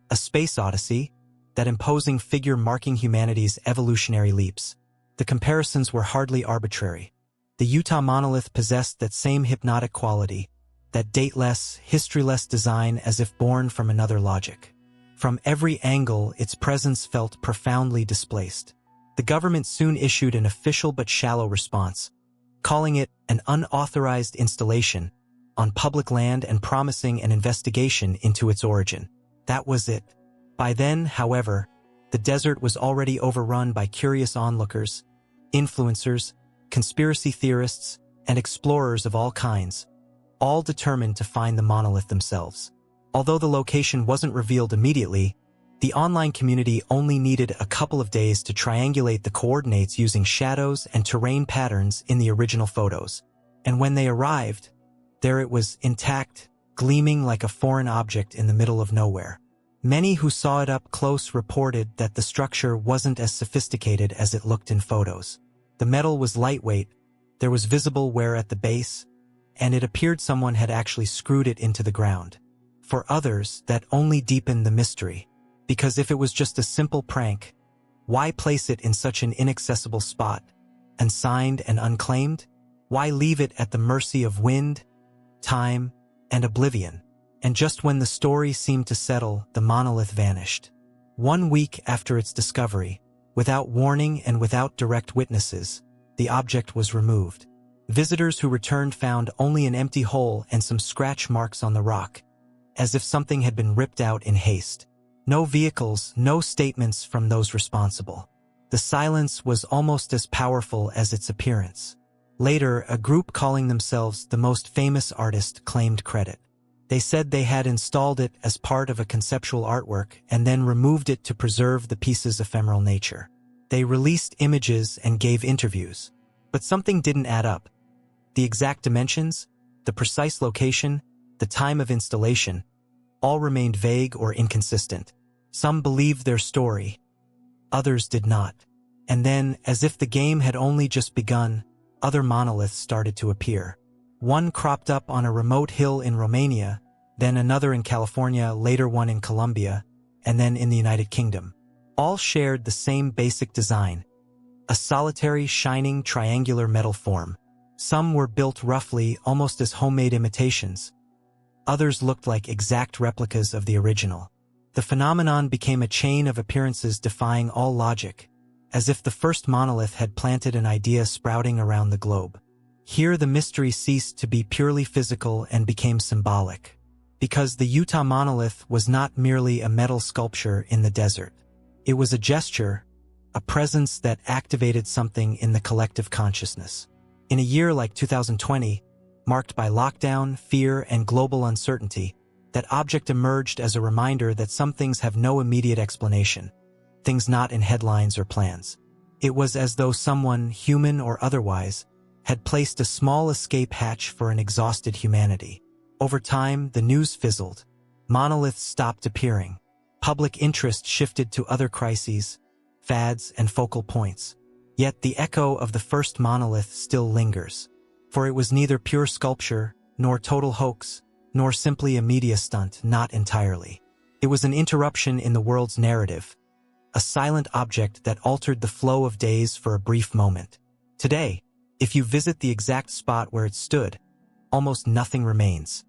A space odyssey, that imposing figure marking humanity's evolutionary leaps. The comparisons were hardly arbitrary. The Utah monolith possessed that same hypnotic quality, that dateless, historyless design as if born from another logic. From every angle, its presence felt profoundly displaced. The government soon issued an official but shallow response, calling it an unauthorized installation on public land and promising an investigation into its origin. That was it. By then, however, The desert was already overrun by curious onlookers, influencers, conspiracy theorists, and explorers of all kinds, all determined to find the monolith themselves. Although the location wasn't revealed immediately, the online community only needed a couple of days to triangulate the coordinates using shadows and terrain patterns in the original photos. And when they arrived, there it was, intact, gleaming like a foreign object in the middle of nowhere. Many who saw it up close reported that the structure wasn't as sophisticated as it looked in photos. The metal was lightweight, there was visible wear at the base, and it appeared someone had actually screwed it into the ground. For others, that only deepened the mystery, because if it was just a simple prank, why place it in such an inaccessible spot, unsigned and unclaimed? Why leave it at the mercy of wind, time, and oblivion? And just when the story seemed to settle, the monolith vanished. 1 week after its discovery, without warning and without direct witnesses, the object was removed. Visitors who returned found only an empty hole and some scratch marks on the rock, as if something had been ripped out in haste. No vehicles, no statements from those responsible. The silence was almost as powerful as its appearance. Later, a group calling themselves the most famous artist claimed credit. They said they had installed it as part of a conceptual artwork and then removed it to preserve the piece's ephemeral nature. They released images and gave interviews, but something didn't add up. The exact dimensions, the precise location, the time of installation, all remained vague or inconsistent. Some believed their story, others did not. And then, as if the game had only just begun, other monoliths started to appear. One cropped up on a remote hill in Romania, then another in California, later one in Colombia, and then in the United Kingdom. All shared the same basic design, a solitary, shining, triangular metal form. Some were built roughly, almost as homemade imitations. Others looked like exact replicas of the original. The phenomenon became a chain of appearances defying all logic, as if the first monolith had planted an idea sprouting around the globe. Here the mystery ceased to be purely physical and became symbolic, because the Utah monolith was not merely a metal sculpture in the desert. It was a gesture, a presence that activated something in the collective consciousness. In a year like 2020, marked by lockdown, fear, and global uncertainty, that object emerged as a reminder that some things have no immediate explanation, things not in headlines or plans. It was as though someone, human or otherwise, had placed a small escape hatch for an exhausted humanity. Over time, the news fizzled. Monoliths stopped appearing. Public interest shifted to other crises, fads, and focal points. Yet the echo of the first monolith still lingers. For it was neither pure sculpture, nor total hoax, nor simply a media stunt, not entirely. It was an interruption in the world's narrative, a silent object that altered the flow of days for a brief moment. Today, if you visit the exact spot where it stood, almost nothing remains.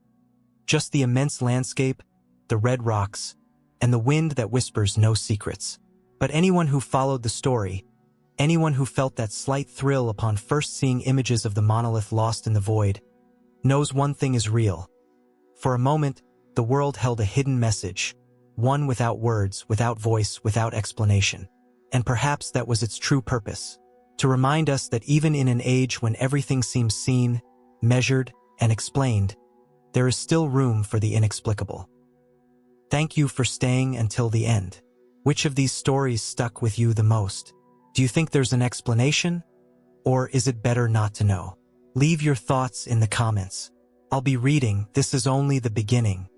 Just the immense landscape, the red rocks, and the wind that whispers no secrets. But anyone who followed the story, anyone who felt that slight thrill upon first seeing images of the monolith lost in the void, knows one thing is real. For a moment, the world held a hidden message, one without words, without voice, without explanation. And perhaps that was its true purpose, to remind us that even in an age when everything seems seen, measured, and explained, there is still room for the inexplicable. Thank you for staying until the end. Which of these stories stuck with you the most? Do you think there's an explanation? Or is it better not to know? Leave your thoughts in the comments. I'll be reading. This is only the beginning.